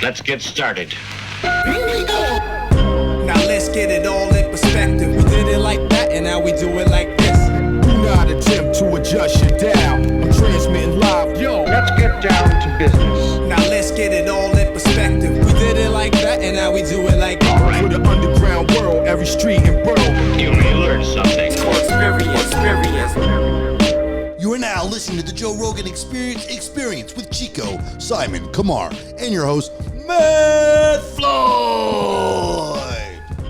Let's get started. Now let's get it all in perspective. We did it like that, and now we do it like this. Do not attempt to adjust your dial. I'm transmitting live. Yo, Let's get down to business. Now let's get it all in perspective. We did it like that, and now we do it like this. All right. for the underground world, every street and borough. You may learn something. You are now listening to the Joe Rogan Experience with Chico, Simon, Kamar, and your host, Matt Floyd.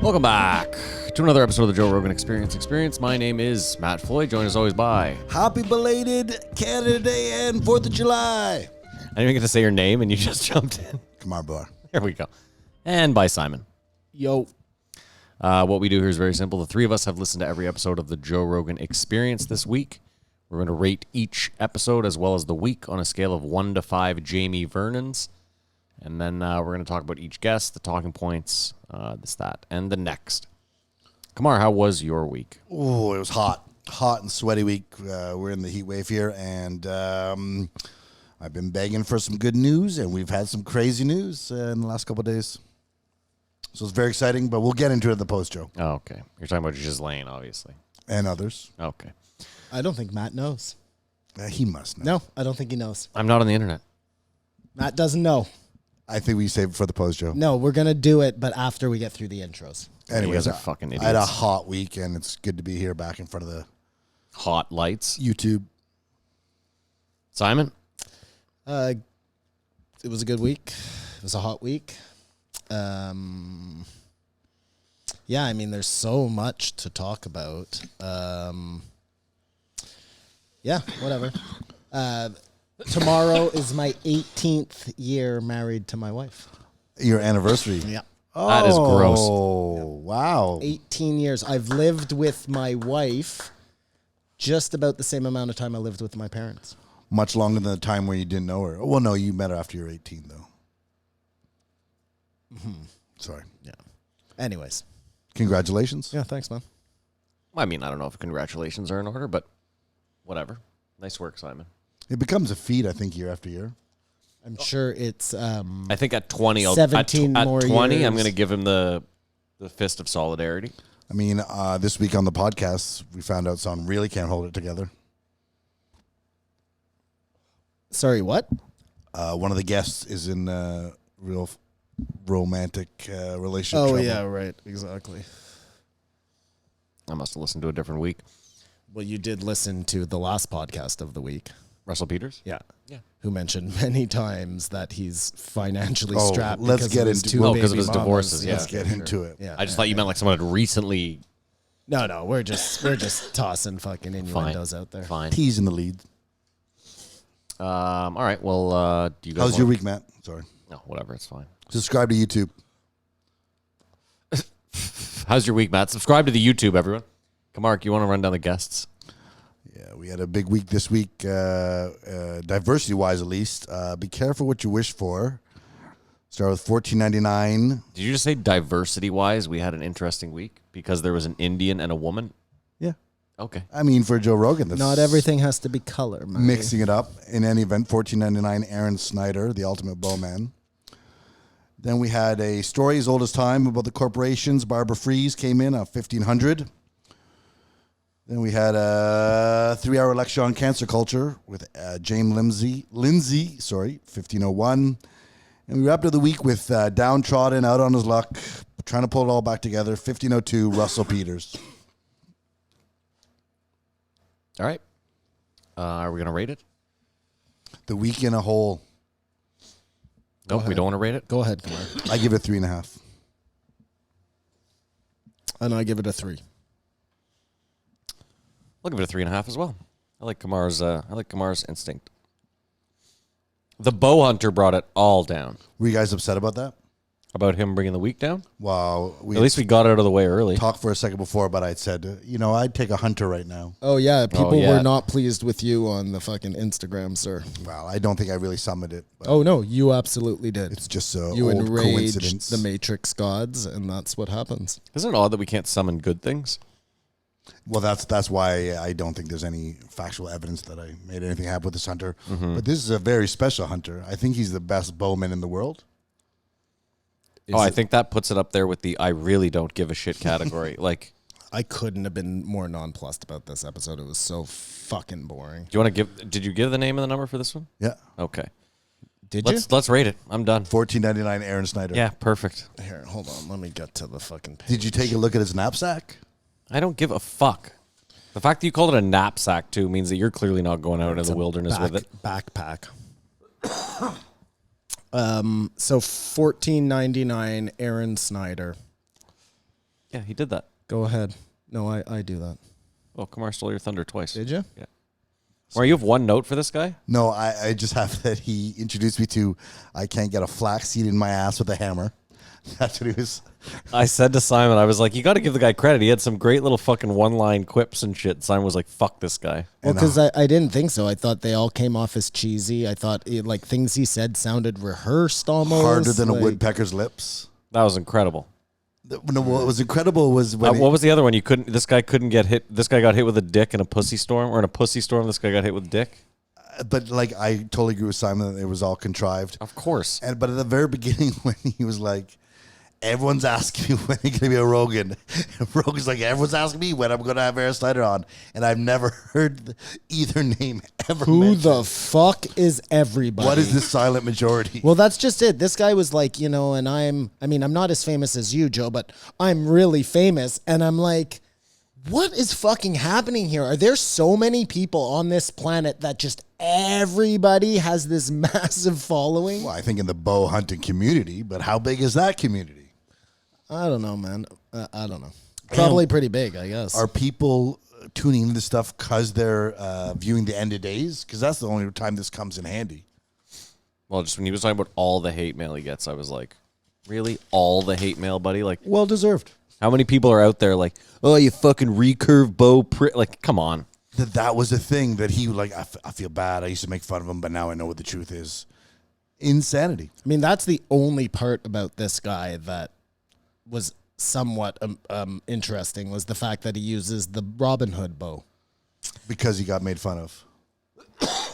Welcome back to another episode of the Joe Rogan Experience. My name is Matt Floyd, joined as always by... Happy belated Canada Day and 4th of July. I didn't even get to say your name and you just jumped in. Kamar Bar. Here we go. And by Simon. Yo. What we do here is very simple. The three of us have listened to every episode of the Joe Rogan Experience this week. We're going to rate each episode as well as the week on a scale of 1 to 5 Jamie Vernons. And then we're going to talk about each guest, the talking points, this, that, and the next. Kamar, how was your week? Oh, it was hot. Hot and sweaty week. We're in the heat wave here, and I've been begging for some good news, and we've had some crazy news in the last couple of days. So it's very exciting, but we'll get into it in the post, Joe. Oh, okay. You're talking about Ghislaine, obviously. And others. Okay. I don't think Matt knows. He must know. No, I don't think he knows. I'm not on the internet. Matt doesn't know. I think we save it for the post, Joe. No, we're going to do it, but after we get through the intros. Anyways, you guys are fucking idiots. I had a hot week, and it's good to be here back in front of the Hot lights. YouTube. Simon? It was a good week. It was a hot week. Yeah, I mean, there's so much to talk about. Yeah, whatever. Tomorrow is my 18th year married to my wife. Your anniversary. Yeah. That is gross. Oh, wow. 18 years. I've lived with my wife just about the same amount of time I lived with my parents. Much longer than the time where you didn't know her. Well, no, you met her after you were 18, though. Mm-hmm. Sorry. Yeah. Anyways. Congratulations. Yeah, thanks, man. I mean, I don't know if congratulations are in order, but whatever. Nice work, Simon. It becomes a feat, I think, year after year. I'm sure it's I think at 20, 17 at more 20, years. I'm going to give him the fist of solidarity. I mean, this week on the podcast, we found out some really can't hold it together. Sorry, what? One of the guests is in a real romantic relationship. Oh, trouble. yeah, right. Exactly. I must have listened to a different week. Well, you did listen to the last podcast of the week. Russell Peters? Yeah. Yeah. Who mentioned many times that he's financially Oh, strapped let's because get of his into- two Oh, because of baby his mamas. divorces, yeah. Let's get into it. Yeah. I just thought you meant like someone had recently... No, we're just tossing fucking innuendos out there. Fine. He's in the lead. All right, well, do you guys How's your week, Matt? Sorry. No, whatever, it's fine. Subscribe to YouTube. How's your week, Matt? Subscribe to the YouTube, everyone. Kamar, you want to run down the guests? Yeah, we had a big week this week, diversity-wise at least. Be careful what you wish for. Start with $14.99. Did you just say diversity-wise we had an interesting week because there was an Indian and a woman? Yeah. Okay. I mean, for Joe Rogan, that's Not everything has to be color, man. mixing it up. In any event, $14.99, Aaron Snyder, the ultimate bowman. Then we had a story as old as time about the corporations. Barbara Fries came in at $1,500. Then we had a 3-hour lecture on cancer culture with James Lindsay, $1,501. And we wrapped up the week with downtrodden, out on his luck, trying to pull it all back together, $1,502, Russell Peters. All right. Are we going to rate it? The week in a whole, Nope, we don't want to rate it. Go ahead, Kamar. I give it 3.5. And I give it a 3. I'll give it a 3.5 as well. I like Kamar's instinct. The bow hunter brought it all down. Were you guys upset about that? About him bringing the week down? Wow. At least we got it out of the way early. talked for a second before, but I'd said, I'd take a hunter right now. Oh, yeah. People yeah. were not pleased with you on the fucking Instagram, sir. Well, I don't think I really summoned it. But Oh, no. You absolutely did. it's just a You old enraged coincidence. the Matrix gods, and that's what happens. Isn't it odd that we can't summon good things? Well, that's why I don't think there's any factual evidence that I made anything happen with this hunter. But this is a very special hunter. I think he's the best bowman in the world. I think that puts it up there with the I really don't give a shit category. Like, I couldn't have been more nonplussed about this episode. It was so fucking boring. do you want to give? Did you give the name and the number for this one? Yeah. Okay. Did you? Let's rate it. I'm done. $14.99 Aaron Snyder. Yeah, perfect. Here, hold on. Let me get to the fucking page. Did you take a look at his knapsack? I don't give a fuck. The fact that you called it a knapsack too means that you're clearly not going out into the wilderness with it. Backpack. So $14.99 Aaron Snyder. Yeah, he did that. Go ahead. No, I do that. Oh, Kamar stole your thunder twice. Did you? Yeah. Well, you have one note for this guy? No, I just have that he introduced me to I can't get a flax seed in my ass with a hammer. That's what he was. I said to Simon, I was like, you got to give the guy credit. He had some great little fucking one-line quips and shit. Simon was like, fuck this guy. Well, because I didn't think so. I thought they all came off as cheesy. I thought like things he said sounded rehearsed almost. Harder than like, a woodpecker's lips. That was incredible. No, what was incredible was when What was the other one? This guy couldn't get hit. This guy got hit with a dick in a pussy storm, or in a pussy storm, this guy got hit with dick. but like I totally agree with Simon that it was all contrived. Of course. But at the very beginning when he was like, everyone's asking me when he's going to be a Rogan. And Rogan's like, everyone's asking me when I'm going to have Aaron Snyder on. And I've never heard either name ever Who mentioned. the fuck is everybody? What is this silent majority? Well, that's just it. This guy was like, and I'm not as famous as you, Joe, but I'm really famous. And I'm like, what is fucking happening here? Are there so many people on this planet that just everybody has this massive following? Well, I think in the bow hunting community, but how big is that community? I don't know, man. I don't know. Probably pretty big, I guess. Are people tuning into this stuff because they're viewing the end of days? Because that's the only time this comes in handy. Well, just when he was talking about all the hate mail he gets, I was like, really? All the hate mail, buddy? Like, Well deserved. how many people are out there like, oh, you fucking recurve bow like, come on. That was a thing that he like. I feel bad. I used to make fun of him, but now I know what the truth is. Insanity. I mean, that's the only part about this guy that was somewhat interesting, was the fact that he uses the Robin Hood bow. Because he got made fun of.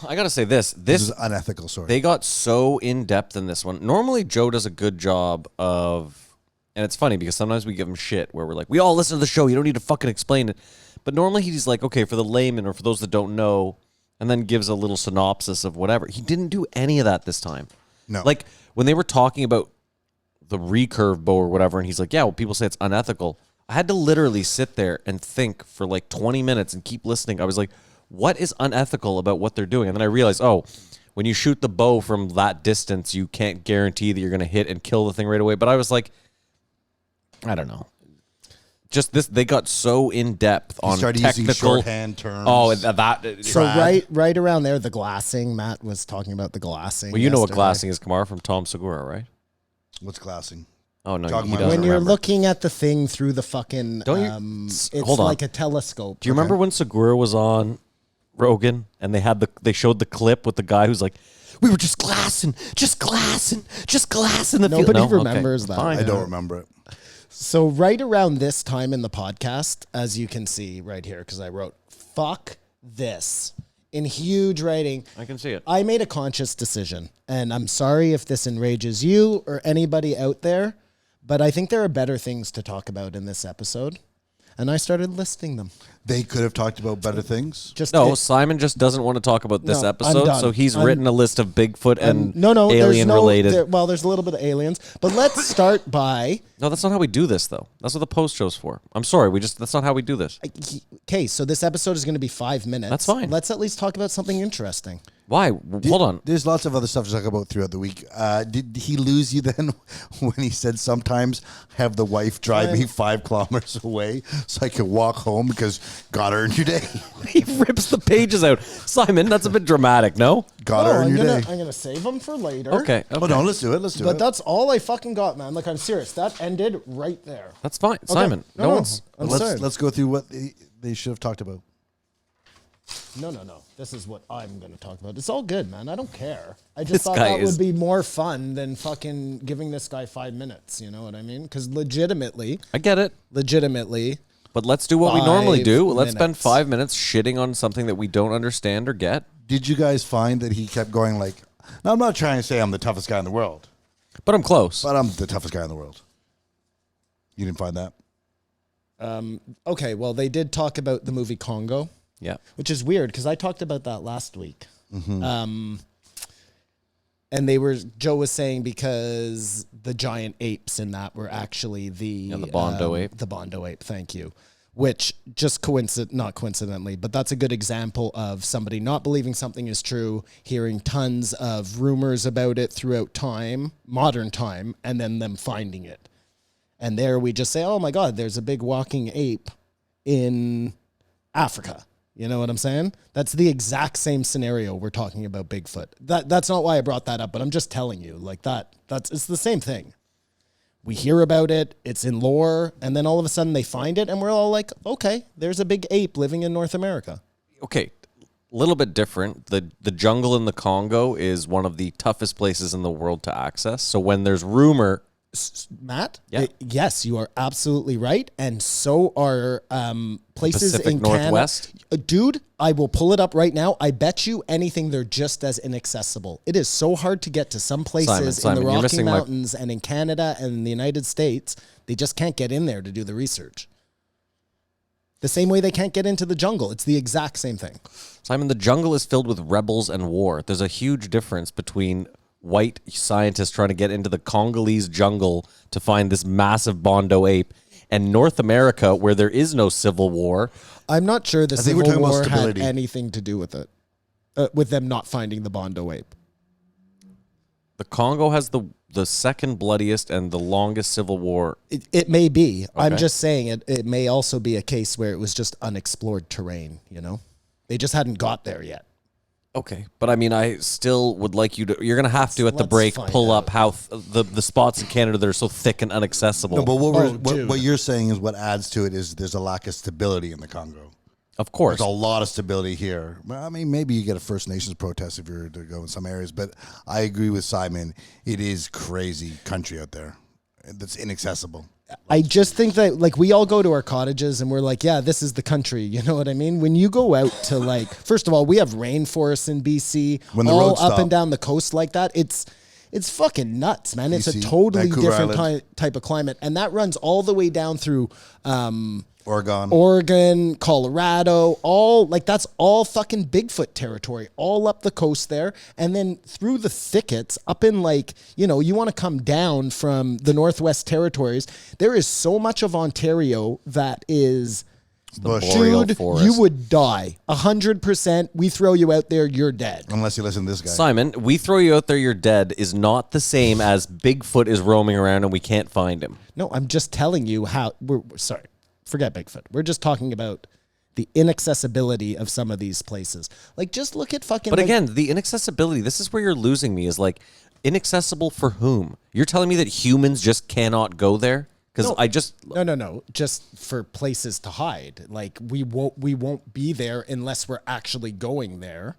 I got to say this This is unethical, sorry. they got so in-depth in this one. Normally, Joe does a good job of, and it's funny because sometimes we give him shit where we're like, we all listen to the show. You don't need to fucking explain it. But normally he's like, okay, for the layman or for those that don't know, and then gives a little synopsis of whatever. He didn't do any of that this time. No. Like, when they were talking about the recurve bow or whatever, and he's like, yeah, well, people say it's unethical. I had to literally sit there and think for like 20 minutes and keep listening. I was like, what is unethical about what they're doing? And then I realized, oh, when you shoot the bow from that distance, you can't guarantee that you're going to hit and kill the thing right away. But I was like, I don't know. Just this, they got so in depth on started technical using shorthand terms. Oh, that. So Brad. right around there, the glassing. Matt was talking about the glassing. Well, you know what yesterday. glassing is, Kamar, from Tom Segura, right? What's glassing? Oh no, Talking he about doesn't When you're remember. looking at the thing through the fucking, Don't you- it's hold on. like a telescope. Do you remember when Segura was on Rogan and they showed the clip with the guy who's like, we were just glassing the field. Nobody No? Okay, remembers that. fine. I don't remember it. So right around this time in the podcast, as you can see right here, because I wrote, fuck this in huge writing. I can see it. I made a conscious decision, and I'm sorry if this enrages you or anybody out there, but I think there are better things to talk about in this episode, and I started listing them. They could have talked about better things. Just No, Simon just doesn't want to talk about this No, I'm episode, done. so he's I'm- written a list of Bigfoot and no, alien there's related. there's a little bit of aliens, but let's start by. No, that's not how we do this, though. That's what the post show's for. I'm sorry, that's not how we do this. Okay, so this episode is going to be 5 minutes. That's fine. Let's at least talk about something interesting. Why? Hold on. There's lots of other stuff to talk about throughout the week. Did he lose you then when he said sometimes have the wife drive me 5 kilometers away so I could walk home because God earned your day? He rips the pages out. Simon, that's a bit dramatic, no? God No, earned I'm your gonna, day. I'm gonna save them for later. Okay. Oh no, let's do it. Let's do But it. that's all I fucking got, man. Like, I'm serious. That ended right there. That's fine. Simon, No, no, one's... I'm sorry. Let's go through what they should have talked about. No. This is what I'm going to talk about. It's all good, man. I don't care. I just This thought guy that is- would be more fun than fucking giving this guy 5 minutes. You know what I mean? Because legitimately, I get it. But let's do what we normally 5 do. Let's spend minutes. 5 minutes shitting on something that we don't understand or get. Did you guys find that he kept going like, now I'm not trying to say I'm the toughest guy in the world, But I'm close. But I'm the toughest guy in the world. You didn't find that? Okay, well, they did talk about the movie Congo, Yeah. which is weird because I talked about that last week. Mm-hmm. And Joe was saying because the giant apes in that were actually the Bondo ape. The Bondo ape, thank you. Which just not coincidentally, but that's a good example of somebody not believing something is true, hearing tons of rumors about it throughout time, modern time, and then them finding it. And there we just say, oh my God, there's a big walking ape in Africa. You know what I'm saying? That's the exact same scenario we're talking about Bigfoot. That's not why I brought that up, but I'm just telling you, like it's the same thing. We hear about it, it's in lore, and then all of a sudden they find it, and we're all like, okay, there's a big ape living in North America. Okay, a little bit different. The jungle in the Congo is one of the toughest places in the world to access. So when there's rumor... Matt? Yeah. Yes, you are absolutely right. And so are places Pacific in Northwest? Canada. Dude, I will pull it up right now. I bet you anything they're just as inaccessible. It is so hard to get to some places Simon, in the you're Rocky missing Mountains and in Canada and in the United States. They just can't get in there to do the research. The same way they can't get into the jungle. It's the exact same thing. Simon, the jungle is filled with rebels and war. There's a huge difference between white scientists trying to get into the Congolese jungle to find this massive Bondo ape and North America where there is no civil war. I'm not sure the think we're Civil talking about War had stability. anything to do with it, with them not finding the Bondo ape. The Congo has the second bloodiest and the longest civil war. It may be. I'm Okay. just saying it may also be a case where it was just unexplored terrain, you know? They just hadn't got there yet. Okay, but I mean, I still would like you to. You're gonna have to at the Let's break find pull out. up how the spots in Canada that are so thick and inaccessible. No, but dude. what you're saying is what adds to it is there's a lack of stability in the Congo. of course, There's a lot of stability here. Well, I mean, maybe you get a First Nations protest if you're to go in some areas, but I agree with Simon. It is crazy country out there that's inaccessible. I just think that, like, we all go to our cottages and we're like, yeah, this is the country. You know what I mean? When you go out to, like, first of all, we have rainforests in BC, When the all roads up stop. and down the coast like that. It's fucking nuts, man. It's a BC, totally Vancouver different Island. type of climate. And that runs all the way down through Oregon, Colorado, that's all fucking Bigfoot territory, all up the coast there. And then through the thickets up in, like, you know, you want to come down from the Northwest Territories. There is so much of Ontario that is, Bush. boreal dude, forest. you would die 100%. We throw you out there, you're dead. Unless you listen to this guy. Simon, we throw you out there, you're dead is not the same as Bigfoot is roaming around and we can't find him. No, I'm just telling you how we're sorry. Forget Bigfoot. We're just talking about the inaccessibility of some of these places. Like, just look at fucking. But like, again, the inaccessibility, this is where you're losing me, is like, inaccessible for whom? You're telling me that humans just cannot go there? Because No. I just... No. Just for places to hide. Like, we won't be there unless we're actually going there.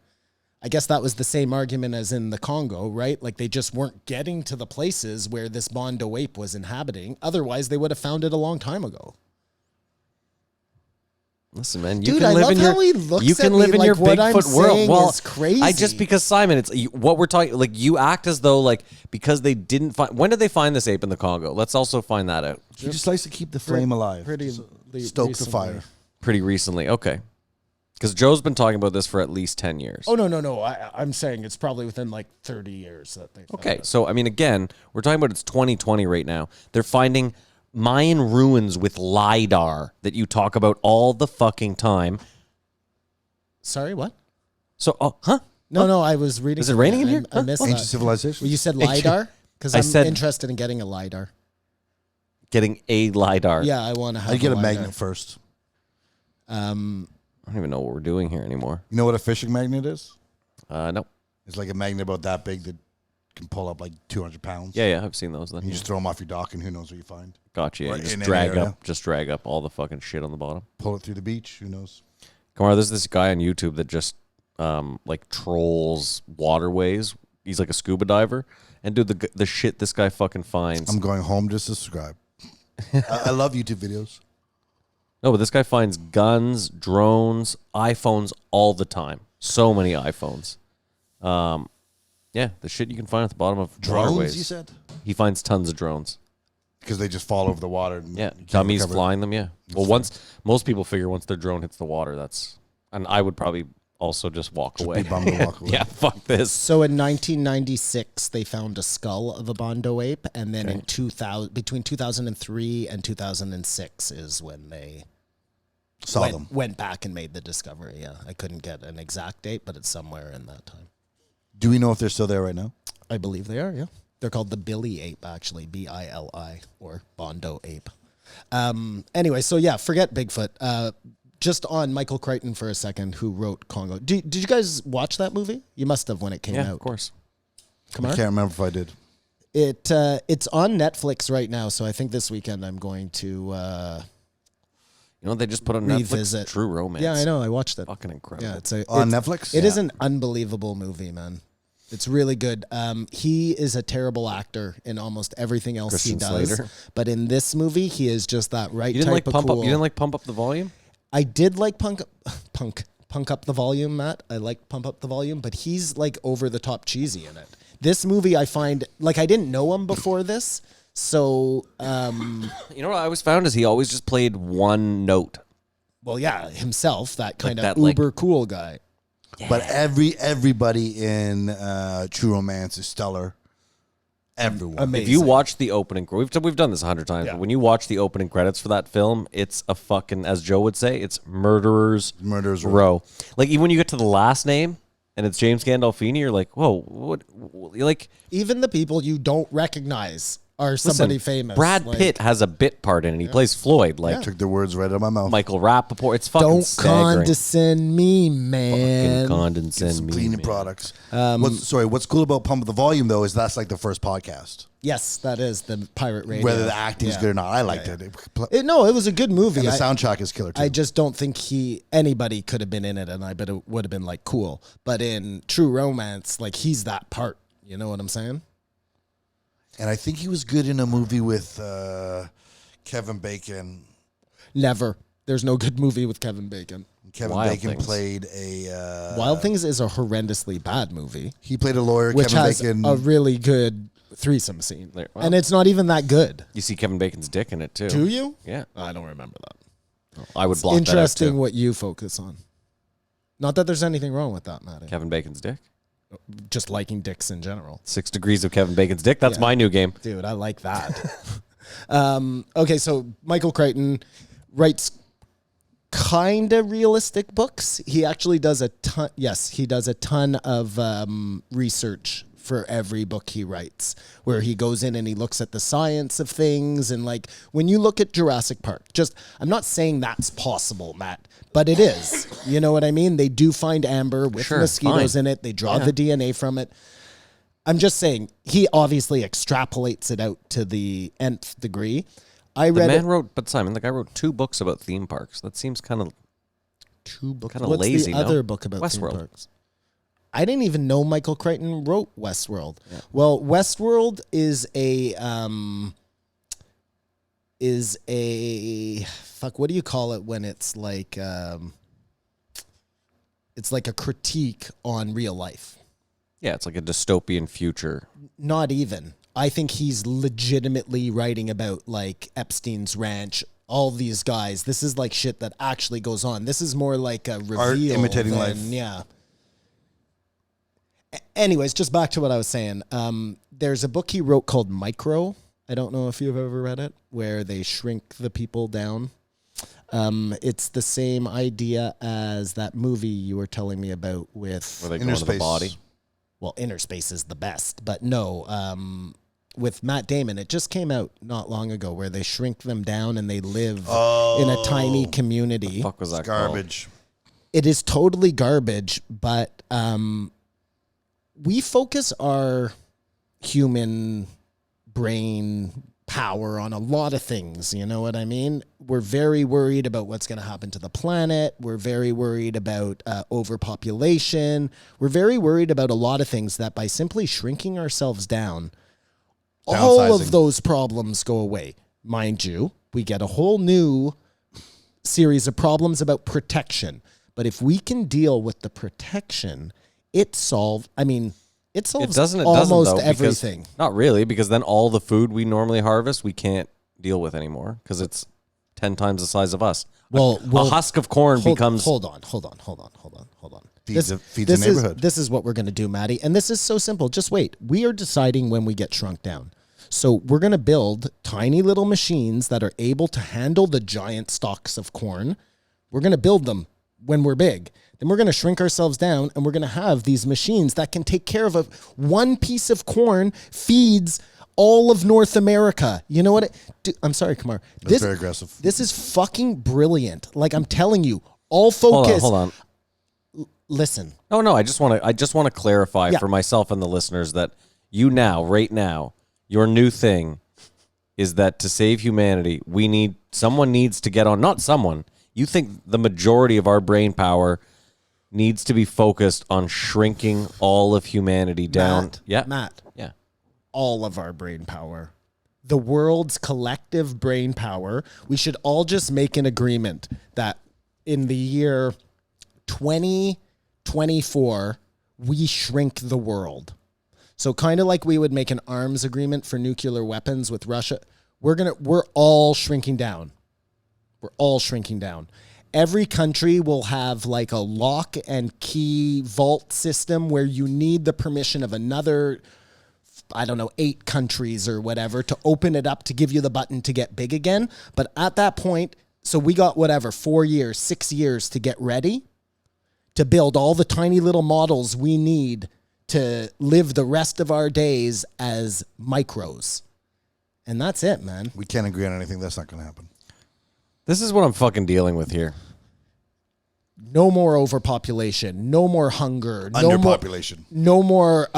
I guess that was the same argument as in the Congo, right? Like, they just weren't getting to the places where this Bondo ape was inhabiting. Otherwise, they would have found it a long time ago. Listen, man, you Dude, can I live love in your how he looks you can at me live in like your what I'm Bigfoot world. saying Well, is crazy. I just because Simon, it's what we're talking. Like, you act as though like because they didn't find. When did they find this ape in the Congo? Let's also find that out. He just likes to keep the flame alive. Pretty Stoke the recently. fire. Pretty recently, okay. Because Joe's been talking about this for at least 10 years. Oh, no. I'm saying it's probably within like 30 years that they found Okay, it. so I mean, again, we're talking about it's 2020 right now. They're finding Mayan ruins with LiDAR that you talk about all the fucking time. Sorry, what? So, huh? No, I was reading. Is it raining in here? I missed Ancient that. civilization. Well, you said LiDAR? Because I I'm said- interested in getting a LiDAR. Getting a LiDAR. Yeah, I want to have I'd get a LiDAR. magnet first. I don't even know what we're doing here anymore. You know what a fishing magnet is? No. It's like a magnet about that big that can pull up like 200 pounds. Yeah, I've seen those then. And you just throw them off your dock and who knows what you find. Gotcha. Yeah, Or just in any drag area. up all the fucking shit on the bottom. Pull it through the beach, who knows? Come on, there's this guy on YouTube that just like trolls waterways. He's like a scuba diver, and dude, the shit this guy fucking finds. I'm going home to subscribe. I love YouTube videos. No, but this guy finds guns, drones, iPhones all the time. So many iPhones. Yeah, the shit you can find at the bottom of Drones, waterways. you said? He finds tons of drones. Because they just fall over the water. And Yeah, you can't dummies recover. flying them. Yeah. Well, most people figure once their drone hits the water, and I would probably also just walk away. Be bummed to walk away. Yeah, fuck this. So in 1996, they found a skull of a Bondo ape, and then in 2000, between 2003 and 2006 is when they went back and made the discovery. Yeah, I couldn't get an exact date, but it's somewhere in that time. Do we know if they're still there right now? I believe they are. Yeah, they're called the Billy ape, actually, Bili, or Bondo ape. Anyway, so yeah, forget Bigfoot. Just on Michael Crichton for a second, who wrote Congo. Did you guys watch that movie? You must have when it came out. Yeah, of course. I can't remember if I did. It's on Netflix right now, so I think this weekend I'm going to They just put on revisit Netflix True Romance. Yeah, I know. I watched it. Fucking incredible. Yeah, On Netflix? It is an unbelievable movie, man. It's really good. He is a terrible actor in almost everything else Christian he does, Slater. but in this movie, he is just that right You didn't type like of cool. You didn't like Pump Up the Volume? I did like punk up the volume, Matt. I like pump up the volume, but he's like over the top cheesy in it. This movie, I find like I didn't know him before this, so You know what I always found is he always just played one note. well, yeah, himself, that kind Like of that, like- uber cool guy. But everybody in True Romance is stellar. Everyone. Amazing. If you watch the opening, we've done this 100 times. Yeah. But when you watch the opening credits for that film, it's a fucking, as Joe would say, it's murderers row. Like even when you get to the last name and it's James Gandolfini, you're like, whoa, what? You're like, Even the people you don't recognize are somebody listen, famous. Brad like, Pitt has a bit part in it. He plays Floyd, like Took the words right out of my mouth. Michael Rappaport. It's fucking Don't staggering. condescend me, man. Fucking Get condescend some me, cleaning man. products. What's cool about Pump Up the Volume, though, is that's like the first podcast. Yes, that is the pirate radio. Whether the acting is good or not. I liked it. No, it was a good movie. And the soundtrack is killer, too. I just don't think anybody could have been in it, and I bet it would have been like cool. But in True Romance, like he's that part. You know what I'm saying? And I think he was good in a movie with Kevin Bacon. Never. There's no good movie with Kevin Bacon. Kevin Wild Bacon Things. played a... Wild Things is a horrendously bad movie, he played a lawyer. which Kevin has Bacon... a really good threesome scene, There- and it's not even that good. You see Kevin Bacon's dick in it too. Do you? Yeah, I don't remember that. I would block that out Interesting too. what you focus on. Not that there's anything wrong with that, Matt. Kevin Bacon's dick. Just liking dicks in general. 6 degrees of Kevin Bacon's dick. That's Yeah. my new game. Dude, I like that. Okay, so Michael Crichton writes kind of realistic books. He actually does a ton. Yes, he does a ton of research for every book he writes, where he goes in and he looks at the science of things. And like when you look at Jurassic Park, I'm not saying that's possible, Matt, but it is. You know what I mean? They do find amber with Sure, mosquitoes fine. in it. They draw the DNA from it. I'm just saying he obviously extrapolates it out to the nth degree. I The read man wrote, but Simon, the guy wrote 2 books about theme parks. That seems kind of 2 books. kinda What's lazy, the no? other book about theme Westworld. parks? I didn't even know Michael Crichton wrote Westworld. Well, Westworld is a fuck. What do you call it when it's like a critique on real life? yeah, it's like a dystopian future. Not even. I think he's legitimately writing about like Epstein's ranch, all these guys. This is like shit that actually goes on. This is more like a reveal imitating than- life. Yeah. Anyways, just back to what I was saying. There's a book he wrote called Micro. I don't know if you've ever read it, where they shrink the people down. It's the same idea as that movie you were telling me about with... Where they go Inner into the Space. body. Well, Inner Space is the best, but no, with Matt Damon, it just came out not long ago where they shrink them down and they live in a tiny community. Fuck was that called? Garbage. It is totally garbage, but we focus our human brain power on a lot of things. You know what I mean? We're very worried about what's going to happen to the planet. We're very worried about overpopulation. We're very worried about a lot of things that by simply shrinking ourselves down, all Downsizing. of those problems go away. Mind you, we get a whole new series of problems about protection. But if we can deal with the protection, it solved. I mean, It solves It doesn't almost though, because- everything. Not really, because then all the food we normally harvest, we can't deal with anymore because it's 10 times the size of us. Well, a husk of corn becomes... Hold on. Feeds a neighborhood. This is what we're going to do, Maddie. And this is so simple. Just wait. We are deciding when we get shrunk down. So we're going to build tiny little machines that are able to handle the giant stalks of corn. We're going to build them when we're big. Then we're going to shrink ourselves down, and we're going to have these machines that can take care of one piece of corn feeds all of North America. You know what? I'm sorry, Kumar. That's very aggressive. This is fucking brilliant. Like, I'm telling you, all focus. Hold on. Listen. No. I just want to clarify for myself and the listeners that right now, your new thing is that to save humanity, someone needs to get on. Not someone. You think the majority of our brain power needs to be focused on shrinking all of humanity down. Matt. Yeah. All of our brain power. The world's collective brain power. We should all just make an agreement that in the year 2024, we shrink the world. So kind of like we would make an arms agreement for nuclear weapons with Russia, we're all shrinking down. We're all shrinking down. Every country will have like a lock and key vault system where you need the permission of another, 8 countries or whatever to open it up to give you the button to get big again. But at that point, so we got 4 years, 6 years to get ready to build all the tiny little models we need to live the rest of our days as micros. And that's it, man. We can't agree on anything. That's not going to happen. This is what I'm fucking dealing with here. No more overpopulation. No more hunger. Underpopulation. No more.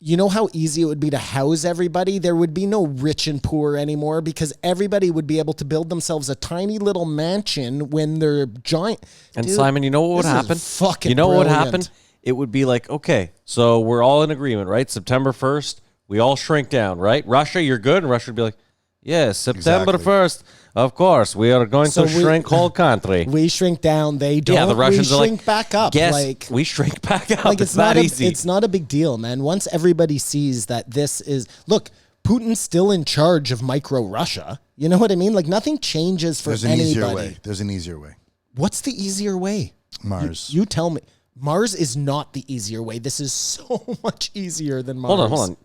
You know how easy it would be to house everybody? There would be no rich and poor anymore because everybody would be able to build themselves a tiny little mansion when they're giant. And Dude, Simon, you know what would this is happen? fucking You know what would brilliant. happen? It would be like, okay, so we're all in agreement, right? September 1st, we all shrink down, right? Russia, you're good. And Russia would be like, yes, September Exactly. 1st, of course, we are going So to we- shrink whole country. We shrink down. They don't. Yeah, the Russians we are shrink back up. Yes, Like, we shrink back up. like it's not not easy. It's not a big deal, man. Once everybody sees that this is look, Putin's still in charge of micro Russia. You know what I mean? Like nothing changes for There's an anybody. easier way. There's an easier way. What's the easier way? Mars. You tell me. Mars is not the easier way. This is so much easier than Mars. Hold on.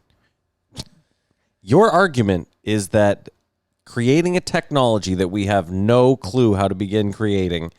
Your argument is that creating a technology that we have no clue how to begin creating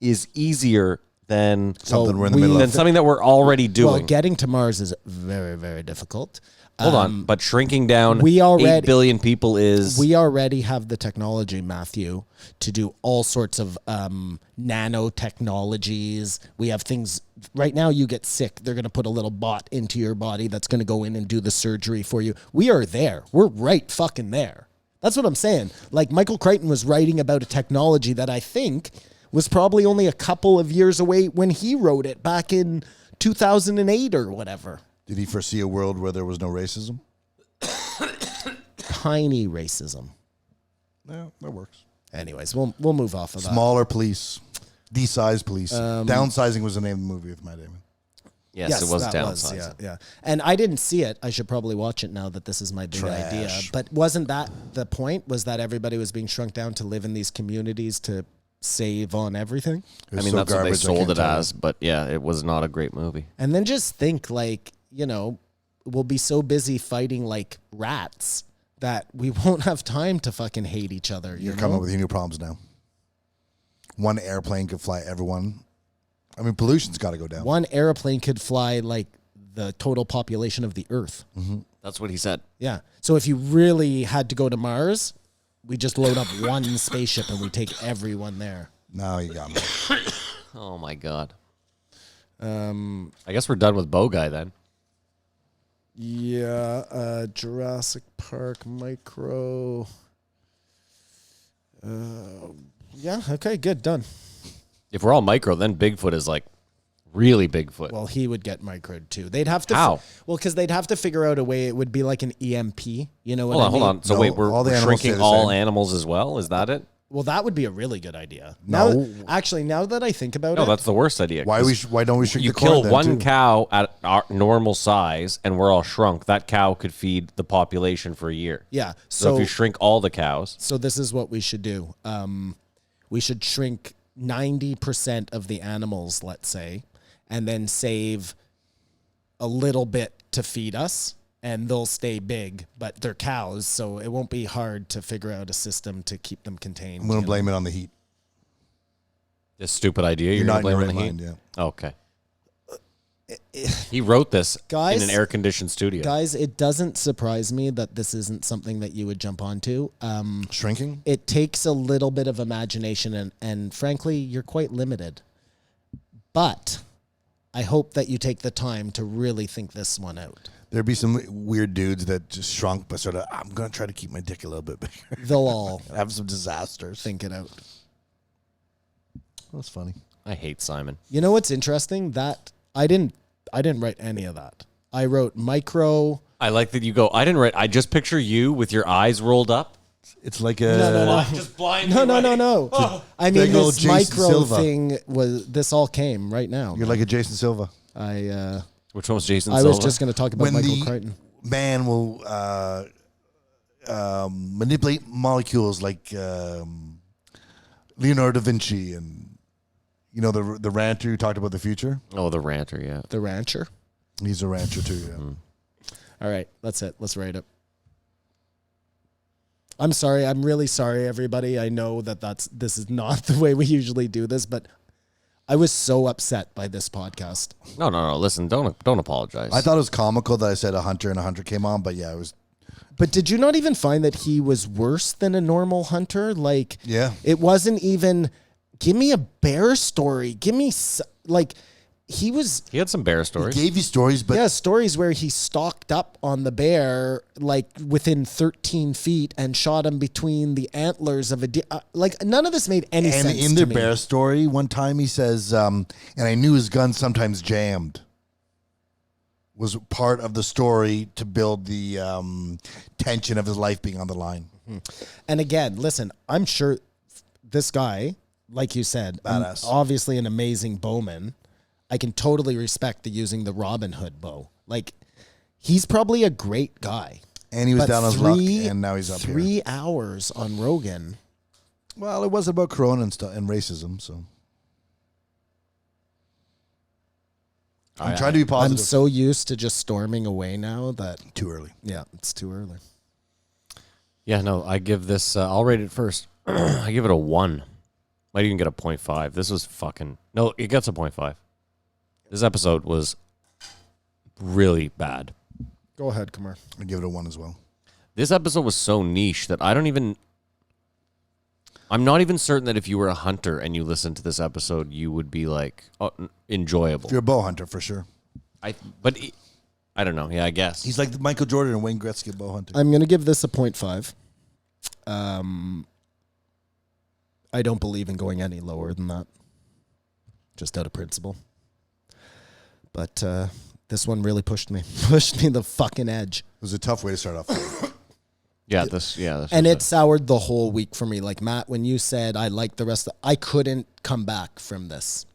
is easier than Something we're in the middle of. something that we're already doing. Well, getting to Mars is very, very difficult. Hold on, but shrinking down we 8 already- billion people is... We already have the technology, Matthew, to do all sorts of nanotechnologies. We have things right now. You get sick, they're going to put a little bot into your body that's going to go in and do the surgery for you. We are there. We're right fucking there. That's what I'm saying. Like Michael Crichton was writing about a technology that I think was probably only a couple of years away when he wrote it back in 2008 or whatever. Did he foresee a world where there was no racism? Tiny racism. Yeah, that works. Anyways, we'll move off of that. Smaller police. De-size police. Downsizing was the name of the movie with Matt Damon. Yes, it was that downsizing. yeah. And I didn't see it. I should probably watch it now that this is my big idea. But wasn't that the point? Was that everybody was being shrunk down to live in these communities to save on everything? It was I mean, so that's what they garbage, I sold can't it tell you. as, but yeah, it was not a great movie. And then just think like, we'll be so busy fighting like rats that we won't have time to fucking hate each other. You're coming up with new problems now. One airplane could fly everyone. I mean, pollution's got to go down. One airplane could fly like the total population of the Earth. That's what he said. Yeah. So if you really had to go to Mars, we just load up one spaceship and we take everyone there. Now you got me. Oh my god. I guess we're done with Bow Guy then. Yeah, Jurassic Park micro. Yeah, okay, good, done. If we're all micro, then Bigfoot is like really Bigfoot. Well, he would get microed too. They'd have to. How? Well, because they'd have to figure out a way. It would be like an EMP. You know what hold I on, mean? hold on. So No, wait, we're all the animals shrinking stay the all same. animals as well? Is that it? Well, that would be a really good idea. No. Now that I think about No, it, that's the worst idea. Why 'cause why don't we shrink you the corn kill then, one too? cow at our normal size, and we're all shrunk. That cow could feed the population for a year. yeah. So if So you shrink all the cows, so this is what we should do. We should shrink 90% of the animals, let's say, and then save a little bit to feed us. And they'll stay big, but they're cows, so it won't be hard to figure out a system to keep them contained. I'm going to blame it on the heat. this stupid idea, you're not going to in blame your it on the right heat? mind, Okay. He wrote this Guys- in an air-conditioned studio. Guys, it doesn't surprise me that this isn't something that you would jump onto. Shrinking? It takes a little bit of imagination, and frankly, you're quite limited. But I hope that you take the time to really think this one out. There'd be some weird dudes that just shrunk, but sort of, I'm going to try to keep my dick a little bit bigger. They'll all Have some disasters. think it out. That's funny. I hate Simon. You know what's interesting? That I didn't write any of that. I wrote micro. I like that you go, I didn't write, I just picture you with your eyes rolled up. It's like No. Just blind. No. I mean, Big old this Jason micro Silva. thing this all came right now. You're like a Jason Silva. Which one was Jason I Silva? was just going to talk about When Michael the Crichton. man will manipulate molecules like Leonardo da Vinci and, you know, the ranter who talked about the future. Oh, the ranter, yeah. The rancher. He's a rancher too, yeah. All right, that's it. Let's rate it. I'm sorry. I'm really sorry, everybody. I know that this is not the way we usually do this, but I was so upset by this podcast. No. Listen, don't apologize. I thought it was comical that I said a hunter and a hunter came on, but yeah, it was. But did you not even find that he was worse than a normal hunter? Like, Yeah. it wasn't even, give me a bear story. Give me, like, he had some bear stories. Gave you stories, but yeah, stories where he stalked up on the bear, like within 13 feet and shot him between the antlers of a deer. Like, none of this made any and sense in to the me. bear story, one time he says, and I knew his gun sometimes jammed. Was part of the story to build the tension of his life being on the line. And again, listen, I'm sure this guy, like you said, Badass. obviously an amazing bowman. I can totally respect the using the Robin Hood bow. Like, he's probably a great guy. And he was But down on his luck, and now he's up 3 here. hours on Rogan. Well, it was about Corona and stuff and racism, so I'm trying to be I'm positive. so used to just storming away now that, Too early. yeah, it's too early. Yeah, no, I give this, I'll rate it first. I give it a 1. Might even get a 0.5. This was fucking, no, it gets a 0.5. This episode was really bad. Go ahead, Kumar. I give it a 1 as well. This episode was so niche that I'm not even certain that if you were a hunter and you listened to this episode, you would be like, enjoyable. If you're a bow hunter, for sure. I don't know. Yeah, I guess. He's like Michael Jordan and Wayne Gretzky bow hunter. I'm going to give this a 0.5. I don't believe in going any lower than that, just out of principle. But this one really pushed me the fucking edge. It was a tough way to start off. this And was it soured the whole week for me. Like, Matt, when you said I liked the rest, I couldn't come back from this.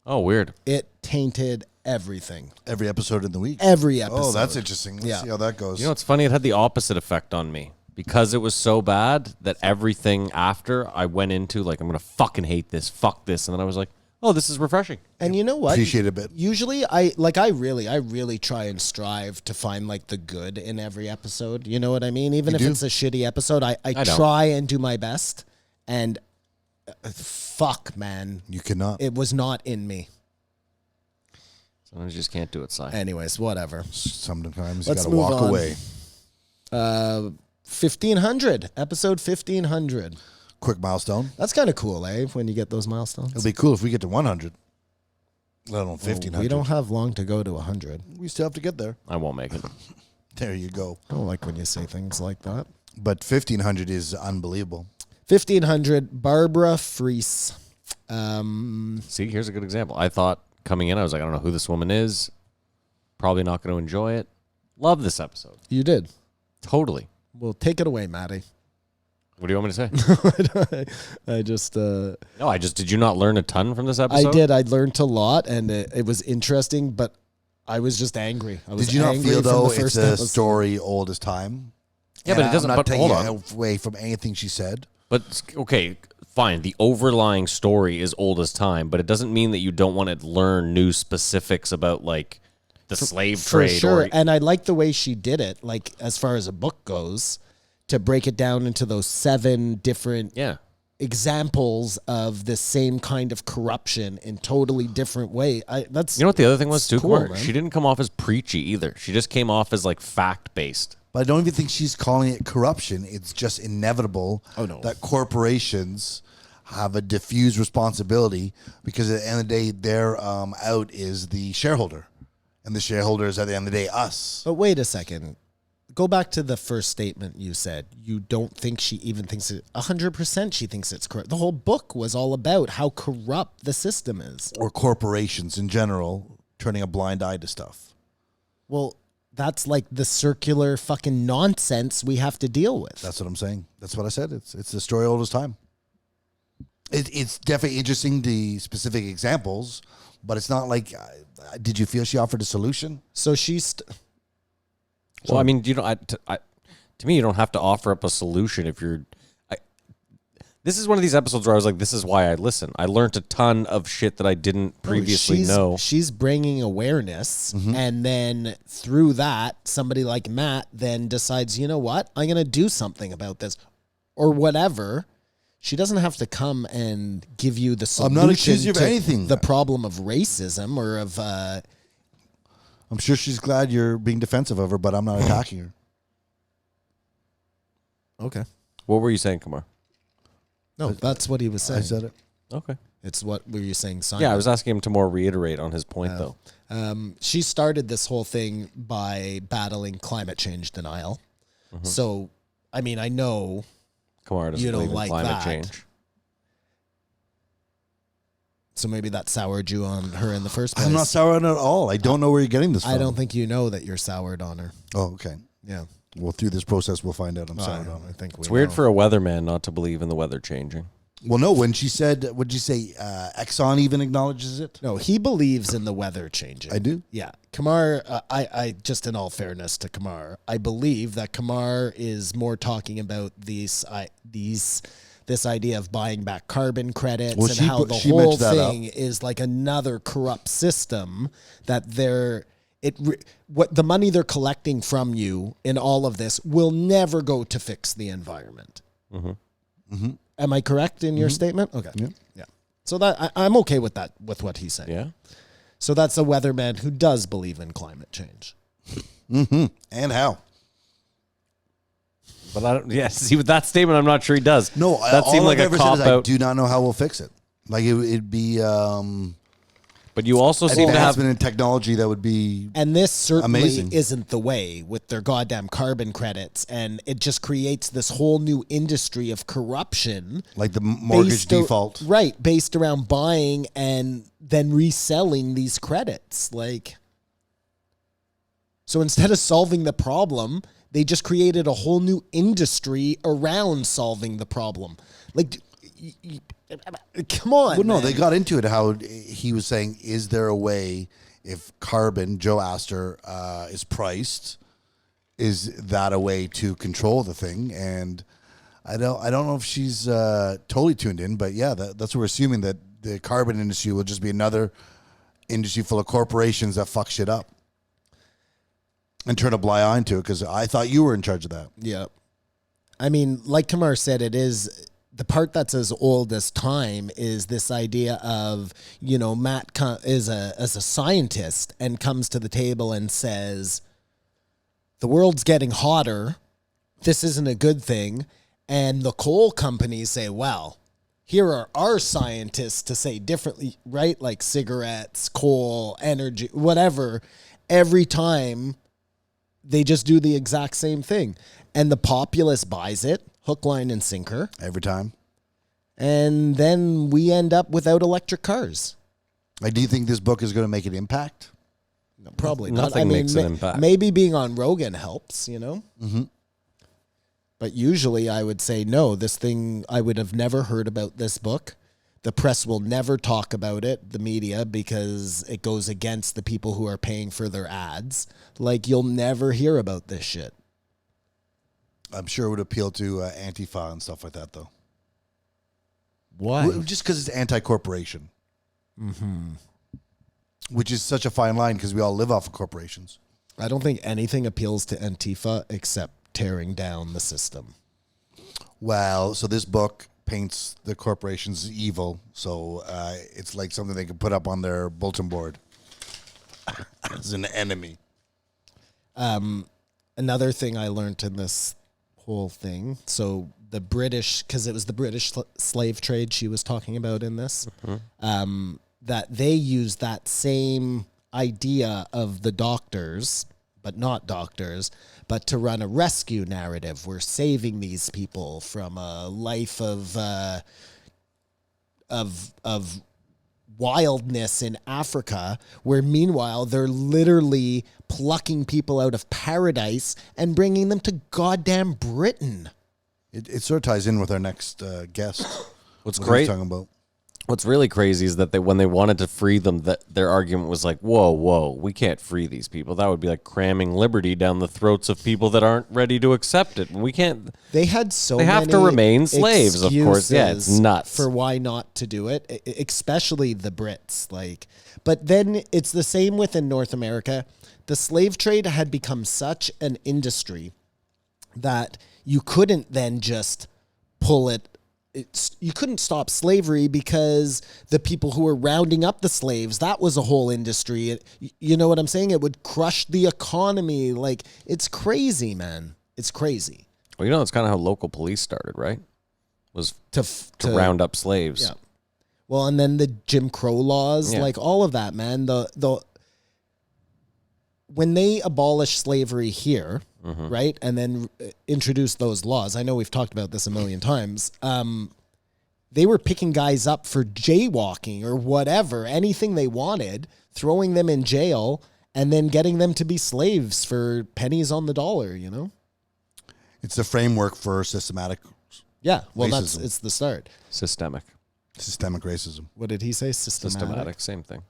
Oh, weird. It tainted everything. Every episode in the week. Every episode. Oh, that's interesting. Let's Yeah. see how that goes. You know, it's funny. It had the opposite effect on me because it was so bad that everything after I went into like, I'm going to fucking hate this. Fuck this. And then I was like, oh, this is refreshing. And you know what? Appreciate it a bit. Usually I really try and strive to find like the good in every episode. You know what I mean? Even if do? it's a shitty episode, I don't. try and do my best. And fuck, man, You cannot. it was not in me. Sometimes you just can't do it, Si. Anyways, whatever. Sometimes Let's you gotta move walk on. away. 1500, episode 1500. Quick milestone. That's kind of cool, eh? When you get those milestones. It'll be cool if we get to 100. Let alone 1500. We don't have long to go to 100. We still have to get there. I won't make it. There you go. I don't like when you say things like that. But 1500 is unbelievable. 1500, Barbara Fries. See, here's a good example. I thought coming in, I was like, I don't know who this woman is. Probably not going to enjoy it. Love this episode. You did. Totally. Well, take it away, Maddie. What do you want me to say? I just No, did you not learn a ton from this episode? I did. I learned a lot, and it was interesting, but I was just angry. Did you not angry feel, from though, the first it's a episode. story old as time? Yeah, but it doesn't. I'm not But taking hold on. away from anything she said. But okay, fine. The overlying story is old as time, but it doesn't mean that you don't want to learn new specifics about like the slave For trade. sure. Or, And I like the way she did it, like as far as a book goes, to break it down into those 7 different yeah. examples of the same kind of corruption in totally different way. That's You know what the other thing was too, cool, Kumar? man. She didn't come off as preachy either. She just came off as like fact based. But I don't even think she's calling it corruption. It's just inevitable that corporations have a diffuse responsibility because at the end of the day, their out is the shareholder. And the shareholder is at the end of the day us. But wait a second. Go back to the first statement you said. You don't think she even thinks it 100% she thinks it's corrupt. The whole book was all about how corrupt the system is. Or corporations in general turning a blind eye to stuff. Well, that's like the circular fucking nonsense we have to deal with. That's what I'm saying. That's what I said. It's the story old as time. It's definitely interesting, the specific examples, but it's not like, did you feel she offered a solution? So she's... Well, I mean, you know, to me, you don't have to offer up a solution if you're. This is one of these episodes where I was like, "This is why I listen." I learned a ton of shit that I didn't previously know. She's bringing awareness, and then through that, somebody like Matt then decides, you know what, I'm going to do something about this, or whatever. She doesn't have to come and give you the solution. I'm not accusing you of to anything. The problem of racism or of. I'm sure she's glad you're being defensive of her, but I'm not attacking her. Okay. What were you saying, Kumar? No, that's what he was saying. I said it. Okay. It's what were you saying, Simon? Yeah, I was asking him to more reiterate on his point, though. She started this whole thing by battling climate change denial. So, I mean, I know Kumar doesn't you don't believe in like climate that. change. So maybe that soured you on her in the first place. I'm not sour on it at all. I don't know where you're getting this from. I don't think you know that you're soured on her. Oh, okay. Yeah. Well, through this process, we'll find out I'm soured on I it. think It's weird for a weatherman not to believe in the weather changing. Well, no, when she said, what'd you say, Exxon even acknowledges it? No, he believes in the weather changing. I do? Yeah. Kamar, I just in all fairness to Kamar, I believe that Kamar is more talking about this idea of buying back carbon credits Well, and she how put- the she whole mentioned that thing is like another corrupt system that what the money they're collecting from you in all of this will never go to fix the environment. Am I correct in your statement? Okay. Yeah. So that I'm okay with that, with what he's saying. Yeah? So that's a weatherman who does believe in climate change. And how? But I don't, yeah, see, with that statement, I'm not sure he does. No, that all seemed like I've a ever said cop is I out. do not know how we'll fix it. Like it'd be But you also an seem to have. advancement in technology that would be And this certainly Amazing. isn't the way with their goddamn carbon credits. And it just creates this whole new industry of corruption. like the mortgage default. Right. Based around buying and then reselling these credits. Like, so instead of solving the problem, they just created a whole new industry around solving the problem. Like, come on. Well, no, man. they got into it. How he was saying, is there a way if carbon, Joe asked her, is priced, is that a way to control the thing? And I don't know if she's totally tuned in, but yeah, that's what we're assuming, that the carbon industry will just be another industry full of corporations that fuck shit up and turn a blind eye to it. Because I thought you were in charge of that. Yeah. I mean, like Kamar said, it is the part that's as old as time is this idea of, you know, Matt is as a scientist and comes to the table and says, the world's getting hotter. This isn't a good thing. And the coal companies say, well, here are our scientists to say differently, right? Like cigarettes, coal, energy, whatever. Every time they just do the exact same thing. And the populace buys it, hook, line, and sinker. Every time. And then we end up without electric cars. Do you think this book is going to make an impact? No, probably not. Nothing makes an impact. Maybe being on Rogan helps, you know? But usually I would say, no, this thing, I would have never heard about this book. The press will never talk about it, the media, because it goes against the people who are paying for their ads. Like, you'll never hear about this shit. I'm sure it would appeal to Antifa and stuff like that, though. Why? Just because it's anti-corporation. Which is such a fine line because we all live off of corporations. I don't think anything appeals to Antifa except tearing down the system. Well, so this book paints the corporations evil, so it's like something they can put up on their bulletin board as an enemy. Another thing I learned in this whole thing, so the British, because it was the British slave trade she was talking about in this, that they used that same idea of the doctors, but not doctors, but to run a rescue narrative. We're saving these people from a life of wildness in Africa, where meanwhile they're literally plucking people out of paradise and bringing them to goddamn Britain. It sort of ties in with our next guest. What's what great? he's talking about. What's really crazy is that when they wanted to free them, that their argument was like, whoa, we can't free these people. That would be like cramming liberty down the throats of people that aren't ready to accept it. We can't. They had so They have to many remain slaves, of course. Yeah, it's excuses nuts. for why not to do it, especially the Brits. Like, but then it's the same within North America. The slave trade had become such an industry that you couldn't then just pull it. You couldn't stop slavery because the people who were rounding up the slaves, that was a whole industry. You know what I'm saying? It would crush the economy. Like, it's crazy, man. It's crazy. Well, you know, it's kind of how local police started, right? Was To round up slaves. Yeah. Well, and then the Jim Crow laws, Yeah. like all of that, man. When they abolished slavery here, right, and then introduced those laws, I know we've talked about this a million times, they were picking guys up for jaywalking or whatever, anything they wanted, throwing them in jail, and then getting them to be slaves for pennies on the dollar, you know? It's the framework for systematic Yeah, well, racism. it's the start. Systemic. Racism. What did he say? Systematic. Same thing.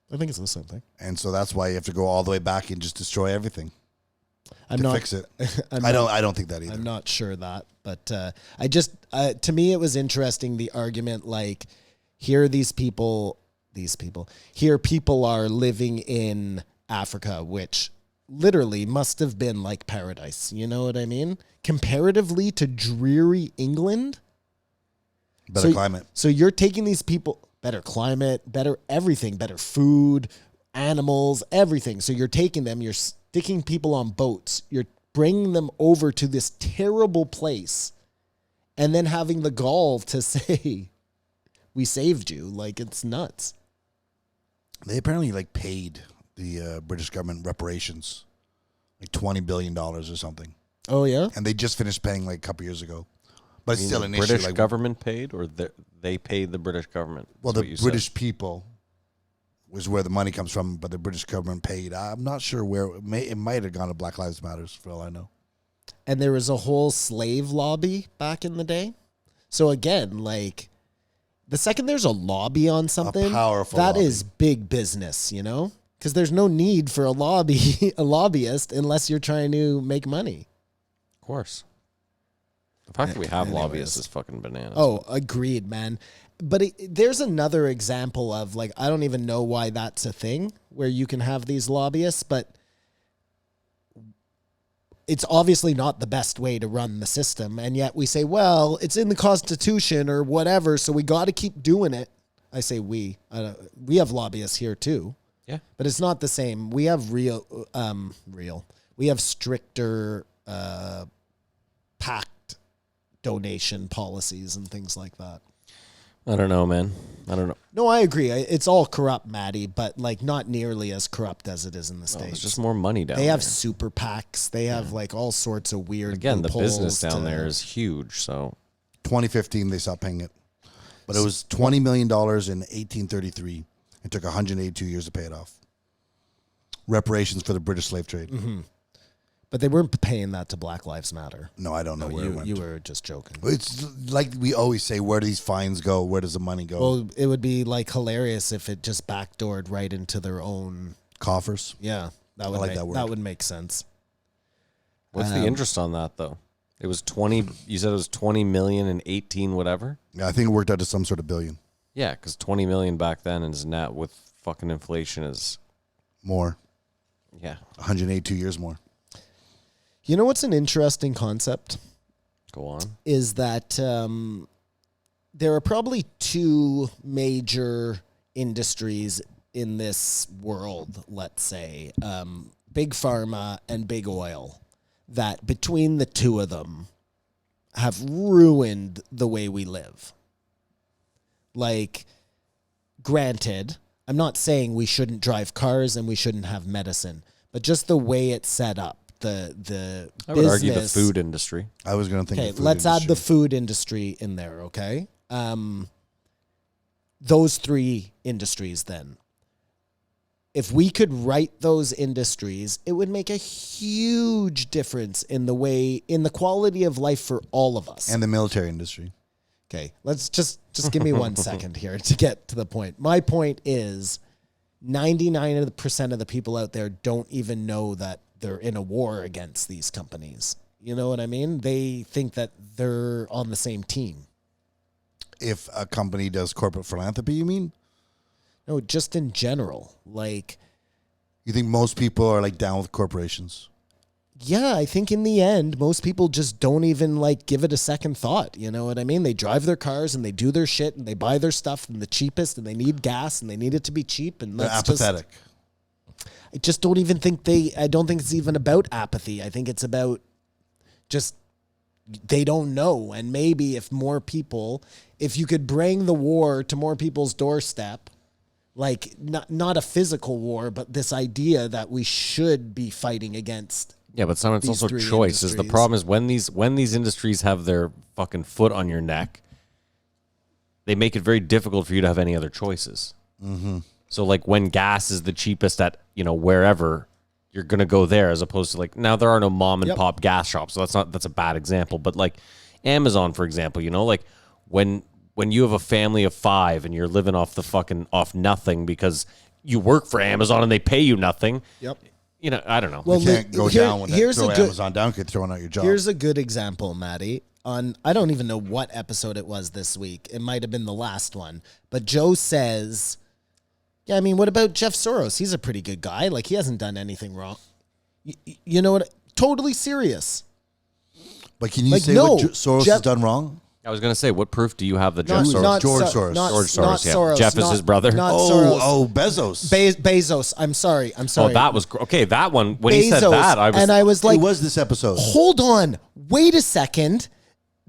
I think it's the same thing. And so that's why you have to go all the way back and just destroy everything I'm to not fix it. I'm I not- don't think that either. I'm not sure that, but I just to me it was interesting, the argument, like, here people are living in Africa, which literally must have been like paradise. You know what I mean? Comparatively to dreary England, Better climate. So you're taking these people, better climate, better everything, better food, animals, everything. So you're taking them, you're sticking people on boats, you're bringing them over to this terrible place, and then having the gall to say, we saved you. Like, it's nuts. They apparently paid the British government reparations, like $20 billion or something. Oh, yeah? And they just finished paying a couple years ago. But it's still The an British issue. government paid, or they paid the British government? Well, That's what the you British said. people was where the money comes from, but the British government paid. I'm not sure where. It might have gone to Black Lives Matters, for all I know. And there was a whole slave lobby back in the day. So again, the second there's a lobby on something, powerful that lobby. is big business, you know? Because there's no need for a lobbyist unless you're trying to make money. Of course. The fact that we have Anyways. lobbyists is fucking bananas. Oh, agreed, man. But there's another example of, I don't even know why that's a thing where you can have these lobbyists, but it's obviously not the best way to run the system. And yet we say, well, it's in the Constitution or whatever, so we got to keep doing it. I say we. We have lobbyists here too. Yeah. But it's not the same. We have we have stricter pact donation policies and things like that. I don't know, man. I don't know. No, I agree. It's all corrupt, Maddie, but not nearly as corrupt as it is in the Oh, States. there's just more money down They there. have super PACs. They have all sorts of weird. Again, the business loopholes down there is huge, so 2015, they stopped paying it. But it was $20 million in 1833. It took 182 years to pay it off. Reparations for the British slave trade. But they weren't paying that to Black Lives Matter. No, I don't know where it went. You were just joking. It's like we always say, where do these fines go? Where does the money go? Well, it would be like hilarious if it just backdoored right into their own Coffers. Yeah, that would like make, that word. that would make sense. What's the interest on that though? It was 20. You said it was 20 million and 18 whatever. Yeah, I think it worked out to some sort of billion. Yeah, because 20 million back then is net with fucking inflation is More. yeah. 182 years more. You know what's an interesting concept Go on. is that there are probably two major industries in this world, let's say, big pharma and big oil, that between the two of them have ruined the way we live. Like, granted, I'm not saying we shouldn't drive cars and we shouldn't have medicine, but just the way it's set up, the I would argue the business- food industry. I was going to think. Okay, of food let's add the industry. food industry in there, okay? Those three industries then. If we could write those industries, it would make a huge difference in the quality of life for all of us. and the military industry. Okay, let's just give me 1 second here to get to the point. My point is 99% of the people out there don't even know that they're in a war against these companies. You know what I mean? They think that they're on the same team. If a company does corporate philanthropy, you mean? No, just in general. Like, You think most people are like down with corporations? yeah, I think in the end, most people just don't even like give it a second thought. You know what I mean? They drive their cars and they do their shit and they buy their stuff and the cheapest and they need gas and they need it to be cheap. And They're that's apathetic. I just don't even think I don't think it's even about apathy. I think it's about just they don't know. And maybe if more people, if you could bring the war to more people's doorstep, like not a physical war, but this idea that we should be fighting against. Yeah, but some it's These also three choice. Is the industries. problem is when these industries have their fucking foot on your neck, they make it very difficult for you to have any other choices. Mm-hmm. So like when gas is the cheapest at wherever, you're gonna go there as opposed to like now there are no mom and pop gas shops, so that's a bad example. But like Amazon, for example, like when you have a family of 5 and you're living off nothing because you work for Amazon and they pay you nothing. Yep. I don't know. Well, You can't go down when here's throw a good- Amazon down, get thrown out your job. Here's a good example, Maddie. I don't even know what episode it was this week. It might have been the last one. But Joe says, yeah, I mean, what about Jeff Soros? He's a pretty good guy. Like, he hasn't done anything wrong. You know what? Totally serious. But can you like, say no, what Soros Jeff- has done wrong? I was gonna say, what proof do you have that Not- Jeff Soros? not George So- Soros. not- George Soros, not yeah. Soros, Jeff is not- his brother. not Soros. Bezos. Bezos. I'm sorry. Oh, that was okay. That one when he said Bezos. that, I was like, it was this episode. hold on, wait a second.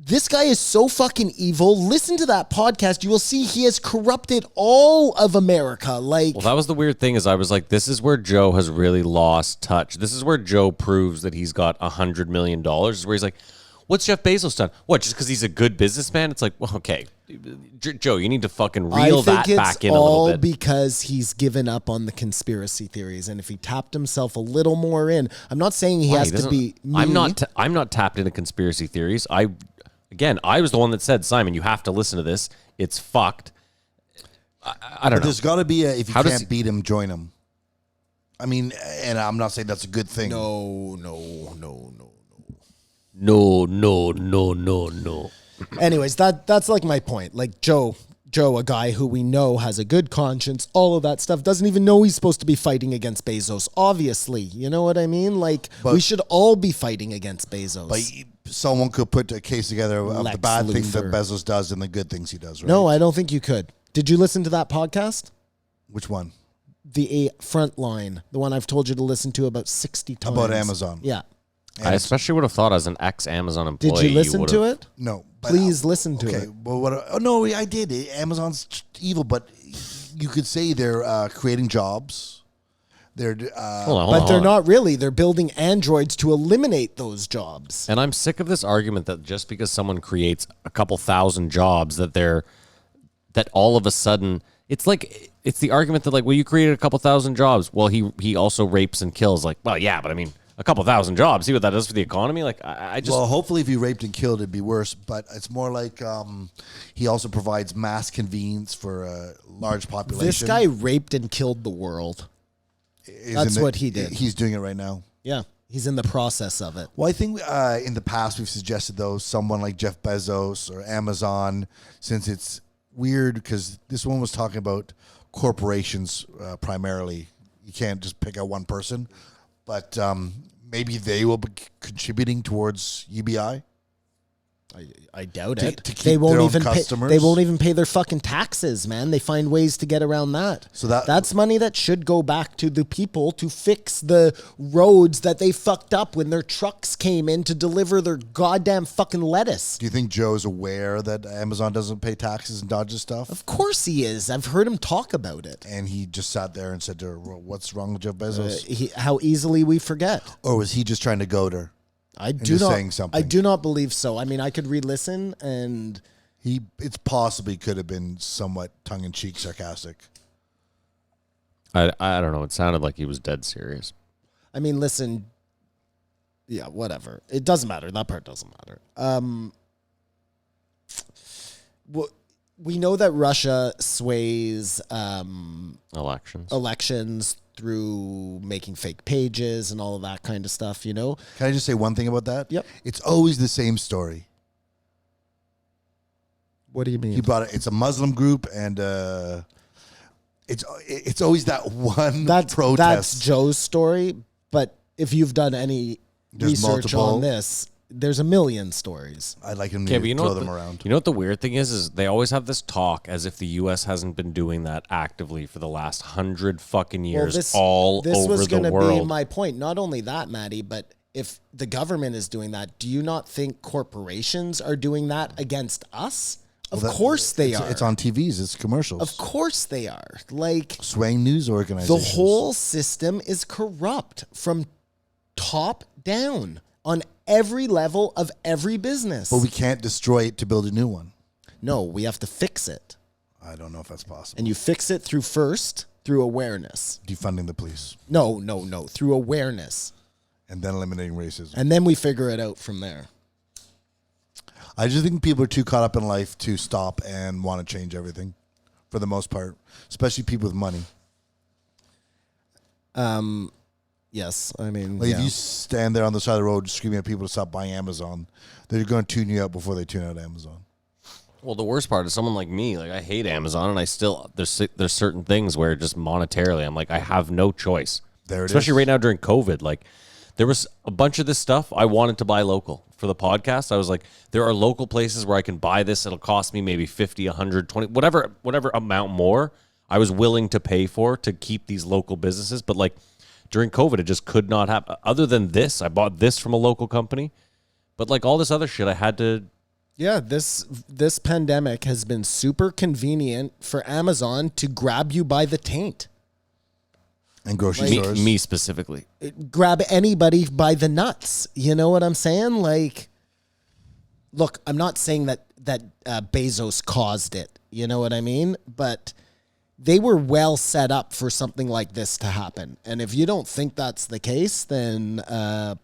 This guy is so fucking evil. Listen to that podcast. You will see he has corrupted all of America. Like, well, that was the weird thing is I was like, this is where Joe has really lost touch. This is where Joe proves that he's got $100 million. Is where he's like, what's Jeff Bezos done? What, just because he's a good businessman? It's like, well, okay, Joe, you need to fucking reel that back in a little bit. Because he's given up on the conspiracy theories, and if he tapped himself a little more in, I'm not saying he Why? has He to doesn't- be. Me. I'm not tapped into conspiracy theories. I was the one that said, Simon, you have to listen to this. It's fucked. I don't know. There's got to be if you How does can't he- beat him, join him. I mean, and I'm not saying that's a good thing. No. No. Anyways, that's like my point. Like Joe, a guy who we know has a good conscience, all of that stuff, doesn't even know he's supposed to be fighting against Bezos. Obviously, you know what I mean? Like, we should all be fighting against Bezos. But someone could put a case together of Lex the bad things that Luthor. Bezos does and the good things he does, right? No, I don't think you could. Did you listen to that podcast? Which one? The Frontline, the one I've told you to listen to about 60 times. About Amazon. Yeah. I especially would have thought as an ex-Amazon employee. Did you listen to would've- it? No. but- Please listen to okay, it. well, oh, no, I did. Amazon's evil, but you could say they're creating jobs. They're Hold on. But they're not really. They're building androids to eliminate those jobs. And I'm sick of this argument that just because someone creates a couple thousand jobs that all of a sudden it's the argument that like, well, you created a couple thousand jobs. Well, he also rapes and kills. Like, well, yeah, but I mean, a couple thousand jobs. See what that does for the economy? Like, I just... Well, hopefully if he raped and killed, it'd be worse. But it's more like he also provides mass convenience for a large population. This guy raped and killed the world. That's what he did. He's doing it right now. Yeah, he's in the process of it. Well, I think in the past we've suggested, though, someone like Jeff Bezos or Amazon, since it's weird because this one was talking about corporations primarily. You can't just pick out one person. But maybe they will be contributing towards UBI. I doubt it. To keep they won't their own even customers. they won't even pay their fucking taxes, man. They find ways to get around that. So that's money that should go back to the people to fix the roads that they fucked up when their trucks came in to deliver their goddamn fucking lettuce. Do you think Joe's aware that Amazon doesn't pay taxes and dodges stuff? Of course he is. I've heard him talk about it. And he just sat there and said to her, well, "What's wrong with Jeff Bezos?" How easily we forget. Or was he just trying to goad her? I saying something. I do not believe so. I mean, I could re-listen and It's possibly could have been somewhat tongue-in-cheek sarcastic. I don't know. It sounded like he was dead serious. I mean, listen. Yeah, whatever. It doesn't matter. That part doesn't matter. We know that Russia sways elections through making fake pages and all of that kind of stuff, you know? Can I just say one thing about that? Yep. It's always the same story. What do you mean? He brought it. It's a Muslim group, and it's always that one protest. That's Joe's story, but if you've done any There's research multiple. on this, there's a million stories. I'd like him Okay, to but you know throw what them the, around. You know what the weird thing is they always have this talk as if the U.S. hasn't been doing that actively for the last 100 fucking years this over was the gonna world. be my point. Not only that, Maddie, but if the government is doing that, do you not think corporations are doing that against us? Of course they are. It's on TVs. It's commercials. Of course they are. Like, Swaying news organizations. the whole system is corrupt from top down on every level of every business. But we can't destroy it to build a new one. No, we have to fix it. I don't know if that's possible. And you fix it through awareness. Defunding the police. No, through awareness. And then eliminating racism. And then we figure it out from there. I just think people are too caught up in life to stop and want to change everything for the most part, especially people with money. Yes, I mean, Like if you stand there on the side of the road screaming at people to stop buying Amazon, they're going to tune you out before they tune out Amazon. Well, the worst part is someone like me. Like, I hate Amazon, and I still there's certain things where just monetarily, I'm like, I have no choice. There it Especially is. right now during COVID. Like, there was a bunch of this stuff I wanted to buy local for the podcast. I was like, there are local places where I can buy this. It'll cost me maybe 50, 120, whatever amount more I was willing to pay for to keep these local businesses. But like during COVID, it just could not happen. Other than this, I bought this from a local company. But like all this other shit, I had to. Yeah, this pandemic has been super convenient for Amazon to grab you by the taint. And grocery Me, stores. me specifically. Grab anybody by the nuts. You know what I'm saying? Like, look, I'm not saying that Bezos caused it. You know what I mean? But they were well set up for something like this to happen. And if you don't think that's the case, then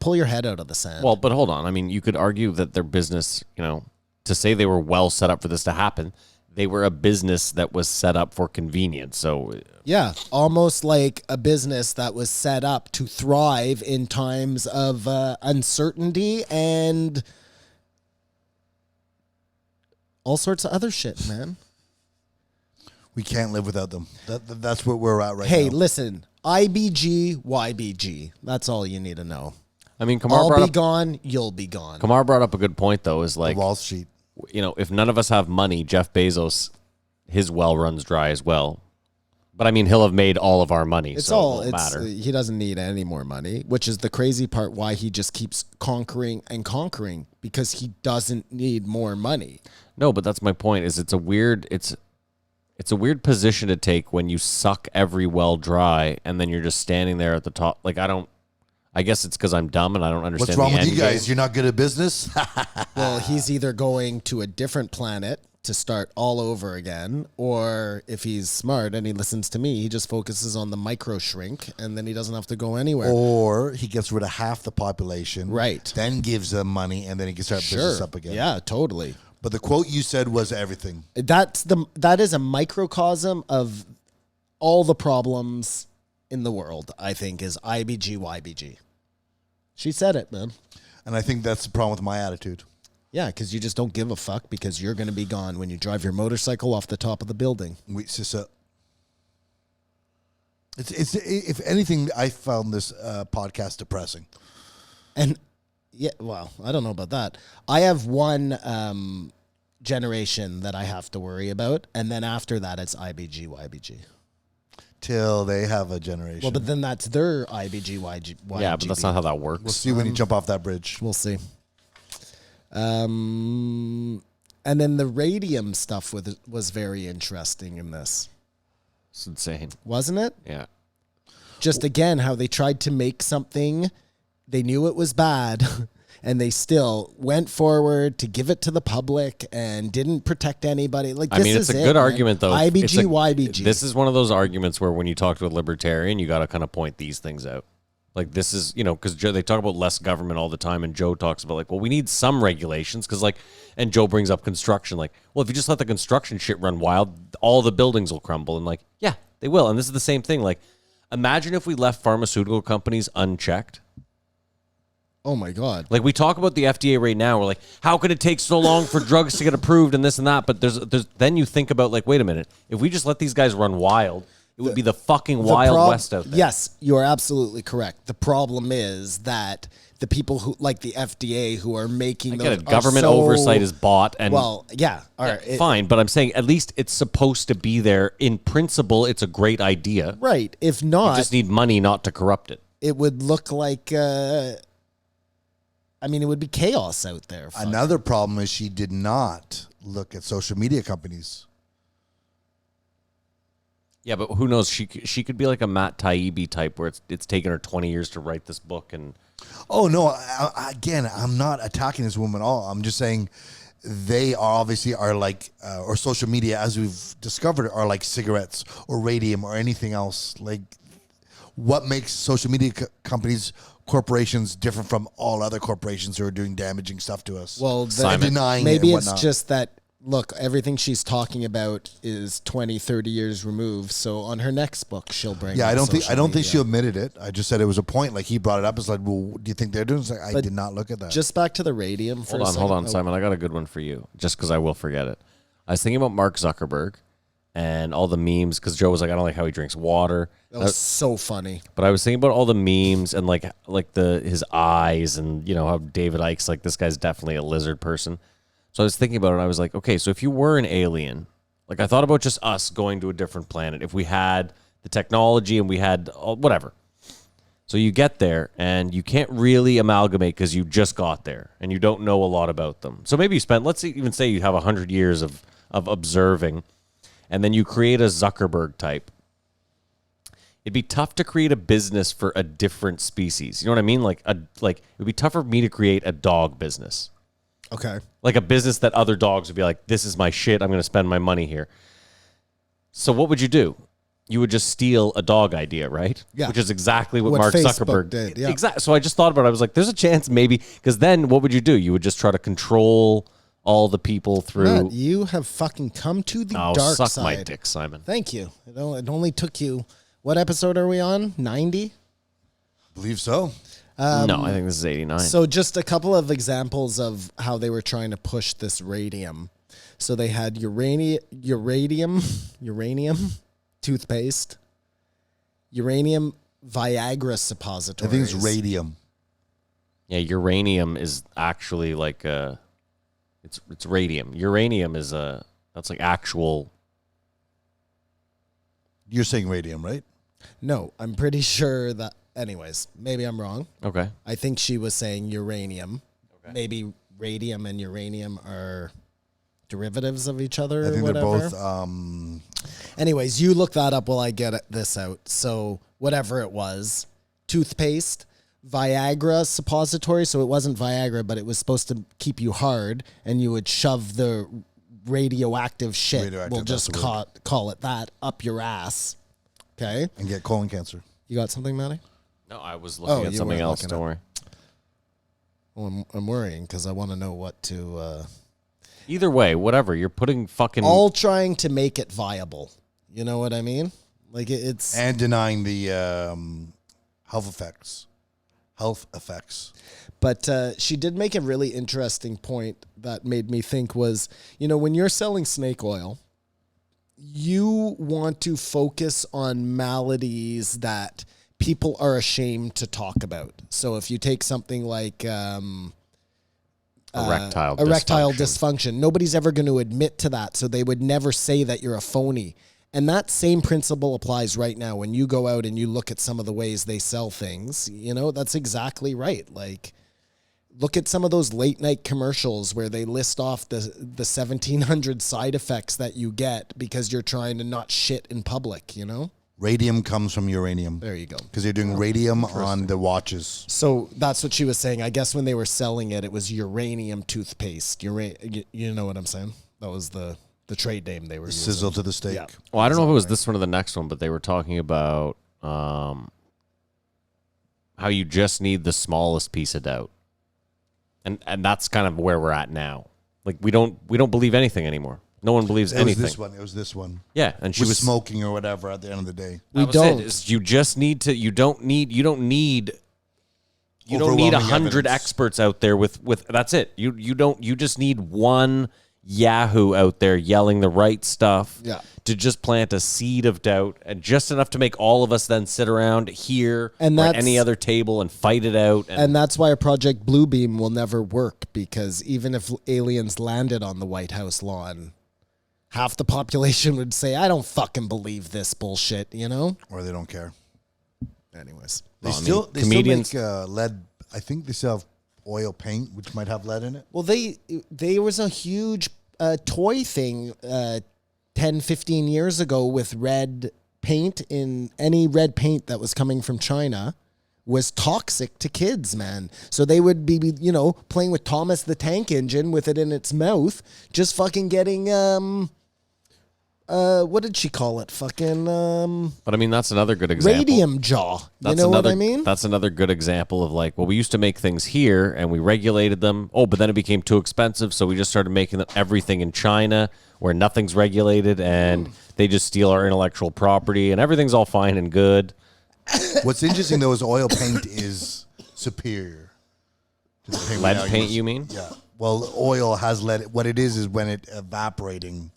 pull your head out of the sand. Well, but hold on. I mean, you could argue that their business, to say they were well set up for this to happen, they were a business that was set up for convenience. So yeah, almost like a business that was set up to thrive in times of uncertainty and all sorts of other shit, man. We can't live without them. That's where we're at right Hey, now. listen, IBG, YBG. That's all you need to know. I mean, Kamar I'll brought be up gone, you'll be gone. Kamar brought up a good point though. Is like Wall Street. if none of us have money, Jeff Bezos, his well runs dry as well. But I mean, he'll have made all of our money, It's so all it won't matter. he doesn't need any more money, which is the crazy part why he just keeps conquering and conquering because he doesn't need more money. No, but that's my point. Is it's a weird position to take when you suck every well dry and then you're just standing there at the top. Like I guess it's because I'm dumb and I don't understand. What's wrong the with end you guys? game. You're not good at business? Well, he's either going to a different planet to start all over again, or if he's smart and he listens to me, he just focuses on the micro shrink and then he doesn't have to go anywhere. Or he gets rid of half the population. Right. Then gives them money and then he can start business up again. Yeah, totally. But the quote you said was everything. That is a microcosm of all the problems in the world, I think, is IBG, YBG. She said it, man. And I think that's the problem with my attitude. Yeah, because you just don't give a fuck because you're going to be gone when you drive your motorcycle off the top of the building. It's if anything, I found this podcast depressing. And yeah, well, I don't know about that. I have one generation that I have to worry about, and then after that, it's IBG, YBG. Till they have a generation. Well, but then that's their IBG, YG. Yeah, but that's not how that works. We'll see when you jump off that bridge. We'll see. And then the radium stuff was very interesting in this. It's insane. Wasn't it? Yeah. Just again, how they tried to make something, they knew it was bad, and they still went forward to give it to the public and didn't protect anybody. Like, I mean, it's a good argument, though. IBG, YBG. This is one of those arguments where when you talk to a libertarian, you got to kind of point these things out. Like, this is, because they talk about less government all the time, and Joe talks about, like, well, we need some regulations, because, like, and Joe brings up construction, like, well, if you just let the construction shit run wild, all the buildings will crumble, and, like, yeah, they will, and this is the same thing, like, imagine if we left pharmaceutical companies unchecked. Oh, my God. Like, we talk about the FDA right now, we're like, how could it take so long for drugs to get approved and this and that, but there's then you think about, like, wait a minute, if we just let these guys run wild, it would be the fucking Wild West out there. Yes, you are absolutely correct. The problem is that the people who, like the FDA, who are making those, government oversight is bought, and well, yeah, all right, fine. But I'm saying at least it's supposed to be there. In principle, it's a great idea. Right. If not, you just need money not to corrupt it. It would look like. I mean, it would be chaos out there. Fuck. Another problem is she did not look at social media companies. Yeah, but who knows? She could be like a Matt Taibbi type, where it's taken her 20 years to write this book. And oh no, again, I'm not attacking this woman at all. I'm just saying they are like, or social media, as we've discovered, are like cigarettes or radium or anything else. Like, what makes social media corporations different from all other corporations who are doing damaging stuff to us? Well, denying maybe it and it's whatnot. just that. Look, everything she's talking about is 20, 30 years removed. So on her next book, she'll bring. Yeah, I don't think media. she admitted it. I just said it was a point. Like, he brought it up. It's like, well, do you think they're doing? It's like, I did not look at that. Just back to the radium for a second. Hold on, Simon. I got a good one for you, just because I will forget it. I was thinking about Mark Zuckerberg and all the memes, because Joe was like, I don't like how he drinks water. That was so funny. But I was thinking about all the memes and like his eyes, and how David Icke's like, this guy's definitely a lizard person. So I was thinking about it, and I was like, okay, so if you were an alien, like, I thought about just us going to a different planet, if we had the technology and we had whatever. So you get there, and you can't really amalgamate because you just got there, and you don't know a lot about them. So maybe you spent, let's even say you have 100 years of observing, and then you create a Zuckerberg type. It'd be tough to create a business for a different species. You know what I mean? Like it would be tough for me to create a dog business. Okay. Like a business that other dogs would be like, this is my shit, I'm going to spend my money here. So what would you do? You would just steal a dog idea, right? Yeah. Which is exactly what What Mark Facebook Zuckerberg did, yeah. Exactly. So I just thought about it. I was like, there's a chance maybe, because then what would you do? You would just try to control all the people through. Matt, you have fucking come to the dark suck side. my dick, Simon. Thank you. It only took you. What episode are we on? 90? believe so. No, I think this is 89. So just a couple of examples of how they were trying to push this radium. So they had uranium toothpaste, uranium Viagra suppositories. I think it's radium. Yeah, uranium is actually like it's radium. Uranium is that's like actual. You're saying radium, right? No, I'm pretty sure that. Anyways, maybe I'm wrong. Okay. I think she was saying uranium. Okay. Maybe radium and uranium are derivatives of each other. I think or whatever. they're both. Anyways, you look that up while I get this out. So whatever it was, toothpaste, Viagra suppository. So it wasn't Viagra, but it was supposed to keep you hard, and you would shove the radioactive shit. Radioactive, We'll just that's the call it that, up your ass. Okay? And get colon cancer. You got something, Matty? No, I was looking at you something weren't else. looking Don't at- worry. Well, I'm worrying because I want to know what to... Either way, whatever. You're putting fucking... all trying to make it viable. You know what I mean? Like, it's... And denying the health effects. But she did make a really interesting point that made me think was, you know, when you're selling snake oil, you want to focus on maladies that people are ashamed to talk about. So if you take something like erectile dysfunction, nobody's ever going to admit to that. So they would never say that you're a phony. And that same principle applies right now when you go out and you look at some of the ways they sell things. You know, that's exactly right. Like, look at some of those late night commercials where they list off the 1,700 side effects that you get because you're trying to not shit in public, you know? Radium comes from uranium. There you go. Because they're doing radium on the watches. So that's what she was saying. I guess when they were selling it, it was uranium toothpaste. You know what I'm saying? That was the trade name they were using. Sizzle to the steak. Yeah. Well, I don't know if it was this one or the next one, but they were talking about how you just need the smallest piece of doubt. And that's kind of where we're at now. Like we don't believe anything anymore. No one believes anything. It was this one. Yeah, and she She was was smoking or whatever at the end of the day. We that was it, don't. is you just need to. You don't need Overwhelming 100 evidence. experts out there with. That's it. You just need one Yahoo out there yelling the right stuff. Yeah. To just plant a seed of doubt, and just enough to make all of us then sit around here And or at that's- any other table and fight it out. And that's why Project Bluebeam will never work, because even if aliens landed on the White House lawn, half the population would say, I don't fucking believe this bullshit, you know? Or they don't care. Anyways. They Well, I still mean, comedians- make lead. I think they still have oil paint, which might have lead in it. Well, there was a huge toy thing 10, 15 years ago with red paint. In any red paint that was coming from China was toxic to kids, man. So they would be, you know, playing with Thomas the Tank Engine with it in its mouth, just fucking getting, what did she call it? Fucking, But I mean, that's another good example. radium jaw. You That's know another, what I mean? That's another good example of like, well, we used to make things here and we regulated them. Oh, but then it became too expensive, so we just started making everything in China where nothing's regulated and they just steal our intellectual property and everything's all fine and good. What's interesting though is oil paint is superior to the paint we Lead now paint, use. you mean? Yeah. Well, oil has lead. What it is when it evaporating.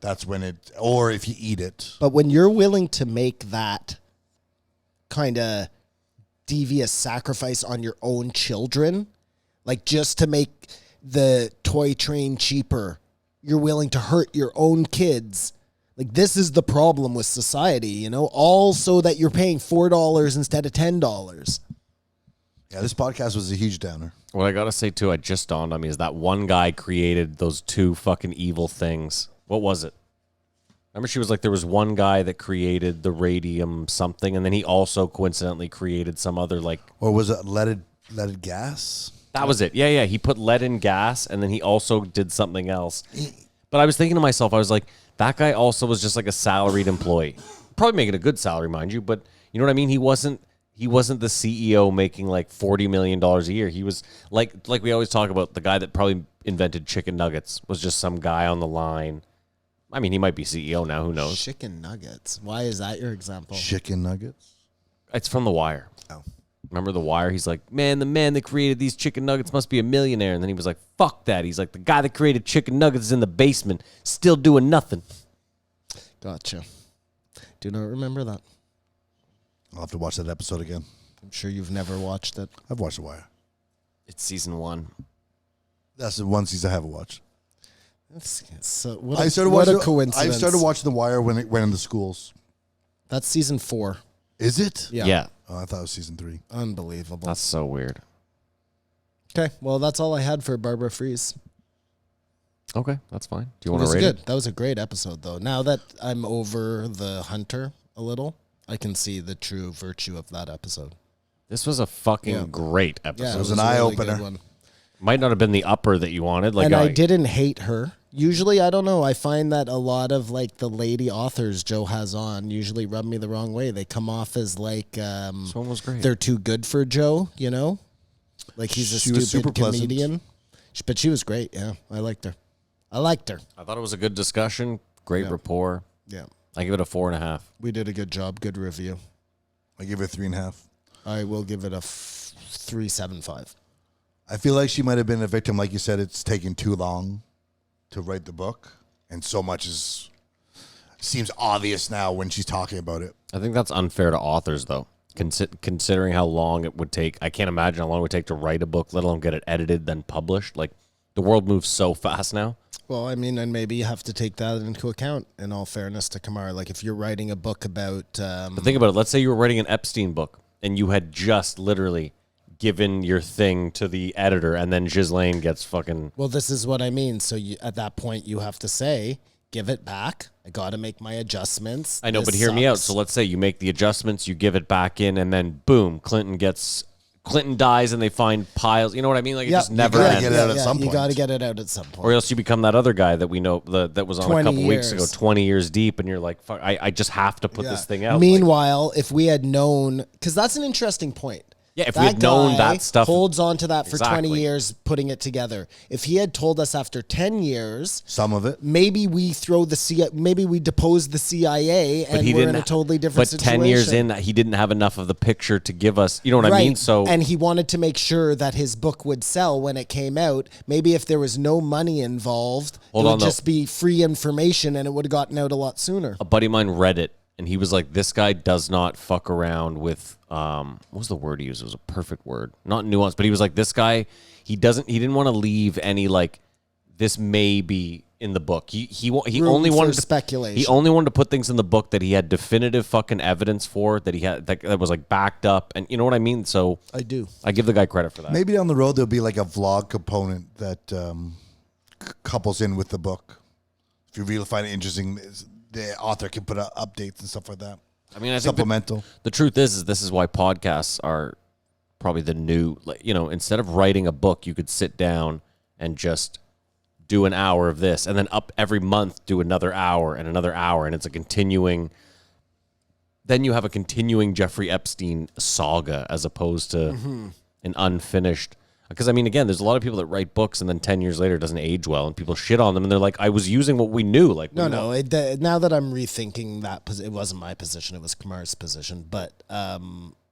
That's when it, or if you eat it. But when you're willing to make that kind of devious sacrifice on your own children, like just to make the toy train cheaper, you're willing to hurt your own kids. Like, this is the problem with society, you know, all so that you're paying $4 instead of $10. Yeah, this podcast was a huge downer. What I gotta say too, it just dawned on me is that one guy created those two fucking evil things. What was it? Remember, she was like, there was one guy that created the radium something, and then he also coincidentally created some other like. Or was it leaded gas? That was it. Yeah. He put lead in gas, and then he also did something else. But I was thinking to myself, I was like, that guy also was just like a salaried employee, probably making a good salary, mind you. But you know what I mean? He wasn't the CEO making like $40 million a year. He was like we always talk about, the guy that probably invented chicken nuggets was just some guy on the line. I mean, he might be CEO now. Who knows? Chicken nuggets. Why is that your example? Chicken nuggets? It's from The Wire. Oh. Remember The Wire? He's like, man, the man that created these chicken nuggets must be a millionaire. And then he was like, fuck that. He's like, the guy that created chicken nuggets is in the basement, still doing nothing. Gotcha. Do not remember that. I'll have to watch that episode again. I'm sure you've never watched it. I've watched The Wire. It's season 1. That's the one season I haven't watched. So I started what watching. a coincidence. I started watching The Wire when it went into schools. That's season 4. Is it? Yeah. Oh, I thought it was season 3. Unbelievable. That's so weird. Okay, well, that's all I had for Barbara Freeze. Okay, that's fine. Do you It want to was rate good. it? That was a great episode, though. Now that I'm over the hunter a little, I can see the true virtue of that episode. This was a fucking Yeah. great Yeah, episode. It was an a really eye-opener. good one. Might not have been the upper that you wanted. Like And I didn't hate her. Usually, I don't know. I find that a lot of like the lady authors Joe has on usually rub me the wrong way. They come off as like This one was great. they're too good for Joe, you know? Like he's a She was super stupid pleasant. comedian. But she was great. Yeah, I liked her. I thought it was a good discussion. Great rapport. Yeah, I give it a 4.5. we did a good job. Good review. I give it 3.5. I will give it a 3.75. I feel like she might have been a victim. Like you said, it's taken too long to write the book. And so much seems obvious now when she's talking about it. I think that's unfair to authors, though, considering how long it would take. I can't imagine how long it would take to write a book, let alone get it edited, then published. Like, the world moves so fast now. Well, I mean, and maybe you have to take that into account. In all fairness to Kamar, like if you're writing a book about, But think about it. Let's say you were writing an Epstein book, and you had just literally given your thing to the editor, and then Ghislaine gets fucking... well, this is what I mean. So at that point, you have to say, give it back. I got to make my adjustments. I know, This but hear me out. sucks. So let's say you make the adjustments, you give it back in, and then boom, Clinton dies, and they find piles. You know what I mean? Like, it just never gotta ends. get it out at some You point. got to get it out at some point. Or else you become that other guy that we know that was on a 20 couple weeks ago, years. 20 years deep, and you're like, fuck, I just have to put this thing out. Like, Meanwhile, if we had known, because that's an interesting point. Yeah, if we had known guy that stuff- holds on to that for 20 Exactly. years, putting it together. If he had told us after 10 years, Some of it. maybe we maybe we depose the CIA and we're in a totally different but situation. 10 years in, he didn't have enough of the picture to give us. You know what I mean? So and he wanted to make sure that his book would sell when it came out. Maybe if there was no money involved, Hold it on, would though. just be free information and it would have gotten out a lot sooner. a buddy of mine read it, and he was like, "This guy does not fuck around with what was the word he used? It was a perfect word, not nuance, but he was like, this guy, he didn't want to leave any like this may be in the book. He Room only for wanted to, speculation. He only wanted to put things in the book that he had definitive fucking evidence for, that he had that was like backed up, and you know what I mean. So I do. I give the guy credit for that. Maybe down the road there'll be like a vlog component that couples in with the book. If you really find it interesting, the author can put out updates and stuff like that. I mean, I think Supplemental. the truth is this is why podcasts are probably the new, like, you know, instead of writing a book, you could sit down and just do an hour of this, and then up every month do another hour, and it's a continuing. Then you have a continuing Jeffrey Epstein saga as opposed to an unfinished. Because I mean, again, there's a lot of people that write books and then 10 years later it doesn't age well, and people shit on them, and they're like, "I was using what we knew." Like, No. Now that I'm rethinking that, it wasn't my position; it was Kamar's position. But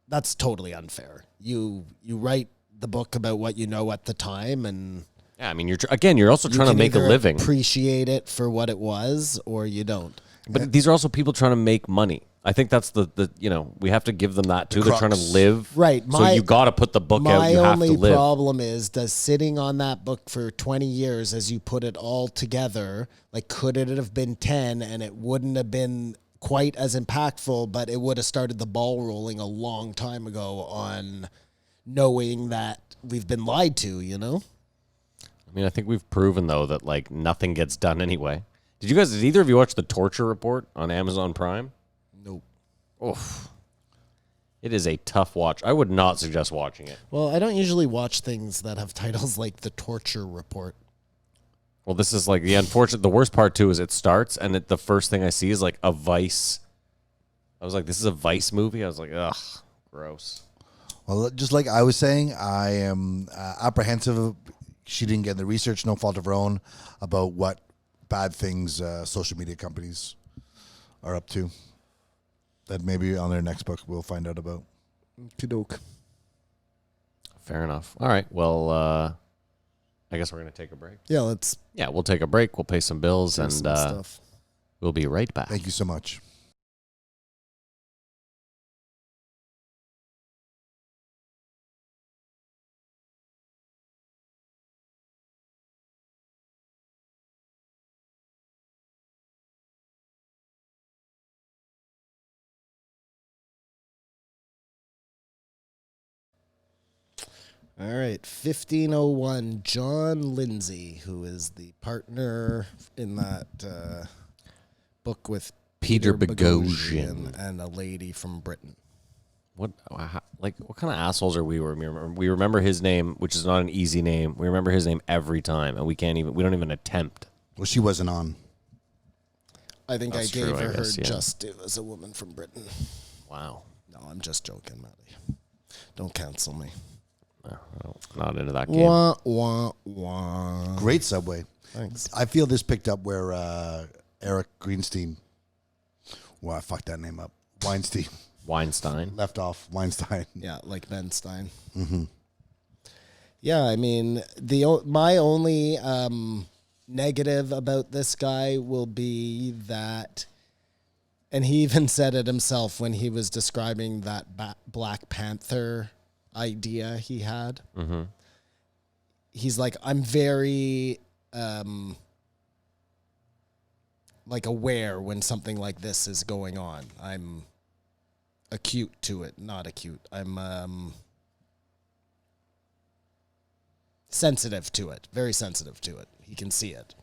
that's totally unfair. You write the book about what you know at the time, and yeah, I mean, you're also you trying to can make a either living. appreciate it for what it was, or you don't. But these are also people trying to make money. I think that's the you know, we have to give them that too. They're trying to crux. live. Right. So you got to put the book out. My You have to only live. problem is, does sitting on that book for 20 years, as you put it all together, like could it have been 10 and it wouldn't have been quite as impactful, but it would have started the ball rolling a long time ago on knowing that we've been lied to, you know? I mean, I think we've proven though that like nothing gets done anyway. Did either of you watch The Torture Report on Amazon Prime? Nope. Oof. It is a tough watch. I would not suggest watching it. Well, I don't usually watch things that have titles like The Torture Report. Well, this is like the worst part too is it starts and the first thing I see is like a Vice. I was like, this is a Vice movie? I was like, ugh, gross. Well, just like I was saying, I am apprehensive. She didn't get the research, no fault of her own, about what bad things social media companies are up to. That maybe on their next book we'll find out about. Kadook. Fair enough. All right. Well, I guess we're going to take a break. Yeah, let's Yeah, we'll take a break. We'll pay some bills, do and some stuff. we'll be right back. Thank you so much. All right, 1501, John Lindsay, who is the partner in that book with Peter Boghossian. and a lady from Britain. What kind of assholes are we? We remember his name, which is not an easy name. We remember his name every time, and we don't even attempt Well, she wasn't on. I think That's I gave true, I her guess, her yeah. just due as a woman from Britain. Wow. No, I'm just joking, Maddie. Don't cancel me. No, not into that game. Wah, wah, wah. Great Subway. Thanks. I feel this picked up where Eric Greenstein. Well, I fucked that name up. Weinstein. Left off. Weinstein. Yeah, like Ben Stein. Mm-hmm. Yeah, I mean, my only negative about this guy will be that, and he even said it himself when he was describing that Black Panther idea he had. Mm-hmm. He's like, I'm very like aware when something like this is going on. I'm acute to it, not acute. I'm sensitive to it, very sensitive to it. He can see it.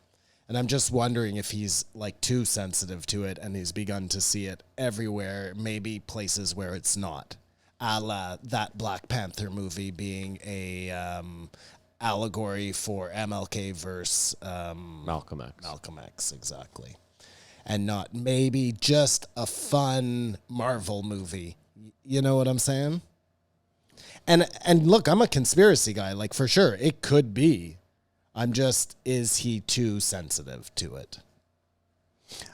And I'm just wondering if he's like too sensitive to it and he's begun to see it everywhere, maybe places where it's not. A la that Black Panther movie being a allegory for MLK versus Malcolm X. Malcolm X, exactly. And not maybe just a fun Marvel movie. You know what I'm saying? And look, I'm a conspiracy guy, like for sure. It could be. I'm just, is he too sensitive to it?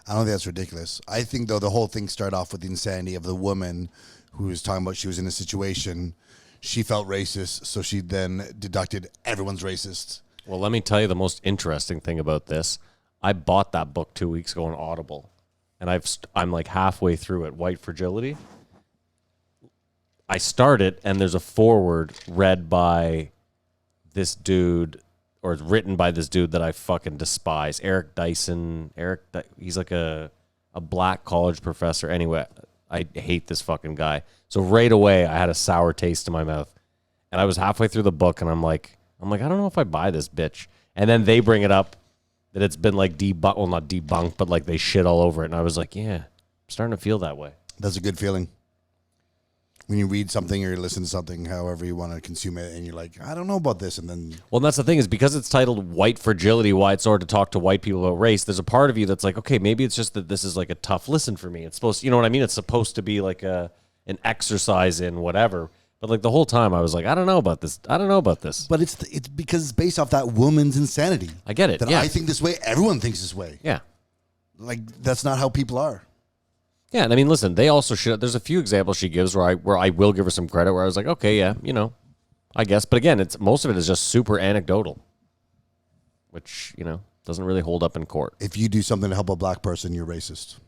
I don't think that's ridiculous. I think, though, the whole thing started off with the insanity of the woman who was talking about she was in a situation. She felt racist, so she then deducted everyone's racist. Well, let me tell you the most interesting thing about this. I bought that book 2 weeks ago on Audible, and I'm like halfway through it, White Fragility. I start it, and there's a foreword read by this dude, or written by this dude that I fucking despise, Eric Dyson. He's like a black college professor. Anyway, I hate this fucking guy. So right away, I had a sour taste in my mouth, and I was halfway through the book, and I'm like, I don't know if I buy this bitch. And then they bring it up that it's been like debunked, well, not debunked, but like they shit all over it, and I was like, yeah, I'm starting to feel that way. That's a good feeling. When you read something or you listen to something, however you want to consume it, and you're like, I don't know about this, and then... Well, and that's the thing, is because it's titled White Fragility, why it's hard to talk to white people about race, there's a part of you that's like, okay, maybe it's just that this is like a tough listen for me. It's supposed to, you know what I mean? It's supposed to be like an exercise in whatever. But like the whole time I was like, I don't know about this. But it's because it's based off that woman's insanity. I get it, That yeah. I think this way, everyone thinks this way. Yeah. Like, that's not how people are. Yeah, and I mean, listen, they also should. There's a few examples she gives where I will give her some credit, where I was like, okay, yeah, you know, I guess. But again, most of it is just super anecdotal, which, you know, doesn't really hold up in court. If you do something to help a black person, you're racist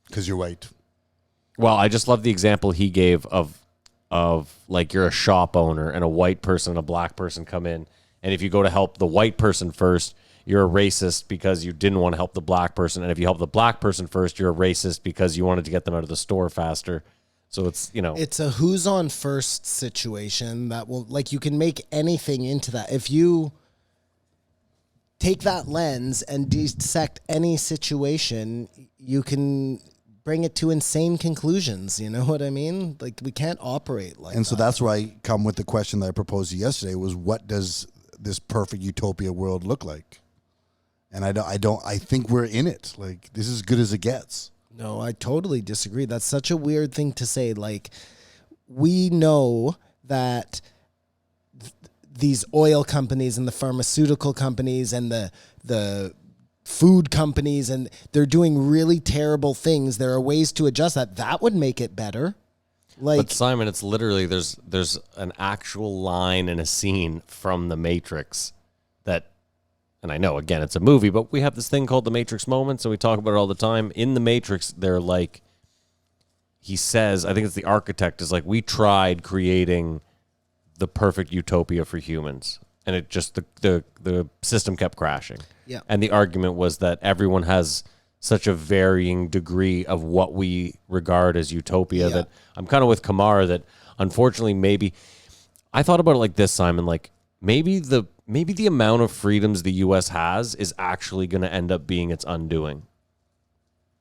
because you're white. Well, I just love the example he gave of like you're a shop owner and a white person and a black person come in, and if you go to help the white person first, you're a racist because you didn't want to help the black person. And if you help the black person first, you're a racist because you wanted to get them out of the store faster. So it's, you know. It's a who's on first situation that will, like, you can make anything into that. If you take that lens and dissect any situation, you can bring it to insane conclusions. You know what I mean? Like, we can't operate like that. And so that's where I come with the question that I proposed to you yesterday was, what does this perfect utopia world look like? And I think we're in it. Like, this is as good as it gets. No, I totally disagree. That's such a weird thing to say. Like, we know that these oil companies and the pharmaceutical companies and the food companies, and they're doing really terrible things. There are ways to adjust that. That would make it better. Like, But Simon, it's literally there's an actual line in a scene from The Matrix that, and I know again it's a movie, but we have this thing called The Matrix Moments, and we talk about it all the time. In The Matrix, they're like, he says, I think it's the architect is like, we tried creating the perfect utopia for humans, and it just the system kept crashing. Yeah. And the argument was that everyone has such a varying degree of what we regard as utopia, that I'm kind of with Kamara that unfortunately maybe I thought about it like this, Simon, like maybe the amount of freedoms the US has is actually going to end up being its undoing.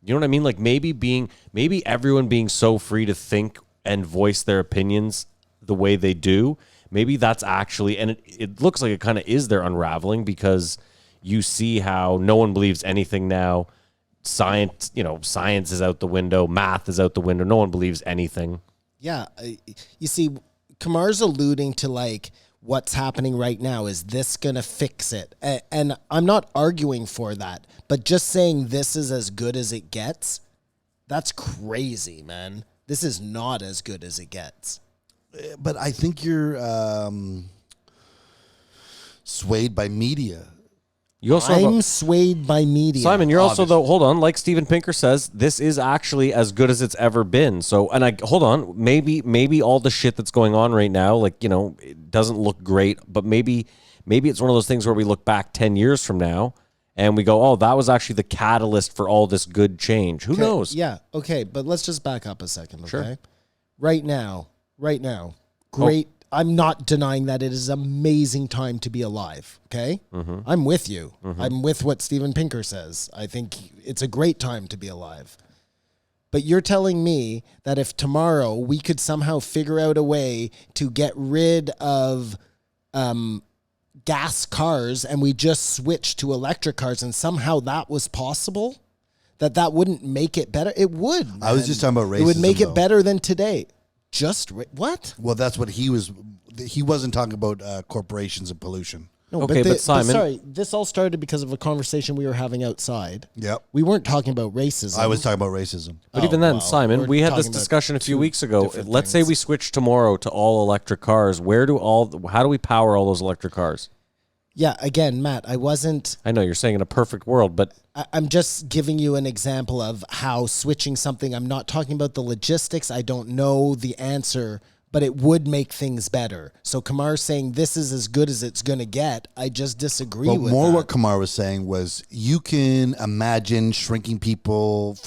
You know what I mean? Like maybe everyone being so free to think and voice their opinions the way they do, maybe that's actually, and it looks like it kind of is their unraveling, because you see how no one believes anything now. Science is out the window. Math is out the window. No one believes anything. Yeah. You see, Kamar's alluding to like what's happening right now. Is this going to fix it? And I'm not arguing for that, but just saying this is as good as it gets, that's crazy, man. This is not as good as it gets. But I think you're swayed by media. You also I'm swayed by media. Simon, you're also, though, hold on, like Steven Pinker says, this is actually as good as it's ever been. So, and hold on, maybe all the shit that's going on right now, like, it doesn't look great, but maybe it's one of those things where we look back 10 years from now and we go, oh, that was actually the catalyst for all this good change. Who knows? Yeah, okay, but let's just back up a second, okay? Sure. Right now, great. I'm not denying that it is an amazing time to be alive, okay? Mm-hmm. I'm with you. I'm with what Steven Pinker says. I think it's a great time to be alive. But you're telling me that if tomorrow we could somehow figure out a way to get rid of gas cars and we just switch to electric cars and somehow that was possible, that wouldn't make it better? It would. I was just talking about racism. It would make though. it better than today. What? Well, that's what he was. He wasn't talking about corporations and pollution. No, Okay, but Simon- sorry, this all started because of a conversation we were having outside. Yep. We weren't talking about racism. I was talking about racism. But even then, wow. Simon, We're we had this talking about discussion a few two weeks ago. different Let's say things. we switch tomorrow to all electric cars. How do we power all those electric cars? Yeah, again, Matt, I I know you're saying in a perfect world, but I'm just giving you an example of how switching something, I'm not talking about the logistics. I don't know the answer, but it would make things better. So Kamar's saying this is as good as it's going to get. I just disagree But with more that. what Kamar was saying was you can imagine shrinking people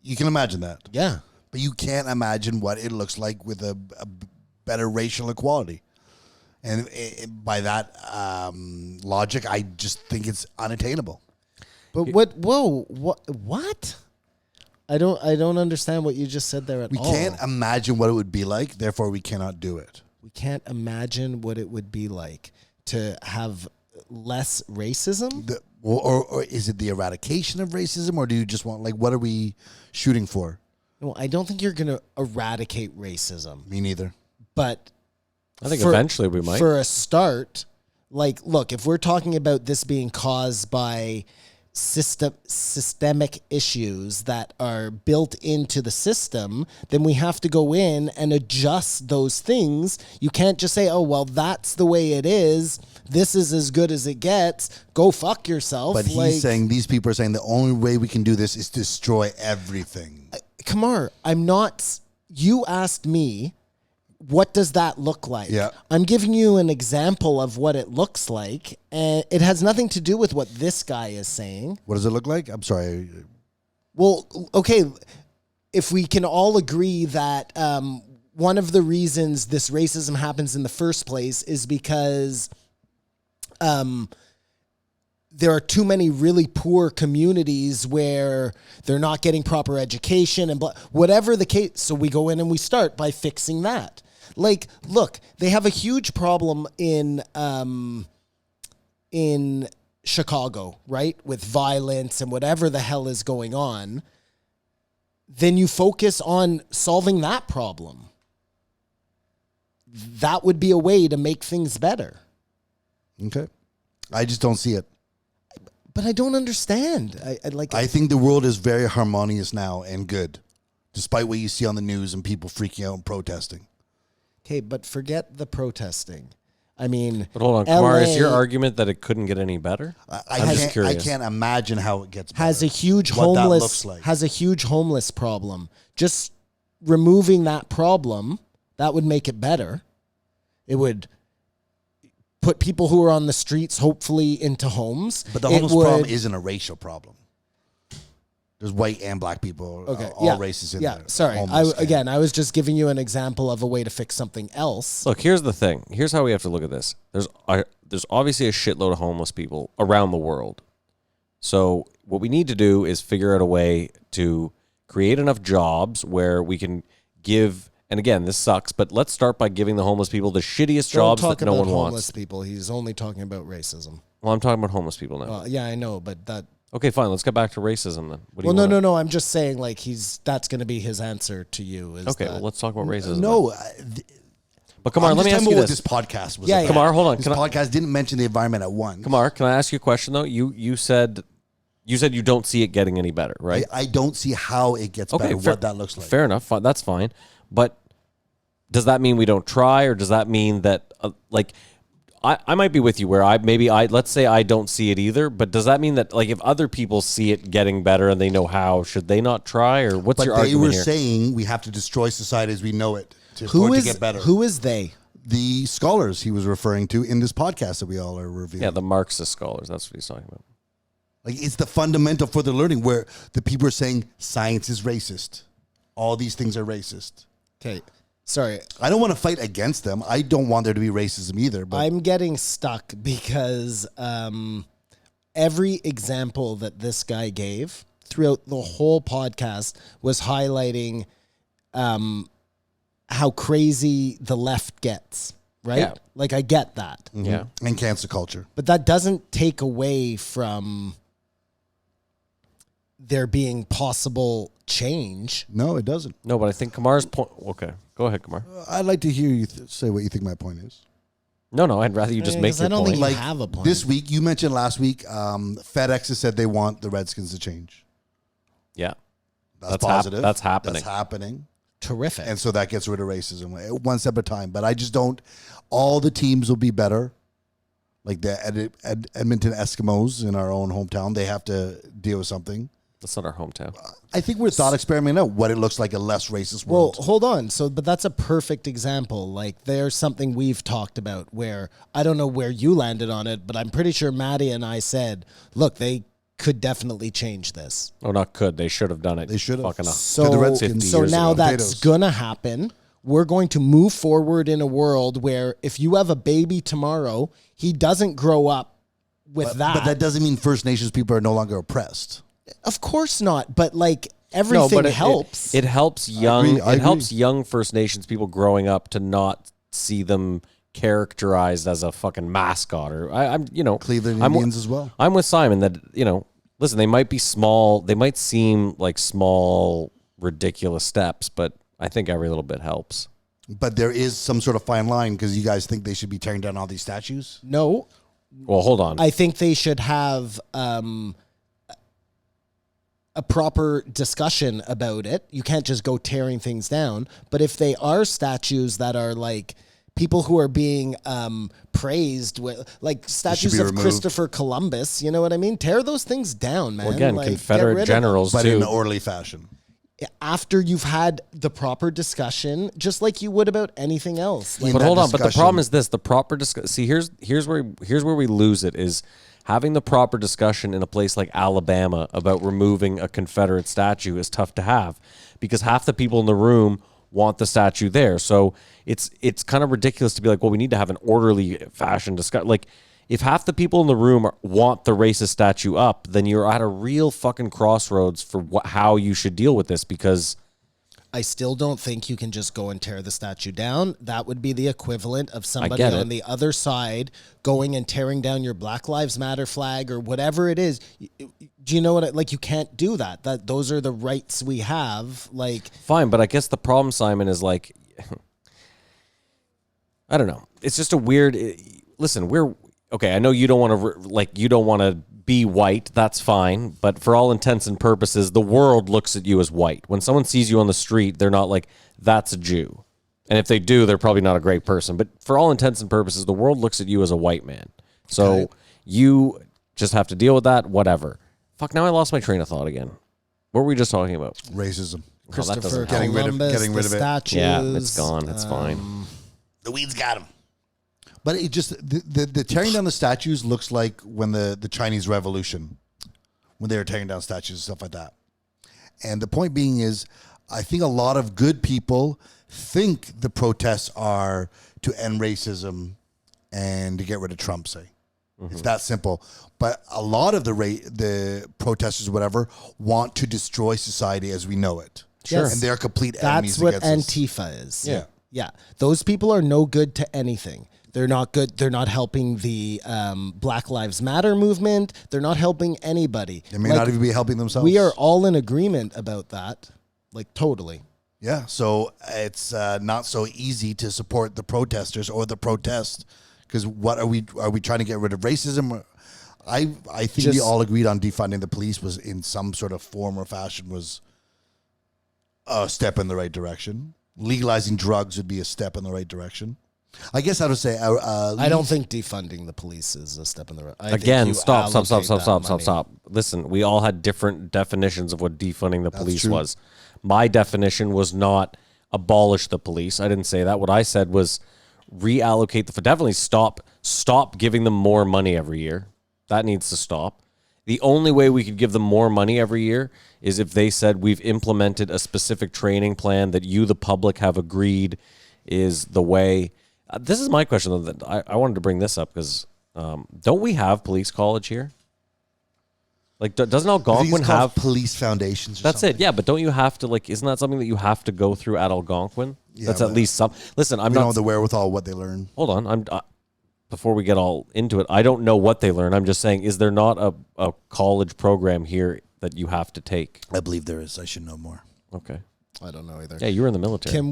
you can imagine that. Yeah. But you can't imagine what it looks like with a better racial equality. And by that logic, I just think it's unattainable. But what? I don't understand what you just said there at We all. can't imagine what it would be like, therefore we cannot do it. We can't imagine what it would be like to have less racism. Or is it the eradication of racism, or do you just want, what are we shooting for? No, I don't think you're going to eradicate racism. Me neither. But I think eventually we might. For a start, look, if we're talking about this being caused by systemic issues that are built into the system, then we have to go in and adjust those things. You can't just say, oh, well, that's the way it is. This is as good as it gets. Go fuck yourself. But he's saying, these people are saying the only way we can do this is destroy everything. Kamar, you asked me, what does that look like? Yeah. I'm giving you an example of what it looks like, and it has nothing to do with what this guy is saying. What does it look like? I'm sorry. Well, okay, if we can all agree that one of the reasons this racism happens in the first place is because there are too many really poor communities where they're not getting proper education and whatever the case. So we go in and we start by fixing that. Look, they have a huge problem in Chicago, right? With violence and whatever the hell is going on. Then you focus on solving that problem. That would be a way to make things better. Okay. I just don't see it. But I don't understand. I think the world is very harmonious now and good, despite what you see on the news and people freaking out and protesting. Okay, but forget the protesting. I mean, But hold on, Kamar, is your argument that it couldn't get any better? I'm just I curious. can't imagine how it gets better. has a huge what that homeless looks like. has a huge homeless problem. Just removing that problem, that would make it better. It would put people who are on the streets hopefully into homes. But the homeless problem isn't a racial problem. There's white and black people, all races in there. Yeah, sorry. I was just giving you an example of a way to fix something else. Look, here's the thing. Here's how we have to look at this. There's obviously a shitload of homeless people around the world. So what we need to do is figure out a way to create enough jobs where we can give and again, this sucks, but let's start by giving the homeless people the shittiest Don't jobs talk that no about one homeless wants. people. He's only talking about racism. Well, I'm talking about homeless people now. Yeah, I know, but that. Okay, fine. Let's get back to racism then. What do Well, you wanna- no. I'm just saying, like, that's going to be his answer to you. Is Okay, that, well, let's talk about racism. No, but Kamar, I'm let just me ask talking you about what this. this podcast was. Yeah, about. yeah. Kamar, hold on. This podcast didn't mention the environment at once. Kamar, can I ask you a question though? You said you don't see it getting any better, right? I don't see how it gets better. What that looks like. Fair enough. That's fine. But does that mean we don't try, or does that mean that like? I might be with you where let's say I don't see it either, but does that mean that like if other people see it getting better and they know how, should they not try, or what's But your they argument were here? saying we have to destroy society as we know it for Who it is to get better. who is they? The scholars he was referring to in this podcast that we all are reviewing. Yeah, the Marxist scholars. That's what he's talking about. Like it's the fundamental for the learning where the people are saying science is racist. All these things are racist. Okay, sorry. I don't want to fight against them. I don't want there to be racism either. But I'm getting stuck because every example that this guy gave throughout the whole podcast was highlighting how crazy the left gets, right? Yeah. Like, I get that. Yeah. and cancel culture. But that doesn't take away from there being possible change. No, it doesn't. No, but I think Kamar's point. Okay, go ahead, Kamar. I'd like to hear you say what you think my point is. No, I'd rather you just make 'cause your I don't point. think you have a point. This week, you mentioned last week, FedEx has said they want the Redskins to change. Yeah, That's That's positive. that's happening. That's happening. Terrific. And so that gets rid of racism one step at a time. But I just don't. All the teams will be better. Like the Edmonton Eskimos in our own hometown, they have to deal with something. That's not our hometown. I think we're thought experimenting out what it looks like a less racist Well, world. hold on. But that's a perfect example. Like, there's something we've talked about where I don't know where you landed on it, but I'm pretty sure Maddie and I said, look, they could definitely change this. Oh, not could. They should have done it. They should have. Fucking So, the Redskins so years now ago. that's Potatoes. going to happen. We're going to move forward in a world where if you have a baby tomorrow, he doesn't grow up with that. But that doesn't mean First Nations people are no longer oppressed. Of course not. But like everything helps. It helps young. agree, I It helps agree. young First Nations people growing up to not see them characterized as a fucking mascot or I'm Cleveland I'm, Indians as well. I'm with Simon that listen, they might be small. They might seem like small, ridiculous steps, but I think every little bit helps. But there is some sort of fine line because you guys think they should be tearing down all these statues. No, Well, hold on. I think they should have a proper discussion about it. You can't just go tearing things down. But if they are statues that are like people who are being praised with, like statues be of removed. Christopher Columbus, you know what I mean? Tear those things down, man. Well, again, Like, get rid Confederate of them. generals But too. in an orderly fashion. After you've had the proper discussion, just like you would about anything else. Like, In But that hold on. But the discussion- problem is this: the proper discussion. See, here's where we lose it is having the proper discussion in a place like Alabama about removing a Confederate statue is tough to have because half the people in the room want the statue there. So it's kind of ridiculous to be like, well, we need to have an orderly fashion discussion. Like, if half the people in the room want the racist statue up, then you're at a real fucking crossroads for how you should deal with this because. I still don't think you can just go and tear the statue down. That would be the equivalent of somebody get on it. the other side going and tearing down your Black Lives Matter flag or whatever it is. Do you know what? Like, you can't do that. Those are the rights we have. Like, Fine, but I guess the problem, Simon, is like, I don't know. It's just a weird. Listen, we're okay. I know you don't want to you don't want to be white. That's fine, but for all intents and purposes, the world looks at you as white. When someone sees you on the street, they're not like that's a Jew, and if they do, they're probably not a great person. But for all intents and purposes, the world looks at you as a white man. So you just have to deal with that. Whatever. Fuck. Now I lost my train of thought again. What were we just talking about? Racism. that Christopher doesn't help. Columbus, Getting rid of the it. statues. Yeah, it's gone. It's fine. The weeds got him. But it just the tearing down the statues looks like when the Chinese Revolution, when they were tearing down statues and stuff like that. And the point being is, I think a lot of good people think the protests are to end racism and to get rid of Trump, say. It's that simple. But a lot of the protesters, whatever, want to destroy society as we know it. Sure. Yes. And they're complete That's enemies what against us. Antifa is. Yeah. Yeah. Those people are no good to anything. They're not good. They're not helping the Black Lives Matter movement. They're not helping anybody. They may not even be helping themselves. We are all in agreement about that. Like, totally. Yeah, so it's not so easy to support the protesters or the protest, because what are we trying to get rid of racism? I think we Just- all agreed on defunding the police was in some sort of form or fashion was a step in the right direction. Legalizing drugs would be a step in the right direction. I guess I would say I don't think defunding the police is a step in the right. I think Again, you stop. allocate that money. Listen, we all had different definitions of what defunding the police true. was. My definition was not abolish the police. I didn't say that. What I said was reallocate definitely stop giving them more money every year. That needs to stop. The only way we could give them more money every year is if they said we've implemented a specific training plan that you, the public, have agreed is the way. This is my question, though. That I wanted to bring this up because don't we have police college here? Like, doesn't I think Algonquin it's called have police foundations? Or That's something. it. Yeah, but don't you have to isn't that something that you have to go through at Algonquin? Yeah, That's at but least some. Listen, I'm We don't not. have the wherewithal what they learn. Hold on. Before we get all into it, I don't know what they learn. I'm just saying, is there not a college program here that you have to take? I believe there is. I should know more. Okay. I don't know either. Yeah, you were in the military. Can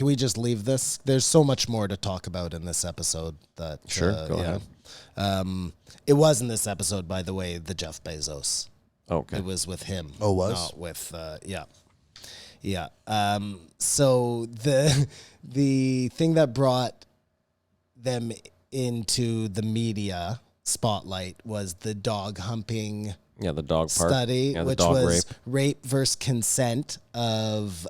we just leave this? There's so much more to talk about in this episode. That Sure, go ahead. It was in this episode, by the way, the Jeff Bezos. Okay. It was with him. Oh, was? Not with yeah. So the thing that brought them into the media spotlight was the dog humping Yeah, the dog park study, Yeah, the which dog was rape. rape versus consent of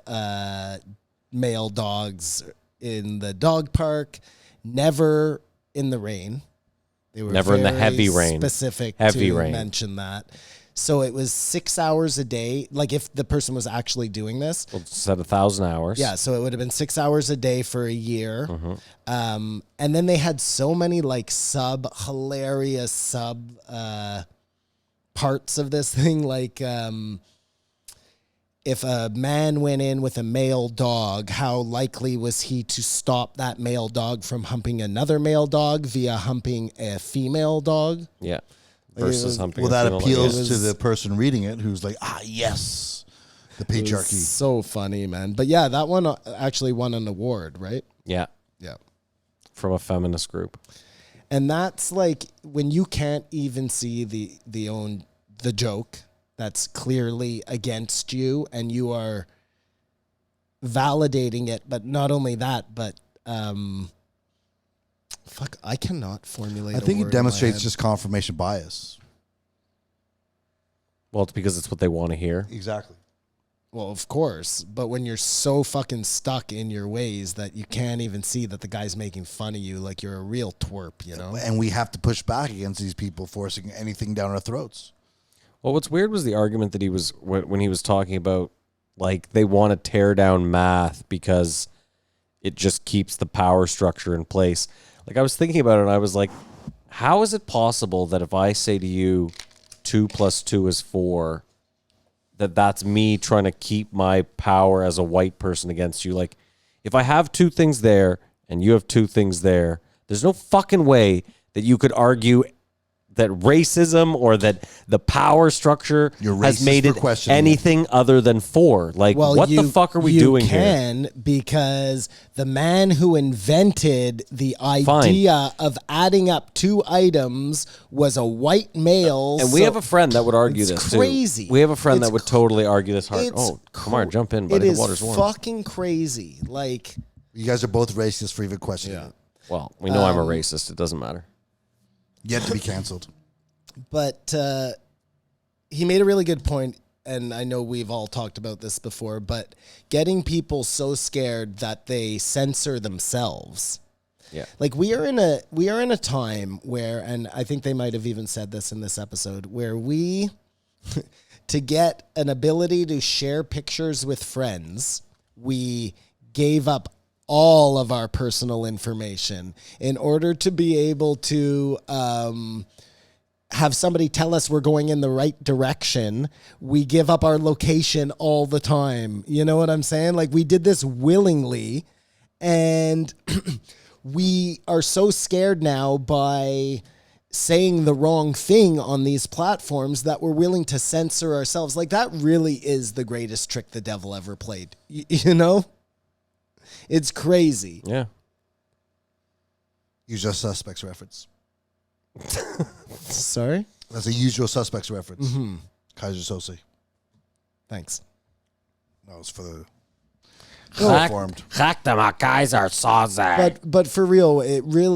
male dogs in the dog park, never in the rain. They were Never in the very heavy rain. Specific Heavy to rain. mention that. So it was 6 hours a day. Like if the person was actually doing this, Well, said 1,000 hours. yeah, so it would have been 6 hours a day for a year. Mm-hmm. And then they had so many like hilarious parts of this thing. Like if a man went in with a male dog, how likely was he to stop that male dog from humping another male dog via humping a female dog? Yeah. Versus humping. Well, a that female, appeals it to was- the person reading it who's like, yes, the It was patriarchy. so funny, man. But yeah, that one actually won an award, right? Yeah, Yeah. from a feminist group. And that's like when you can't even see the joke that's clearly against you, and you are validating it. But not only that, but fuck, I cannot formulate. I think a it word demonstrates in my just confirmation bias. Well, it's because it's what they want to hear. Exactly. head. Well, of course, but when you're so fucking stuck in your ways that you can't even see that the guy's making fun of you, like you're a real twerp, you know. And we have to push back against these people forcing anything down our throats. Well, what's weird was the argument that he was when he was talking about like they want to tear down math because it just keeps the power structure in place. Like I was thinking about it and I was like, how is it possible that if I say to you 2 + 2 is 4, that's me trying to keep my power as a white person against you? Like if I have 2 things there and you have 2 things there, there's no fucking way that you could argue that racism or that the power structure You're has racist made for it questioning it. anything other than 4. Like, what the fuck are we doing You here? can because the man who invented the idea of adding up 2 items was a white male. And we have a friend that would argue it's this crazy. too. We have a friend It's that would totally argue this hard. it's Oh, come on, jump in, buddy. It The is water's warm. fucking crazy. Like, You guys are both racist for even questioning it. Well, we know I'm a racist. It doesn't matter. Yet to be canceled. but he made a really good point, and I know we've all talked about this before, but getting people so scared that they censor themselves. Yeah. Like we are in a time where, and I think they might have even said this in this episode, where we to get an ability to share pictures with friends, we gave up all of our personal information in order to be able to have somebody tell us we're going in the right direction. We give up our location all the time. You know what I'm saying? Like, we did this willingly, and we are so scared now by saying the wrong thing on these platforms that we're willing to censor ourselves. Like, that really is the greatest trick the devil ever played. You know? It's crazy. Yeah. Usual Suspects reference. Sorry? That's a Usual Suspects reference. Kaiser Sose. Thanks. No, it's for the Reformed. But for real,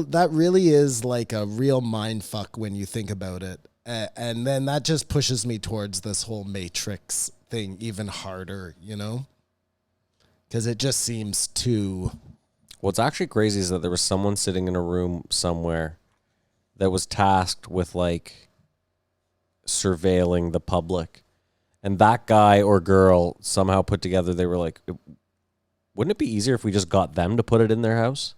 that really is like a real mind fuck when you think about it. And then that just pushes me towards this whole Matrix thing even harder, you know? Because it just seems too... What's actually crazy is that there was someone sitting in a room somewhere that was tasked with, like, surveilling the public. And that guy or girl somehow put together, they were like, wouldn't it be easier if we just got them to put it in their house?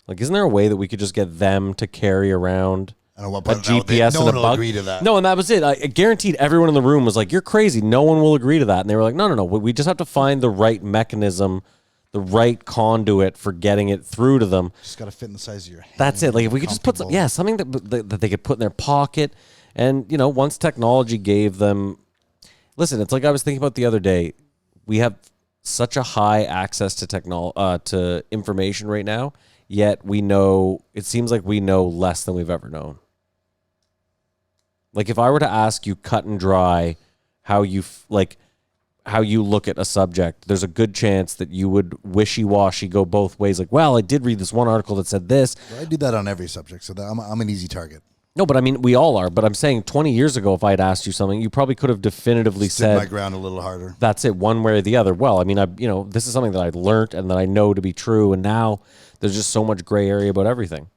Like, isn't there a way that we could just get them to carry around I don't know a what GPS no and one a will bug? agree to that. No, and that was it. I guaranteed everyone in the room was like, you're crazy. No one will agree to that. And they were like, no. We just have to find the right mechanism, the right conduit for getting it through to them. Just got to fit in the size of your hand. That's it. Like, if we could just put something that they could put in their pocket. And, you know, once technology gave them... Listen, it's like I was thinking about the other day. We have such a high access to to information right now, yet it seems like we know less than we've ever known. Like, if I were to ask you cut and dry how you look at a subject, there's a good chance that you would wishy-washy go both ways. Like, well, I did read this one article that said this. I do that on every subject, so that I'm an easy target. No, but I mean, we all are. But I'm saying 20 years ago, if I had asked you something, you probably could have definitively Stood said my ground a little harder. That's it, one way or the other. Well, I mean, this is something that I learned and that I know to be true. And now there's just so much gray area about everything.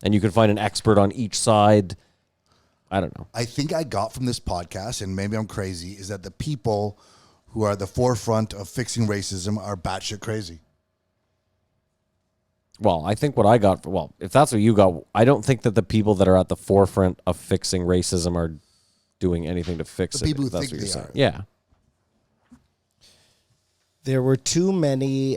And you can find an expert on each side. I don't know. I think I got from this podcast, and maybe I'm crazy, is that the people who are at the forefront of fixing racism are batshit crazy. Well, I think what I got, if that's what you got, I don't think that the people that are at the forefront of fixing racism are doing anything to fix it. The people who That's think what you're they saying. are. Yeah. There were too many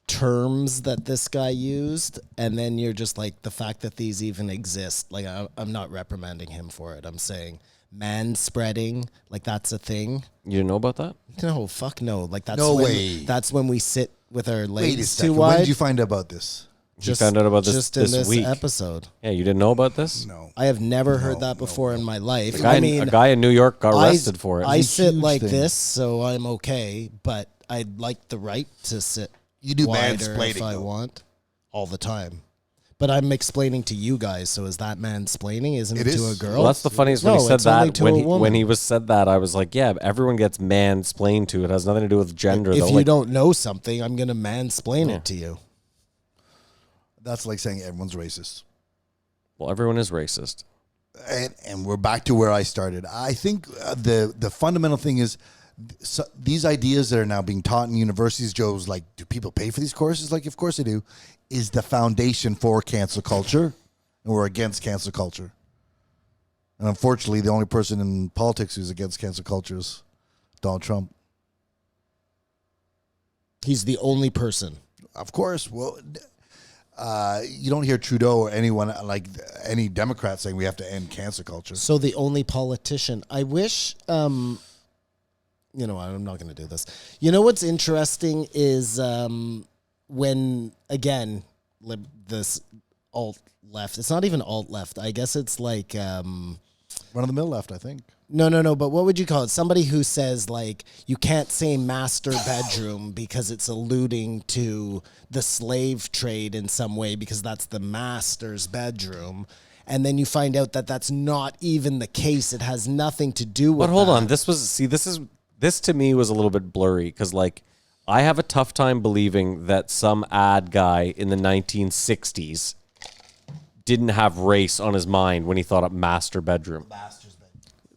terms that this guy used, and then you're just like, the fact that these even exist, like, I'm not reprimanding him for it. I'm saying manspreading, like, that's a thing. You didn't know about that? No, fuck no. Like, that's No when, way. That's when we sit with our Wait a legs too second. wide. When did you find out about this? You found out about this just in this week. episode. Yeah, you didn't know about this? No. I have never heard that before in my life. A guy in New York got arrested for it. I It's a sit huge like thing. this, so I'm okay, but I'd like the right to sit You do wider mansplaining, if I though. want all the time. But I'm explaining to you guys, so is that mansplaining? Isn't it, It to is. a girl? Well, that's the funniest when No, he said it's only that. to a woman. When he was said that, I was like, yeah, everyone gets mansplained to. It has nothing to do with gender. If though. you Like, don't know something, I'm going to mansplain it to you. That's like saying everyone's racist. well, everyone is racist. And we're back to where I started. I think the fundamental thing is these ideas that are now being taught in universities, Joe's like, do people pay for these courses? Like, of course they do, is the foundation for cancel culture. And we're against cancel culture. And unfortunately, the only person in politics who's against cancel culture is Donald Trump. He's the only person. Of course. Well, you don't hear Trudeau or anyone like any Democrat saying we have to end cancel culture. So the only politician. I wish, I'm not going to do this. You know what's interesting is when, again, this alt left. It's not even alt left. I guess it's like Run of the mill left, I think. No. But what would you call it? Somebody who says, like, you can't say master bedroom because it's alluding to the slave trade in some way because that's the master's bedroom. And then you find out that that's not even the case. It has nothing to do with But hold that. on. This to me was a little bit blurry because, like, I have a tough time believing that some ad guy in the 1960s didn't have race on his mind when he thought of master bedroom.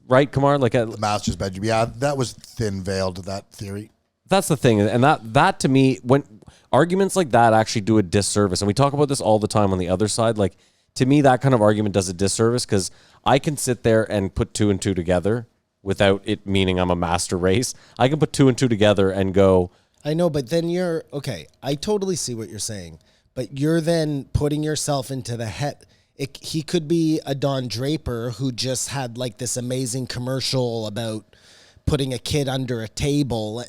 Right, Kumar? Like, The master's bedroom. Yeah, that was thin-veiled, that theory. that's the thing. And that to me, when arguments like that actually do a disservice, and we talk about this all the time on the other side, like, to me, that kind of argument does a disservice because I can sit there and put 2 and 2 together without it meaning I'm a master race. I can put 2 and 2 together and go. I know, but then you're okay. I totally see what you're saying, but you're then putting yourself into the head. He could be a Don Draper who just had like this amazing commercial about putting a kid under a table.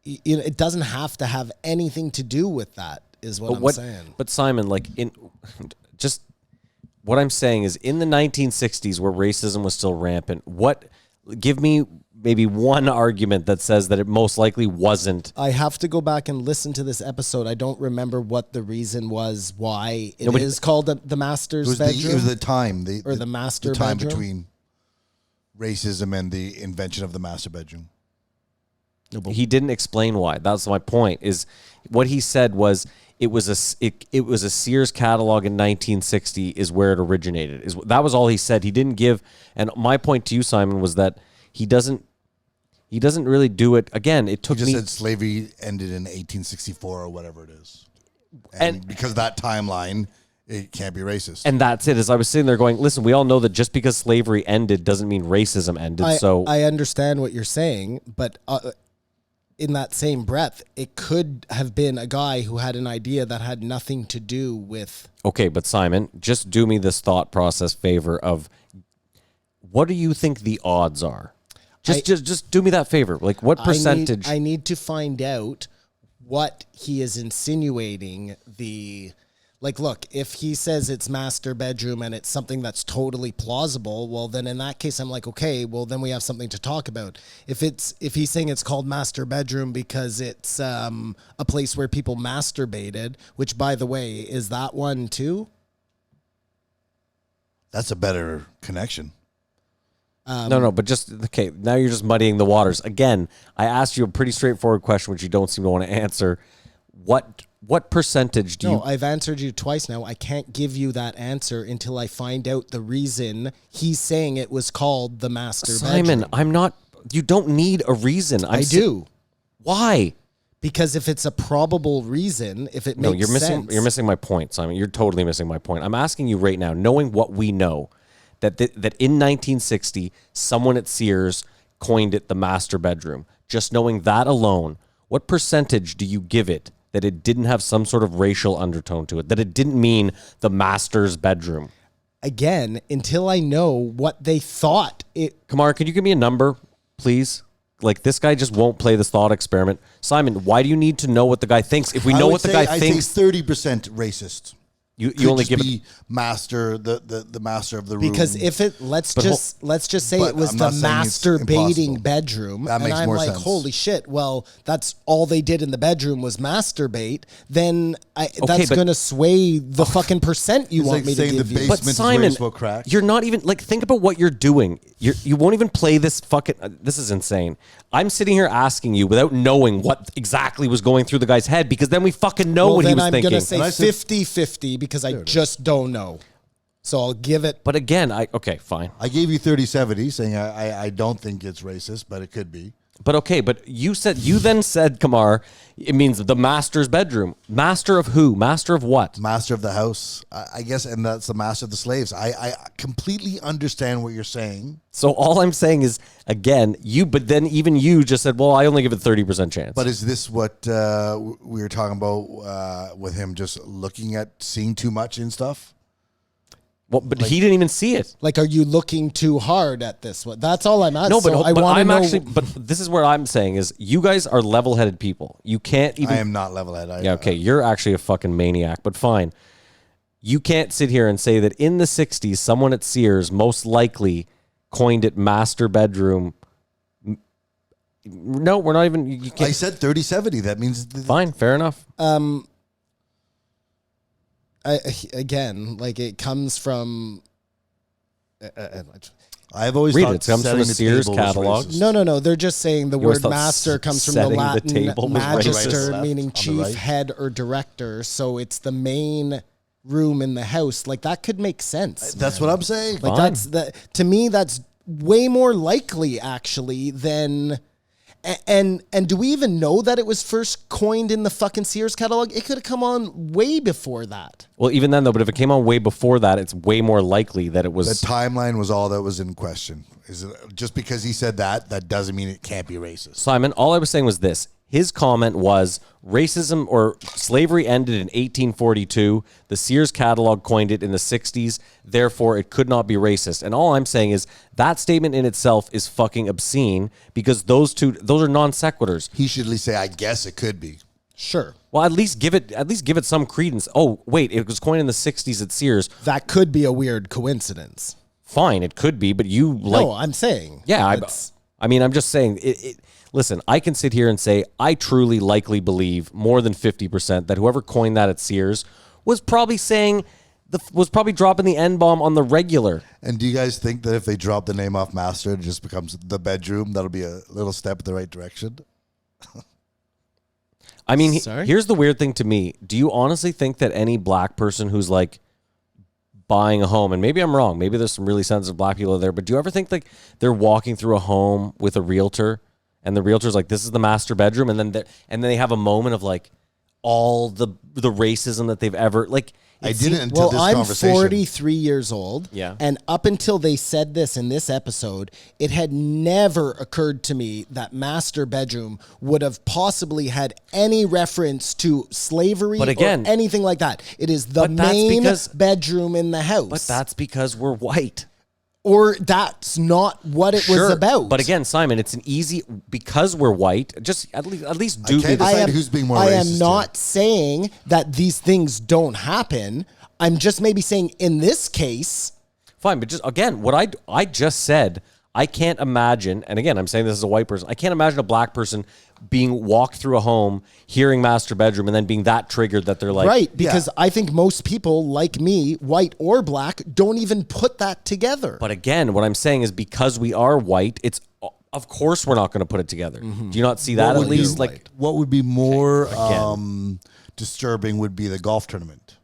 It doesn't have to have anything to do with that, is what I'm saying. But Simon, like just what I'm saying is in the 1960s where racism was still rampant, give me maybe one argument that says that it most likely wasn't. I have to go back and listen to this episode. I don't remember what the reason was why it is called the master's bedroom. It was the time. The master the time bedroom? between racism and the invention of the master bedroom. He didn't explain why. That's my point. Is what he said was it was a Sears catalog in 1960 is where it originated. That was all he said. He didn't give. And my point to you, Simon, was that he doesn't really do it. Again, it took He just me. said slavery ended in 1864 or whatever it is, and because of that timeline, it can't be racist. And that's it. As I was sitting there going, listen, we all know that just because slavery ended doesn't mean racism ended. I understand what you're saying, but in that same breath, it could have been a guy who had an idea that had nothing to do with. Okay, but Simon, just do me this thought process favor of what do you think the odds are? Just do me that favor. Like what percentage? I need to find out what he is insinuating Like, look, if he says it's master bedroom and it's something that's totally plausible, well, then in that case, I'm like, okay, well, then we have something to talk about. If he's saying it's called master bedroom because it's a place where people masturbated, which, by the way, is that one too? That's a better connection. No, but okay, now you're just muddying the waters. Again, I asked you a pretty straightforward question, which you don't seem to want to answer. What percentage do you... No, I've answered you twice now. I can't give you that answer until I find out the reason he's saying it was called the master Simon, bedroom. I'm not... You don't need a reason. I do. Why? Because if it's a probable reason, if it makes sense... You're missing my point, Simon. You're totally missing my point. I'm asking you right now, knowing what we know, that in 1960, someone at Sears coined it the master bedroom. Just knowing that alone, what percentage do you give it that it didn't have some sort of racial undertone to it, that it didn't mean the master's bedroom? Again, until I know what they thought it... Kamar, can you give me a number, please? Like, this guy just won't play this thought experiment. Simon, why do you need to know what the guy thinks? If we know what the guy thinks... I say 30% racist. You only give it master the master of the room. Because if it let's just say it was the masturbating bedroom, that makes and I'm more like, sense. holy shit! Well, that's all they did in the bedroom was masturbate. Then that's going to sway the fucking percent you want me to give you. But Simon, you're not even like think about what you're doing. You won't even play this fucking. This is insane. I'm sitting here asking you without knowing what exactly was going through the guy's head because then we fucking know what he was thinking. I'm going to say 50-50 because I just don't know. So I'll give it. But again, okay, fine. I gave you 30-70 saying I don't think it's racist, but it could be. But okay, but you then said, Kamar, it means the master's bedroom. Master of who? Master of what? Master of the house, I guess, and that's the master of the slaves. I completely understand what you're saying. So all I'm saying is, again, but then even you just said, well, I only give it 30% chance. But is this what we were talking about with him just seeing too much and stuff? Well, but he didn't even see it. Like, are you looking too hard at this one? That's all I'm asking. No, but, so I but want to I'm know. actually. But this is where I'm saying is, you guys are level-headed people. You can't even. I am not level-headed. Yeah, okay, you're actually a fucking maniac. But fine, you can't sit here and say that in the '60s, someone at Sears most likely coined it master bedroom. No, we're not even. You can't. I said 30-70. That means fine, fair enough. Again, like it comes from. I've always Read thought it. It comes from a Sears catalog. No. They're just saying the word thought master comes from the setting the Latin table was magister, racist. meaning On the chief, right. head, or director. So it's the main room in the house. Like that could make sense. That's what I'm saying. Like to me, that's way more likely actually than. And do we even know that it was first coined in the fucking Sears catalog? It could have come on way before that. Well, even then, though, but if it came on way before that, it's way more likely that it was... The timeline was all that was in question. Is it just because he said that doesn't mean it can't be racist? Simon, all I was saying was this. His comment was racism or slavery ended in 1842. The Sears catalog coined it in the 60s. Therefore, it could not be racist. And all I'm saying is that statement in itself is fucking obscene because those are non sequiturs. He should at least say, I guess it could be. Sure. Well, at least give it some credence. Oh, wait, it was coined in the 60s at Sears. That could be a weird coincidence. Fine, it could be, but you like... No, I'm saying. Yeah, I mean, I'm just saying... Listen, I can sit here and say I truly likely believe more than 50% that whoever coined that at Sears was probably dropping the N-bomb on the regular. And do you guys think that if they drop the name off Master, it just becomes the bedroom? That'll be a little step in the right direction? I mean, Sorry? Here's the weird thing to me. Do you honestly think that any black person who's like buying a home, and maybe I'm wrong, maybe there's some really sensitive black people there, but do you ever think like they're walking through a home with a realtor and the realtor's like, this is the master bedroom, and then they have a moment of like all the racism that they've ever like. I didn't until this I'm conversation. 43 years old. Yeah. And up until they said this in this episode, it had never occurred to me that master bedroom would have possibly had any reference to slavery But again, or anything like that. It is the but that's main because- bedroom in the house. But that's because we're white. Or that's not what it was about. But again, Simon, it's an easy because we're white. Just at least do I can't the decide who's being more I racist am not saying that these things don't happen. I'm just maybe saying in this case. Fine, but just again, what I just said, I can't imagine, and again, I'm saying this as a white person, I can't imagine a black person being walked through a home, hearing master bedroom, and then being that triggered that they're like... Right, because I think most people like me, white or black, don't even put that together. But again, what I'm saying is because we are white, it's... Of course we're not going to put it together. Do you not see that at least? Like, what would be more disturbing would be the golf tournament.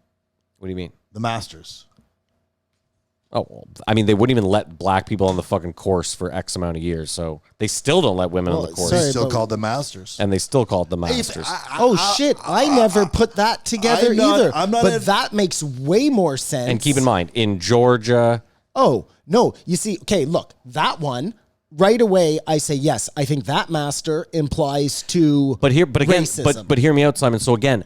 what do you mean? The Masters. Oh, well, I mean, they wouldn't even let black people on the fucking course for X amount of years, so they still don't let women on the course. sorry, They still but- called the Masters. And they still call it the Masters. Shit, I never put that together either. But that makes way more sense. And keep in mind, in Georgia... Oh, no, you see, okay, look, that one, right away, I say, yes, I think that master implies to But again, racism. but hear me out, Simon. So again,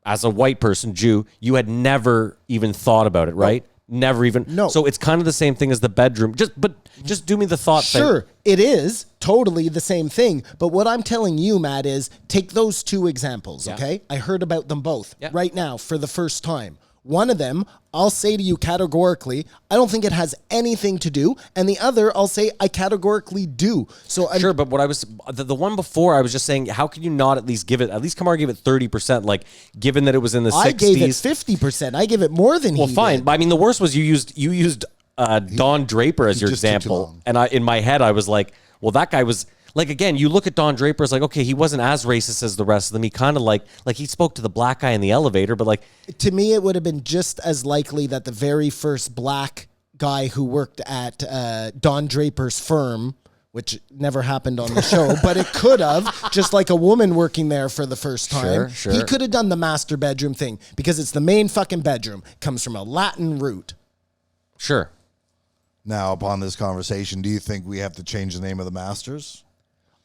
as a white person, Jew, you had never even thought about it, right? Never even. No. So it's kind of the same thing as the bedroom. Just do me the thought thing. Sure, it is totally the same thing. But what I'm telling you, Matt, is take those two examples, okay? I heard about them both right now for the first time. One of them, I'll say to you categorically, I don't think it has anything to do. And the other, I'll say I categorically do. So Sure, but what I was the one before, I was just saying, how can you not at least Kamar give it 30%? Like, given that it was in the 60s, I gave it 50%. I give it more than well, he fine. did. But I mean, the worst was you used Don Draper as your just took too example, long. and in my head I was like, well, that guy was. Like, again, you look at Don Draper as like, okay, he wasn't as racist as the rest of them. He kind of like he spoke to the black guy in the elevator, but like... To me, it would have been just as likely that the very first black guy who worked at Don Draper's firm, which never happened on the show, but it could have, just like a woman working there for the first time. Sure. He could have done the master bedroom thing because it's the main fucking bedroom. Comes from a Latin root. Sure. Now, upon this conversation, do you think we have to change the name of the Masters?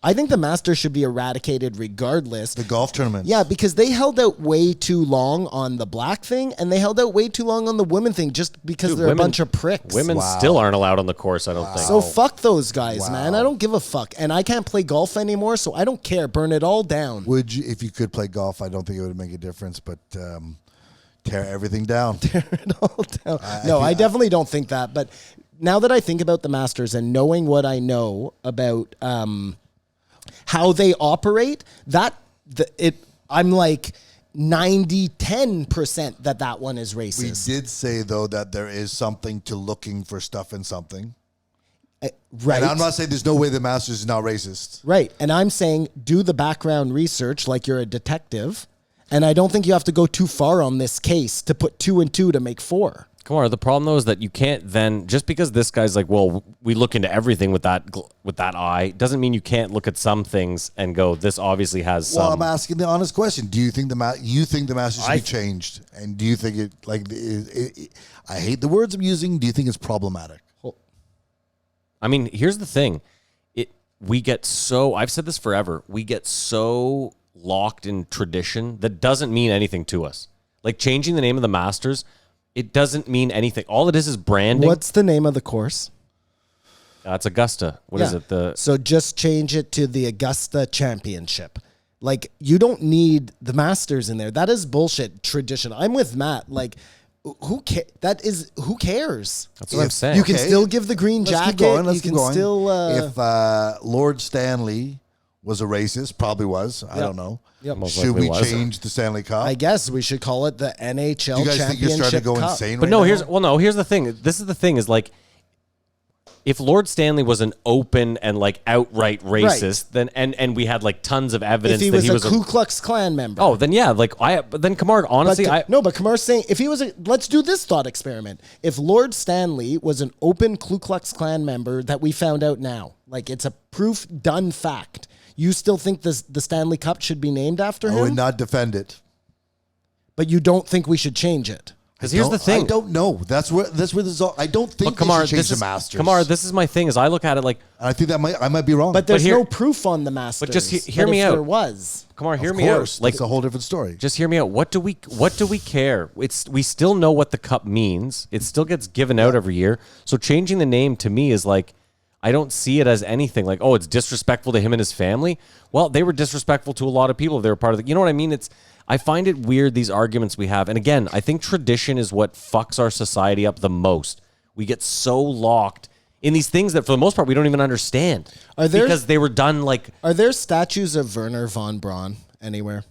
I think the master should be eradicated regardless. The golf tournament. Yeah, because they held out way too long on the black thing, and they held out way too long on the women thing just because they're a bunch of pricks. Women still aren't allowed on the course, I don't think. So fuck those guys, man. I don't give a fuck. And I can't play golf anymore, so I don't care. Burn it all down. Would you, if you could play golf, I don't think it would make a difference, but tear everything down. I definitely don't think that. But now that I think about the Masters and knowing what I know about how they operate, I'm like 90-10% that one is We racist. did say, though, that there is something to looking for stuff in something. Right. And I'm not saying there's no way the Masters is not racist. Right. And I'm saying do the background research like you're a detective. And I don't think you have to go too far on this case to put 2 and 2 to make 4. Kamar, the problem though is that you can't then, just because this guy's like, well, we look into everything with that eye, doesn't mean you can't look at some things and go, this obviously has some. Well, I'm asking the honest question. Do you think the Masters should be changed? And do you think it, like, I hate the words I'm using. Do you think it's problematic? I mean, here's the thing. We get so, I've said this forever, we get so locked in tradition that doesn't mean anything to us. Like changing the name of the Masters, it doesn't mean anything. All it is branding. What's the name of the course? It's Augusta. What is it? So just change it to the Augusta Championship. Like, you don't need the Masters in there. That is bullshit tradition. I'm with Matt. Like, who cares? That's what I'm saying. You can still give the green Let's jacket. keep going. Let's you keep can going. still. If Lord Stanley was a racist, probably was. I don't know. Most Should likely we was. change the Stanley Cup? I guess we should call it the NHL Do you guys Championship think you're starting to go Cup. insane But right no, now? here's the thing. This is the thing is like, if Lord Stanley was an open and like outright racist, then and we had like tons of evidence If he that was he was a Ku Klux Klan member. oh, then yeah, like but then Kamar, honestly, But Kamar's saying if he was let's do this thought experiment. If Lord Stanley was an open Ku Klux Klan member that we found out now, like it's a proof done fact, you still think the Stanley Cup should be named after I him? would not defend it. But you don't think we should change it? because here's the thing. I don't know. That's where this is all. I don't think But Kamar, they should change this the is Masters. Kamar, this is my thing. Is I look at it like, I think I might be wrong. But there's here- no proof on the Masters. But just hear me if out. There was. Kamar, hear of me course, out. Like, that's a whole different story. just hear me out. What do we care? We still know what the cup means. It still gets given out every year. So changing the name to me is like, I don't see it as anything like, oh, it's disrespectful to him and his family. Well, they were disrespectful to a lot of people if they were part of the, you know what I mean? I find it weird, these arguments we have. And again, I think tradition is what fucks our society up the most. We get so locked in these things that for the most part, we don't even understand. Because they were done like. Are there statues of Werner von Braun anywhere?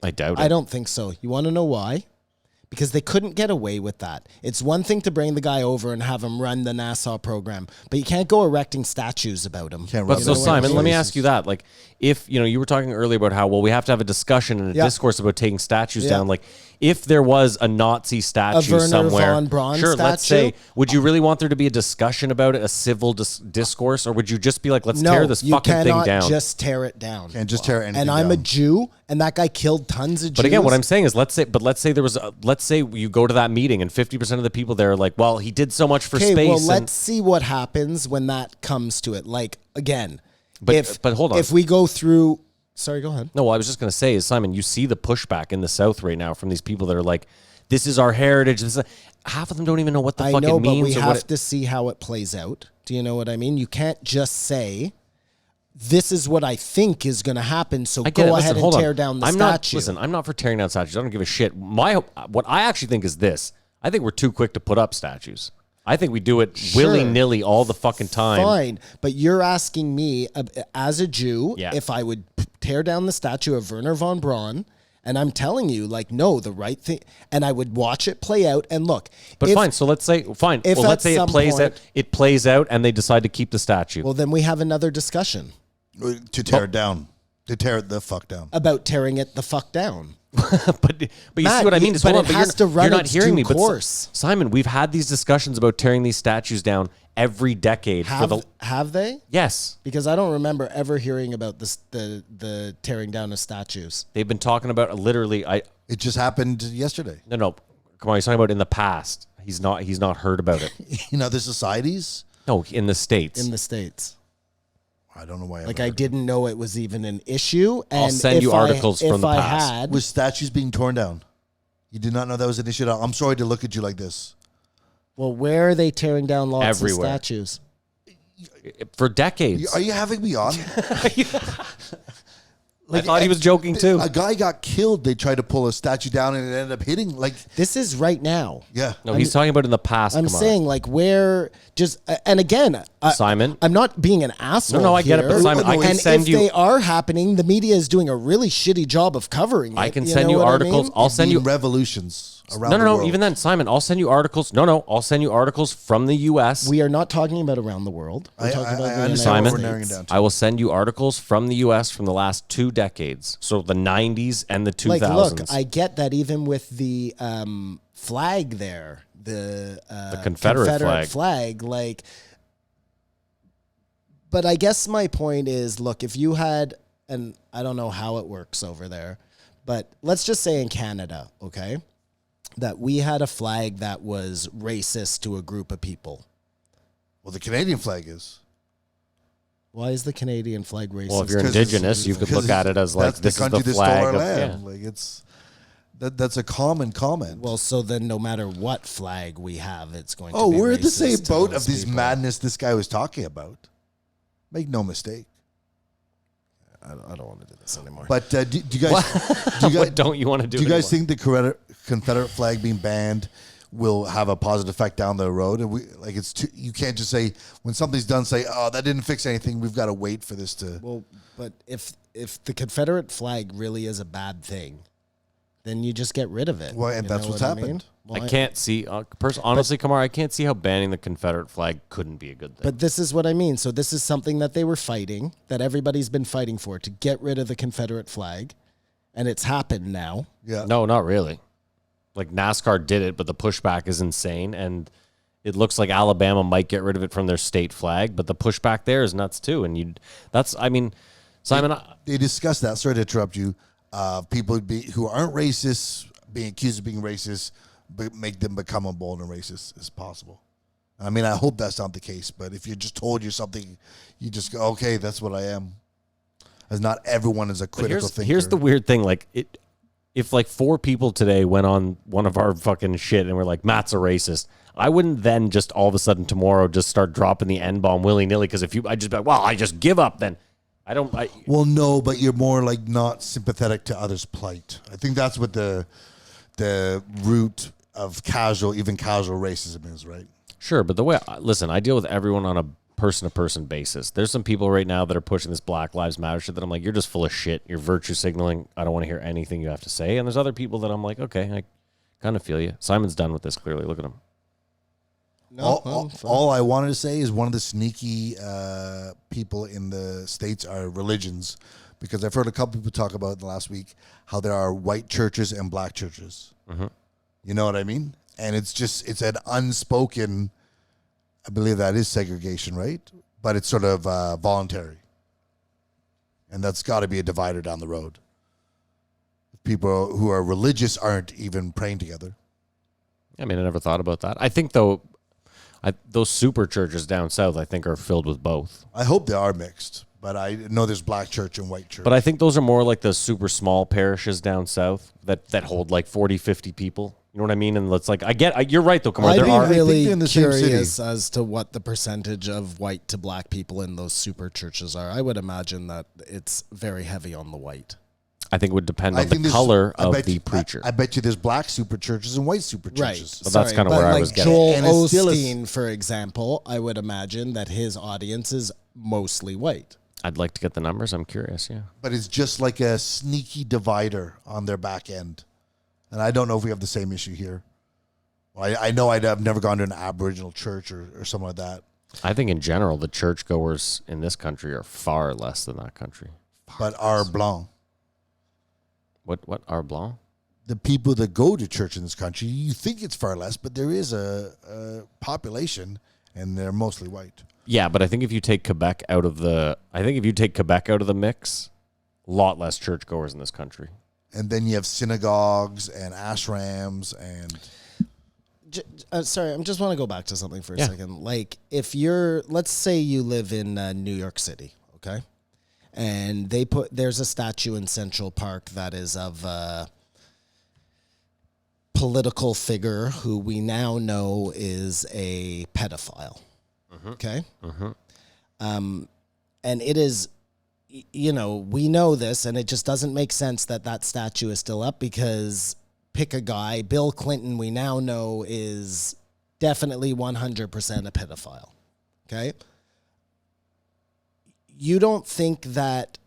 I doubt it. I don't think so. You want to know why? Because they couldn't get away with that. It's one thing to bring the guy over and have him run the Nassau program, but you can't go erecting statues about him. Can't But rub so it in Simon, their let me faces. ask you that. Like, if, you were talking earlier about how, well, we have to have a discussion and a discourse about taking statues down. Like, if there was a Nazi statue Werner somewhere, von Braun sure, let's statue? say, would you really want there to be a discussion about it, a civil discourse, or would you just be like, let's No, tear this you fucking thing cannot down? just tear it down. Can't just tear anything And I'm a down. Jew, and that guy killed tons of Jews. But again, what I'm saying is, let's say let's say you go to that meeting and 50% of the people there are like, well, he did so much for okay, space. well, and- let's see what happens when that comes to it. Like, again, But hold on. If we go through... Sorry, go ahead. No, what I was just going to say is, Simon, you see the pushback in the South right now from these people that are like, this is our heritage. Half of them don't even know what the fuck I know, it means. but we or what have to see how it plays out. Do you know what I mean? You can't just say, this is what I think is going to happen, so I get go it. ahead Listen, hold and on. tear down the I'm statue. I'm not for tearing down statues. I don't give a shit. What I actually think is this. I think we're too quick to put up statues. I think we do it willy-nilly all the fucking time. Fine, but you're asking me, as a Jew, Yeah. if I would tear down the statue of Werner von Braun, and I'm telling you, like, no, the right thing, and I would watch it play out, and look. But if- fine, so let's say, fine. if Well, let's at say some point- it plays out and they decide to keep the statue. Well, then we have another discussion To tear it down. To tear it the fuck down. about tearing it the fuck down. but you Matt, see what I mean? Is, but hold it on, has to run you're not its hearing due me. But course. Simon, we've had these discussions about tearing these statues down every decade. Have they? Yes. Because I don't remember ever hearing about this, the tearing down of statues. They've been talking about literally. It just happened yesterday. No. Come on, he's talking about in the past. He's not heard about it. In other societies, No, in the States. In the States. I don't know why. Like, I didn't know it was even an issue. And I'll send you articles from the if I past. had, Was statues being torn down? You did not know that was an issue at all? I'm sorry to look at you like this. well, where are they tearing down lots Everywhere. of statues? For decades. Are you having me on? I thought he was joking too. A guy got killed. They tried to pull a statue down and it ended up hitting. Like, This is right now. yeah. No, he's talking about in the past. I'm Kamar. saying, like, where just and again, Simon. I'm not being an asshole. No, I get it, but here. Simon, I can and send if you- they are happening, the media is doing a really shitty job of covering it. I can You send know you what I articles. mean? I'll send you. revolutions around No. the world. Even then, Simon, I'll send you articles. No. I'll send you articles from the U.S. We are not talking about around the world. We're I talking about the understand Simon, what we're narrowing it down to. I will send you articles from the U.S. from the last 2 decades. So the 90s and the 2000s. Like, look, I get that even with the flag there, the Confederate flag. Like, but I guess my point is, look, if you had, and I don't know how it works over there, but let's just say in Canada, okay, that we had a flag that was racist to a group of people. Well, the Canadian flag is. Why is the Canadian flag racist? Well, if you're Indigenous, you could look at it as like, this is the flag of, yeah. Like, it's that's a common comment. Well, so then no matter what flag we have, it's going to Oh, be we're in the racist same to boat those of this people. madness this guy was talking about. Make no mistake. I don't want to do this anymore. But do you guys, What don't you want to do? Do you guys anymore? think the Confederate flag being banned will have a positive effect down the road? And you can't just say when something's done, say, "Oh, that didn't fix anything. We've got to wait for this to." Well, but if the Confederate flag really is a bad thing, then you just get rid of it. Well, and You that's know what's what I mean? happened. Well, I can't see, honestly, Kamar, I can't see how banning the Confederate flag couldn't be a good thing. But this is what I mean. So this is something that they were fighting, that everybody's been fighting for, to get rid of the Confederate flag, and it's happened now. Yeah. No, not really. Like NASCAR did it, but the pushback is insane, and it looks like Alabama might get rid of it from their state flag, but the pushback there is nuts too. And Simon, They discussed that. Sorry to interrupt you. People who aren't racist being accused of being racist, but make them become emboldened and racist as possible. I mean, I hope that's not the case. But if you're just told you're something, you just go, "Okay, that's what I am." As not everyone is a critical thinker. Here's the weird thing, like if like 4 people today went on one of our fucking shit and were like, Matt's a racist, I wouldn't then just all of a sudden tomorrow just start dropping the N-bomb willy-nilly, because I just be like, well, I just give up then. Well, no, but you're more like not sympathetic to others' plight. I think that's what the root of casual racism is, right? Sure, but I deal with everyone on a person-to-person basis. There's some people right now that are pushing this Black Lives Matter shit that I'm like, you're just full of shit. You're virtue signaling. I don't want to hear anything you have to say. And there's other people that I'm like, okay, I kind of feel you. Simon's done with this, clearly. Look at him. No, All I wanted to say is one of the sneaky people in the States are religions, because I've heard a couple people talk about in the last week how there are white churches and black churches. Mm-hmm. You know what I mean? And it's an unspoken, I believe that is segregation, right? But it's sort of voluntary. And that's got to be a divider down the road. People who are religious aren't even praying together. I mean, I never thought about that. I think, though, those super churches down south, I think, are filled with both. I hope they are mixed, but I know there's black church and white church. But I think those are more like the super small parishes down south that hold like 40, 50 people. You know what I mean? And it's like, you're right, though, Kamar. I'd There be are. really they're in the same city. curious as to what the percentage of white to black people in those super churches are. I would imagine that it's very heavy on the white. I think it would depend on think the there's- color I of bet the you- preacher. I bet you there's black super churches and white super Right. churches. But that's kinda But where I like was getting. Joel And it still is- Osteen, for example, I would imagine that his audience is mostly white. I'd like to get the numbers. I'm curious, yeah. But it's just like a sneaky divider on their back end. And I don't know if we have the same issue here. Well, I know I've never gone to an Aboriginal church or something like that. I think in general, the churchgoers in this country are far less than that country. But our blanc, What are blanc? the people that go to church in this country, you think it's far less, but there is a population, and they're mostly white. Yeah, but I think if you take Quebec out of the mix, a lot less churchgoers in this country. And then you have synagogues and ashrams and... Sorry, I just want to go back to something for a Yeah. second. Like, let's say you live in New York City, okay? And there's a statue in Central Park that is of a political figure who we now know is a pedophile, okay? And it is, we know this, and it just doesn't make sense that statue is still up, because pick a guy, Bill Clinton, we now know is definitely 100% a pedophile, okay? You don't think that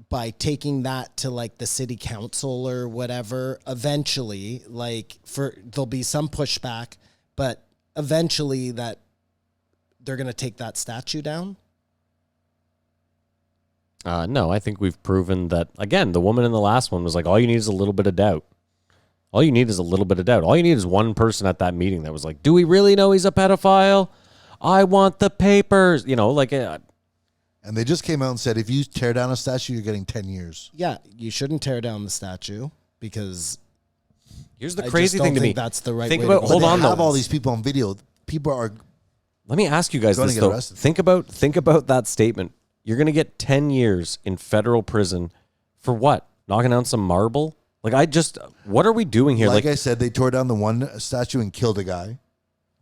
by taking that to like the city council or whatever, eventually, there'll be some pushback, but eventually that they're going to take that statue down? No, I think we've proven that, again, the woman in the last one was like, all you need is a little bit of doubt. All you need is a little bit of doubt. All you need is one person at that meeting that was like, do we really know he's a pedophile? I want the papers. You know, like... And they just came out and said, if you tear down a statue, you're getting 10 years. Yeah, you shouldn't tear down the statue because Here's the I crazy just don't thing to think me. that's the right Think way about, to go. hold They on, have though. all these people on video. People are... Let me ask you guys Gonna this, get though. arrested. Think about that statement. You're going to get 10 years in federal prison for what? Knocking down some marble? Like, what are we doing here? Like I said, they tore down the one statue and killed a guy.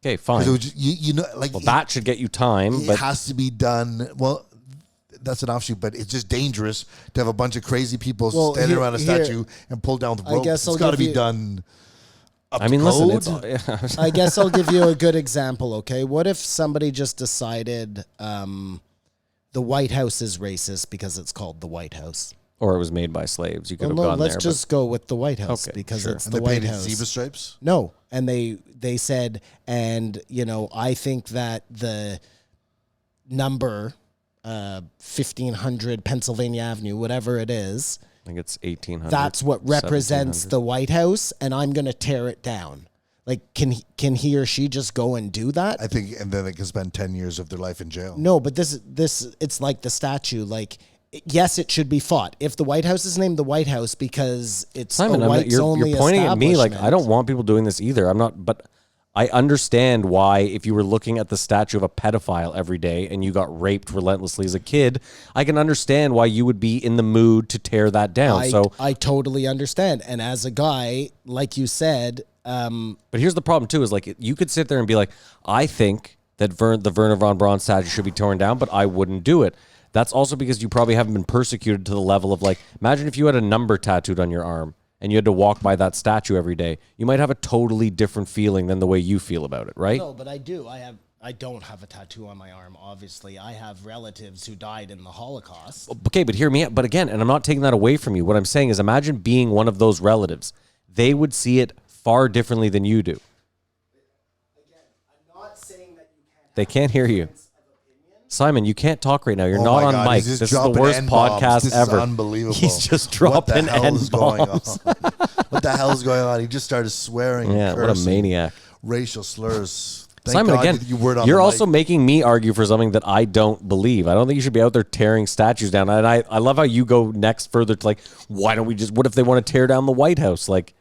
Okay, fine. It was just, you know, like... Well, that should get you time, It but has to be done. Well, that's an offshoot, but it's just dangerous to have a bunch of crazy people standing around a statue and pull down the rope. guess I'll It's got to give be you- done up I mean, to listen, code. it's... I guess I'll give you a good example, okay? What if somebody just decided the White House is racist because it's called the White House? Or it was made by slaves. You could Well, have no, gone let's there. just go with the White House Okay, because sure. it's And the they White painted House. zebra stripes. No, and they said, and you know, I think that the number 1500 Pennsylvania Avenue, whatever it is, I think it's 1800. that's what represents 1700. the White House, and I'm going to tear it down. Like, can he or she just go and do that? I think, and then they can spend 10 years of their life in jail. No, but this it's like the statue. Like, yes, it should be fought. If the White House is named the White House because it's Simon, a whites you're only pointing at me like I establishment. don't want people doing this either. I'm not, but I understand why if you were looking at the statue of a pedophile every day and you got raped relentlessly as a kid, I can understand why you would be in the mood to tear that down. I totally understand. And as a guy, like you said, But here's the problem too: is like you could sit there and be like, I think that the Werner von Braun statue should be torn down, but I wouldn't do it. That's also because you probably haven't been persecuted to the level of like, imagine if you had a number tattooed on your arm and you had to walk by that statue every day. You might have a totally different feeling than the way you feel about it, right? no, but I do. I don't have a tattoo on my arm. Obviously, I have relatives who died in the Holocaust. Okay, but hear me out. But again, and I'm not taking that away from you. What I'm saying is imagine being one of those relatives. They would see it far differently than you do. Again, I'm not saying that you can't. They can't hear you. Simon, you can't talk right now. You're Oh not my on God, mic. he's This just is the dropping worst N-bombs. podcast This ever. is unbelievable. He's just What the dropping hell is going on? N-bombs. What the hell is going on? He just started swearing. Yeah, and what a cursing, maniac. Racial slurs. Thank Simon, God again, you weren't on you're the also mic. making me argue for something that I don't believe. I don't think you should be out there tearing statues down. And I love how you go next further to like, why don't we just, what if they want to tear down the White House? Like,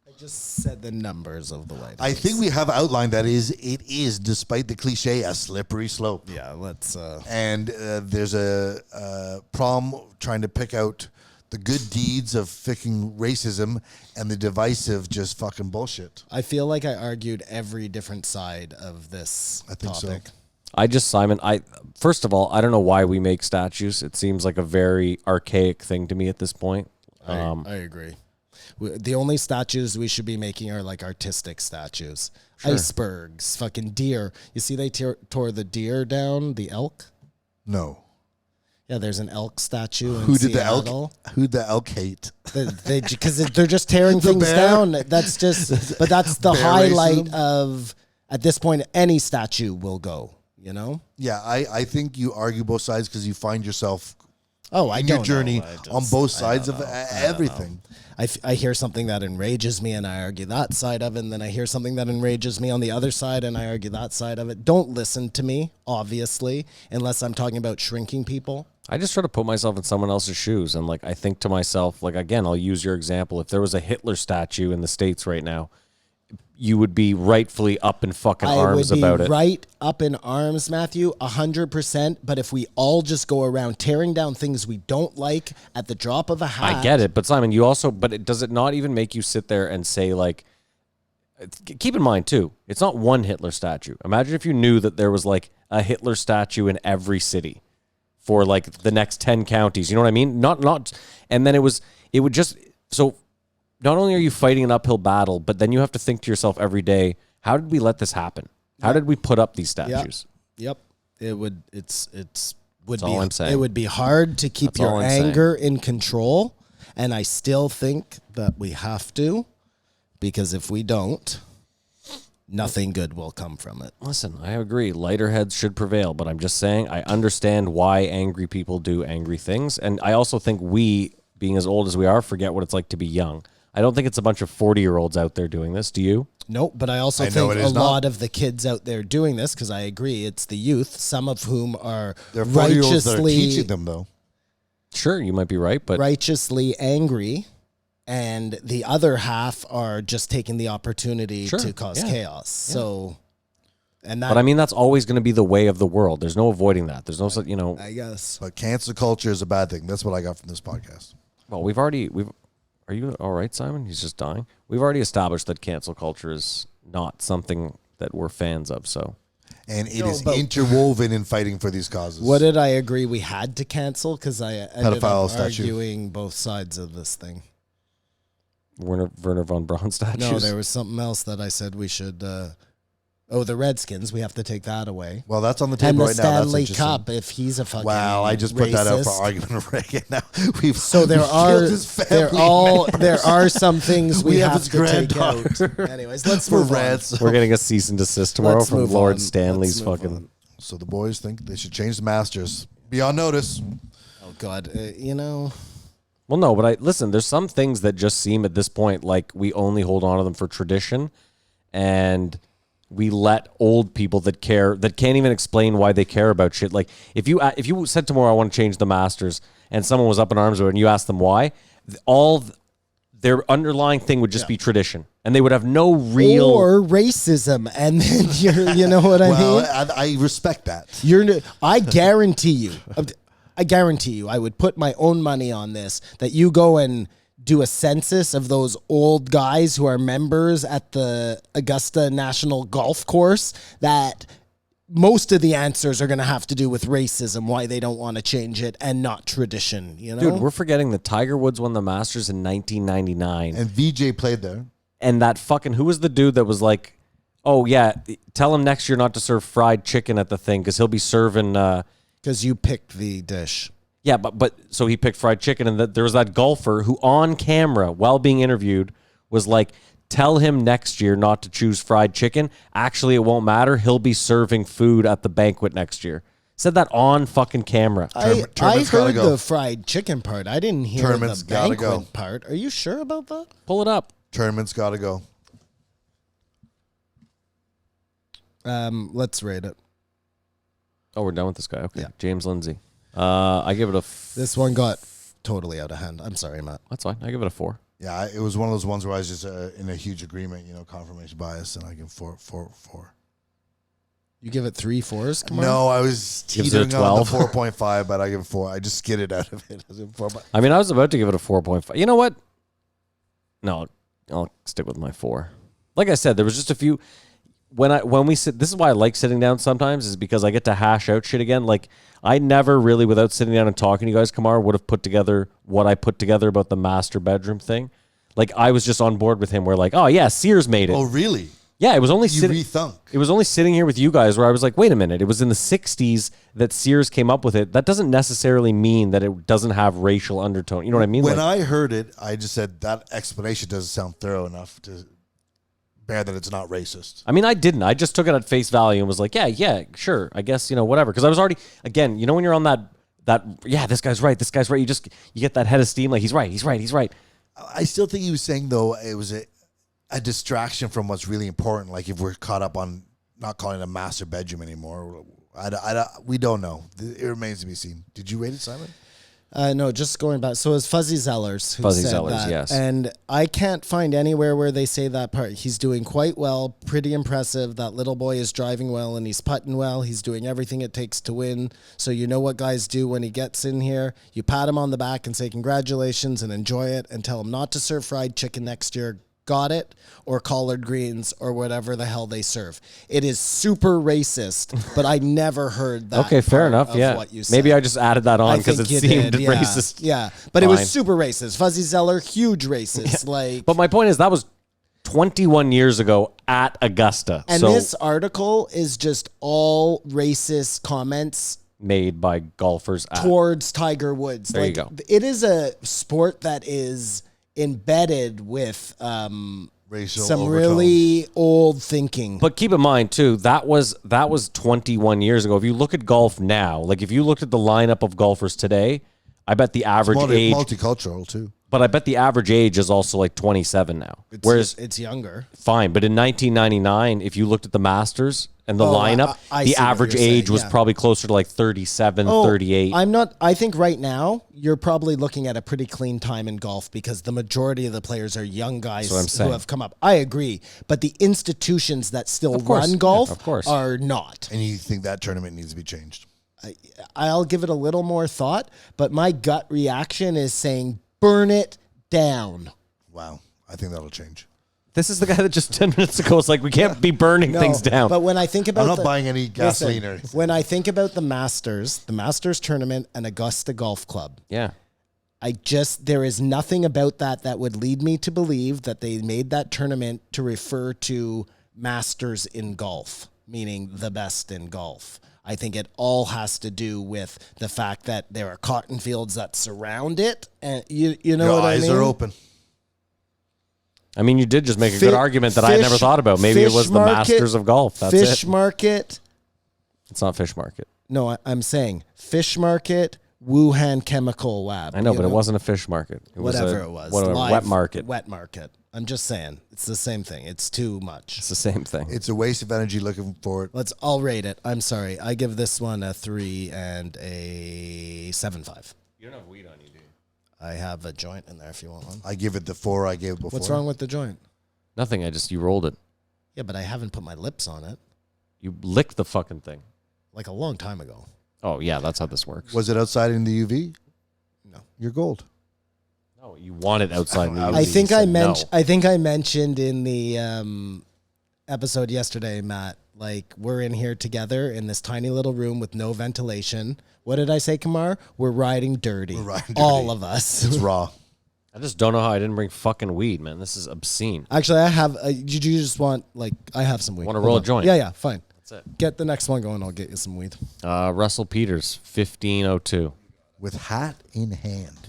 I just said the numbers of the White House. I think we have outlined that it is, despite the cliche, a slippery slope. Yeah, let's. And there's a prom trying to pick out the good deeds of fucking racism and the divisive just fucking bullshit. I feel like I argued every different side of this I think so. topic. Simon, first of all, I don't know why we make statues. It seems like a very archaic thing to me at this point. I agree. The only statues we should be making are like artistic statues. Icebergs, fucking deer. You see they tore the deer down, the elk? No. Yeah, there's an elk statue in Who did the Seattle. elk? Who the elk hate? Because they're just tearing things bear? down. That's just, but that's the Bear highlight racism? of, at this point, any statue will go, you know? Yeah, I think you argue both sides because you find yourself Oh, I in don't your journey know. I just- on both I sides don't of know. I don't everything. I hear something that enrages me and I argue that side of it, and then I hear something that enrages me on the other side and I argue that side of it. Don't listen to me, obviously, unless I'm talking about shrinking people. I just try to put myself in someone else's shoes. And like, I think to myself, like, again, I'll use your example. If there was a Hitler statue in the States right now, you would be rightfully up in fucking arms I would about be it. right up in arms, Matthew, 100%. But if we all just go around tearing down things we don't like at the drop of a hat. I get it. But Simon, you also, does it not even make you sit there and say like, keep in mind too, it's not one Hitler statue. Imagine if you knew that there was like a Hitler statue in every city for like the next 10 counties. You know what I mean? Not, and then it would just, so not only are you fighting an uphill battle, but then you have to think to yourself every day, how did we let this happen? How did we put up these statues? Yep. It would, would That's be, all I'm saying. it would be hard to keep That's all your I'm saying. anger in control. And I still think that we have to, because if we don't, nothing good will come from it. Listen, I agree. Lighter heads should prevail, but I'm just saying I understand why angry people do angry things. And I also think we, being as old as we are, forget what it's like to be young. I don't think it's a bunch of 40-year-olds out there doing this. Do you? Nope, but I also I know think it a is not. lot of the kids out there doing this, because I agree, it's the youth, some of whom are They're 40-year-olds that are righteously teaching them, though. Sure, you might be right, but righteously angry, and the other half are just taking the opportunity Sure, to cause yeah. chaos. So, and that, but I mean that's always going to be the way of the world. There's no avoiding that. There's no such, I guess. But cancel culture is a bad thing. That's what I got from this podcast. Well, we've are you all right, Simon? He's just dying. We've already established that cancel culture is not something that we're fans of, so. And it No, is but- interwoven in fighting for these causes. What did I agree we had to cancel? Because I ended Pedophile up statue. arguing both sides of this thing. Werner von Braun statues. No, there was something else that I said we should. The Redskins. We have to take that away. Well, that's on the And table the right now. That's Stanley interesting. Cup, if he's a fucking Wow, I just put that out for racist. argument Reagan. Now we've So there we've are killed his family members. there are some things we, We have have his to take granddaughter. out. Anyways, let's for move on. rats. We're getting a cease and desist tomorrow Let's from move Lord on. Stanley's Let's move fucking. on. So the boys think they should change the Masters. Be on notice. Oh God, Well, no, but listen. There's some things that just seem at this point like we only hold on to them for tradition, and we let old people that can't even explain why they care about shit. Like if you said tomorrow I want to change the Masters, and someone was up in arms about it, and you asked them why, their underlying thing would just be tradition, and they would have no real or racism, and then you know what I mean. Well, I respect that. I guarantee you, I would put my own money on this, that you go and do a census of those old guys who are members at the Augusta National Golf Course, that most of the answers are going to have to do with racism, why they don't want to change it, and not tradition, Dude, we're forgetting that Tiger Woods won the Masters in 1999. And VJ played there. And that fucking, who was the dude that was like, oh yeah, tell him next year not to serve fried chicken at the thing because he'll be serving. Because you picked the dish. Yeah, but so he picked fried chicken, and there was that golfer who on camera while being interviewed was like, tell him next year not to choose fried chicken. Actually, it won't matter. He'll be serving food at the banquet next year. Said that on fucking camera. I Tournament's gotta heard go. the fried chicken part. I didn't hear Tournament's the gotta banquet go. part. Are you sure about that? Pull it up. Tournament's got to go. Let's rate it. Oh, we're done with this guy. Okay, Yeah. James Lindsay. I give it a. This one got totally out of hand. I'm sorry, Matt. That's fine. I give it a 4. Yeah, it was one of those ones where I was just in a huge agreement, confirmation bias, and I give 4. You give it 3 4s? Come on. No, I was Gives it a teetering on the 12. 4.5, but I give it 4. I just skidded out of it. I was in 4. I mean, I was about to give it a 4.5. You know what? No, I'll stick with my 4. Like I said, there was just a few. When we sit, this is why I like sitting down sometimes, is because I get to hash out shit again. Like I never really, without sitting down and talking to you guys, Kamar, would have put together what I put together about the master bedroom thing. Like I was just on board with him. We're like, oh yeah, Sears made it. Oh, really? Yeah, it was only You sitting. rethunk. It was only sitting here with you guys where I was like, wait a minute. It was in the 60s that Sears came up with it. That doesn't necessarily mean that it doesn't have racial undertone. You know what I mean? When Like, I heard it, I just said that explanation doesn't sound thorough enough to bear that it's not racist. I mean, I didn't. I just took it at face value and was like, yeah, sure. I guess, whatever. Because I was already, again, when you're on that, yeah, this guy's right. You get that head of steam. Like, he's right. I still think he was saying, though, it was a distraction from what's really important. Like if we're caught up on not calling it a master bedroom anymore, we don't know. It remains to be seen. Did you rate it, Simon? No, just going back. So it was Fuzzy Zellers who Fuzzy said Zellers, that. yes. And I can't find anywhere where they say that part. He's doing quite well, pretty impressive. That little boy is driving well and he's putting well. He's doing everything it takes to win. So you know what guys do when he gets in here. You pat him on the back and say congratulations and enjoy it and tell him not to serve fried chicken next year. Got it? Or collard greens or whatever the hell they serve. It is super racist, but I never heard that. Okay, fair part enough. of Yeah. what you said. Maybe I just added that on because it think you seemed did, yeah. racist. Yeah, but it was Fine. super racist. Fuzzy Zeller, huge racist. Like, But my point is that was 21 years ago at Augusta. and so this article is just all racist comments made by golfers at. towards Tiger Woods. There you go. It is a sport that is embedded with Racial some overtones. really old thinking. But keep in mind too, that was 21 years ago. If you look at golf now, like if you looked at the lineup of golfers today, I bet the average age Multicultural, too. But I bet the average age is also like 27 now. Whereas it's younger. fine, but in 1999, if you looked at the Masters and the lineup, I the see what average you're age saying, was yeah. probably closer to like 37, 38. I think right now you're probably looking at a pretty clean time in golf because the majority of the players are young guys That's what I'm saying. who have come up. I agree, but the institutions that still course, run yeah, golf of course. are not. And you think that tournament needs to be changed? I'll give it a little more thought, but my gut reaction is saying burn it down. Wow. I think that'll change. This is the guy that just 10 minutes ago was like, we can't be burning things down. But when I think about I'm not buying any gasoline or anything. when I think about the Masters tournament and Augusta Golf Club, Yeah. there is nothing about that would lead me to believe that they made that tournament to refer to Masters in golf, meaning the best in golf. I think it all has to do with the fact that there are cotton fields that surround it, and you know Your what I eyes mean. are open. I mean, you did just make a good argument that I never thought about. Maybe it was the Masters of golf. That's fish it. market. It's not fish market. No, I'm saying fish market, Wuhan Chemical Lab. I know, you but it wasn't a fish market. It Whatever was it was. Whatever, Live wet market. Wet market. I'm just saying. It's the same thing. It's too much. It's the same thing. It's a waste of energy looking for it. I'll rate it. I'm sorry. I give this one a 3 and a 7.5. You don't have weed on you, do you? I have a joint in there if you want one. I give it the 4 I gave before. What's wrong with the joint? Nothing. You rolled it. Yeah, but I haven't put my lips on it You licked the fucking thing. like a long time ago. Oh, yeah, that's how this works. Was it outside in the UV? No. You're gold. No, you want it outside. I think I mentioned in the episode yesterday, Matt, like we're in here together in this tiny little room with no ventilation. What did I say, Kamar? We're riding dirty. We're riding dirty. All of us. It's raw. I just don't know how I didn't bring fucking weed, man. This is obscene. Actually, I have. Did you just want I have some weed? Want to Hold roll on. a joint? Yeah, fine. That's it. Get the next one going. I'll get you some weed. Russell Peters, 1502. With hat in hand.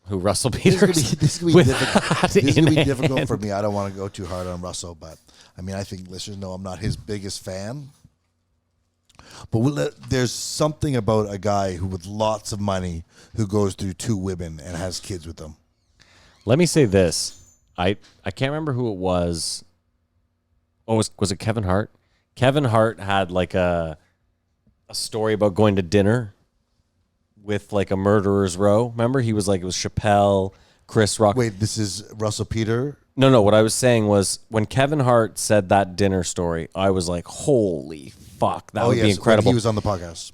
Who, Russell This Peters? is going With to be hat difficult. in hand. For me. I don't want to go too hard on Russell, but I mean, I think listeners know I'm not his biggest fan. But there's something about a guy who, with lots of money, who goes through 2 women and has kids with them. Let me say this. I can't remember who it was. Oh, was it Kevin Hart? Kevin Hart had like a story about going to dinner with like a murderer's row. Remember? He was like, it was Chappelle, Chris Rock. Wait, this is Russell Peter? No. What I was saying was when Kevin Hart said that dinner story, I was like, holy fuck. That would be incredible. When he was on the podcast.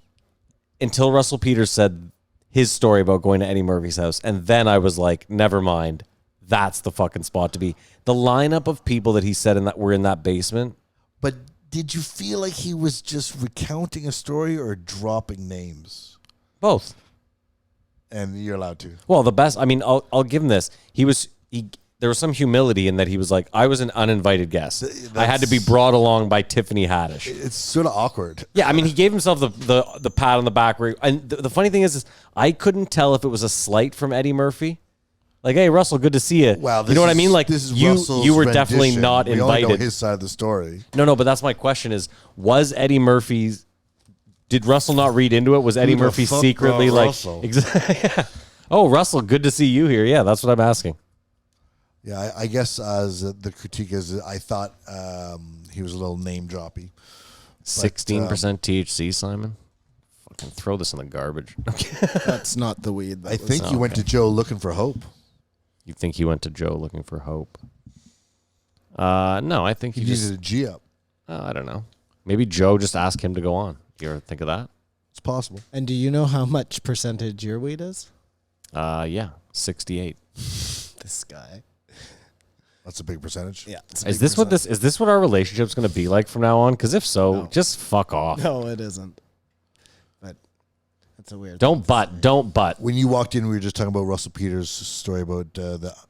Until Russell Peters said his story about going to Eddie Murphy's house. And then I was like, never mind. That's the fucking spot to be. The lineup of people that he said were in that basement. But did you feel like he was just recounting a story or dropping names? Both. And you're allowed to. Well, the best, I mean, I'll give him this. There was some humility in that he was like, I was an uninvited guest. I had to be brought along by Tiffany Haddish. It's sort of awkward. Yeah, I mean, he gave himself the pat on the back. And the funny thing is I couldn't tell if it was a slight from Eddie Murphy. Like, hey, Russell, good to see you. Wow, you know what I mean? Like, this is you were definitely rendition. not We only know invited. his side of the story. No, but that's my question is, was Eddie Murphy's... Did Russell not read into it? Was Eddie Who the Murphy fuck secretly brought like... Russell? Yeah. Oh, Russell, good to see you here. Yeah, that's what I'm asking. Yeah, I guess as the critique is, I thought he was a little name droppy. 16% THC, Simon? Fucking throw this in the garbage. That's not the weed. I think he went to Joe looking for hope. You think he went to Joe looking for hope? No, I think He he just... needed a G up. I don't know. Maybe Joe just asked him to go on. You ever think of that? It's possible. And do you know how much percentage your weed is? Yeah, 68. This guy. That's a big percentage. Yeah. Is this what our relationship's going to be like from now on? Because if so, just fuck off. No, it isn't. But that's a weird. Don't butt. When you walked in, we were just talking about Russell Peters' story about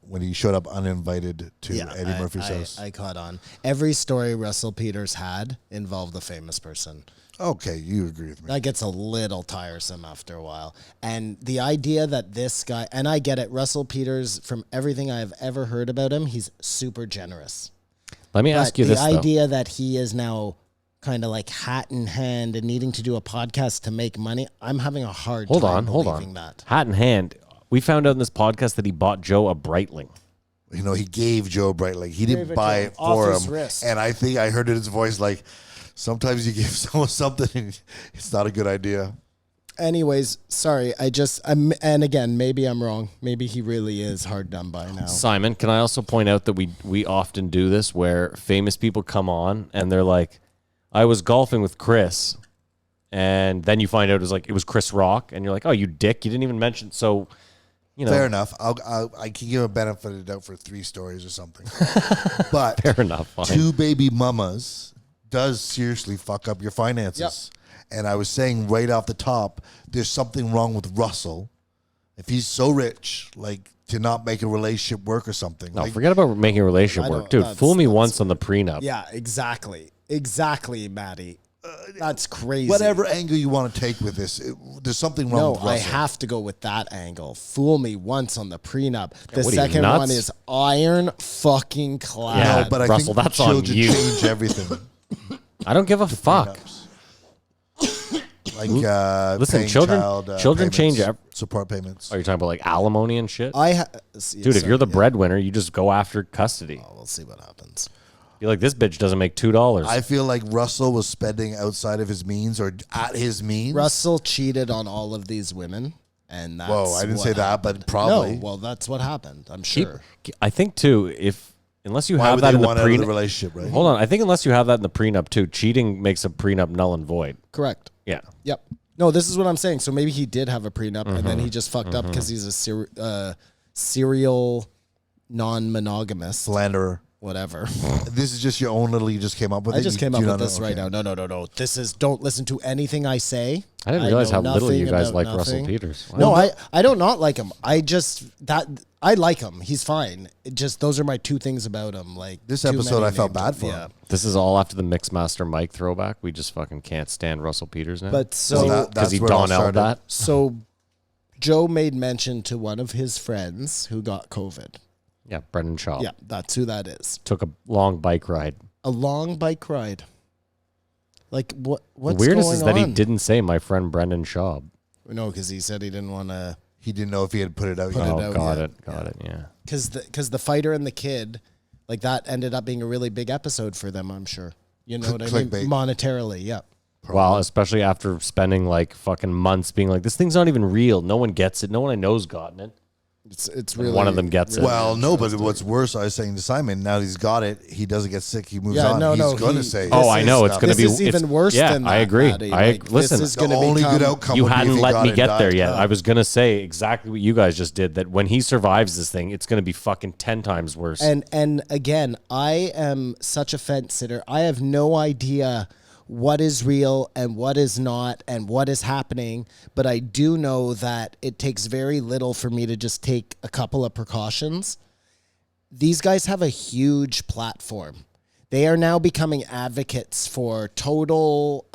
when he showed up uninvited to Eddie Murphy's house. I caught on. Every story Russell Peters had involved a famous person. Okay, you agree with me. That gets a little tiresome after a while. And the idea that this guy, and I get it, Russell Peters, from everything I've ever heard about him, he's super generous. Let me ask you this, the though. idea that he is now kind of like hat in hand and needing to do a podcast to make money, I'm having a hard time believing that. Hat in hand. We found out in this podcast that he bought Joe a Breitling. You know, he gave Joe Breitling. He didn't Gave it buy to him it for off his him. wrist. And I think I heard in his voice like, sometimes you give someone something and it's not a good idea. Anyways, sorry. And again, maybe I'm wrong. Maybe he really is hard done by now. Simon, can I also point out that we often do this where famous people come on and they're like, I was golfing with Chris, and then you find out it was Chris Rock, and you're like, oh, you dick, you didn't even mention. So, you know, Fair enough. I can give a benefit of the doubt for 3 stories or something. But fair enough. Fine. 2 baby mamas does seriously fuck up your finances. And I was saying right off the top, there's something wrong with Russell. If he's so rich, like, to not make a relationship work or something. No, Like, forget about making a relationship work, dude. Fool me once on the prenup. Yeah, exactly, Maddie. That's crazy. whatever angle you want to take with this, there's something wrong No, with Russell. I have to go with that angle. Fool me once on the prenup. The what are you, second nuts? one is iron fucking clad. Yeah, No, but I Russell, think that's on children you. change everything. I don't give a fuck. Like Listen, paying children payments, change support payments. Are you talking about like alimony and shit? Dude, If you're the breadwinner, you just go after custody. we'll see what happens. You're like, this bitch doesn't make $2. I feel like Russell was spending outside of his means or at his means. Russell cheated on all of these women, and that's Whoa, I didn't what say that, happened. but probably. No, well, that's what happened. I'm sure. I think too, unless you Why have would that they in the want out of the prenup. relationship, right? Hold on, I think unless you have that in the prenup too, cheating makes a prenup null and void. Correct. Yeah. Yep. No, this is what I'm saying. So maybe he did have a prenup, and then he just fucked up because he's a serial non-monogamous. Slanderer. Whatever. This is just your own little, you just came up with it? I just You came do up not with know? this right Okay. now. No. This is, don't listen to anything I say. I didn't realize know how little you nothing guys about like Russell nothing. Peters. No, Wow. I don't not like him. I like him. He's fine. It just, those are my 2 things about him. Like This too episode, many I felt names. bad for Yeah. him. This is all after the Mixmaster Mike throwback. We just fucking can't stand Russell Peters now. But so, because he where it all Donnelled started. that. so Joe made mention to one of his friends who got COVID. Yeah, Brendan Shaw. Yeah, that's who that is. Took a long bike ride. A long bike ride. Like what's the weirdest going is that he on? didn't say my friend Brendan Shaw. No, because he said he didn't want to. He didn't know if he had put it out Put yet. it Oh, out, got yeah. it. Got it. Yeah. Because the fighter and the kid, like that ended up being a really big episode for them, I'm sure. You know what I mean? Clickbait. Monetarily, yeah. Well, especially after spending like fucking months being like, this thing's not even real. No one gets it. No one I know's gotten it. It's And really one of them gets it. Well, no, but what's worse, I was saying to Simon, now he's got it, he doesn't get sick, he moves Yeah, on. no, He's no, going to he- say. Oh, This I know. is- It's going to this be is even worse yeah, than I that, agree. Maddie. I Like, listen. this is The gonna only become- good outcome You would be if hadn't he let got me it get and there died. yet. I was gonna say exactly what you guys just did. That when he survives this thing, it's gonna be fucking 10 times worse. And again, I am such a fence sitter. I have no idea what is real and what is not and what is happening, but I do know that it takes very little for me to just take a couple of precautions. These guys have a huge platform. They are now becoming advocates for total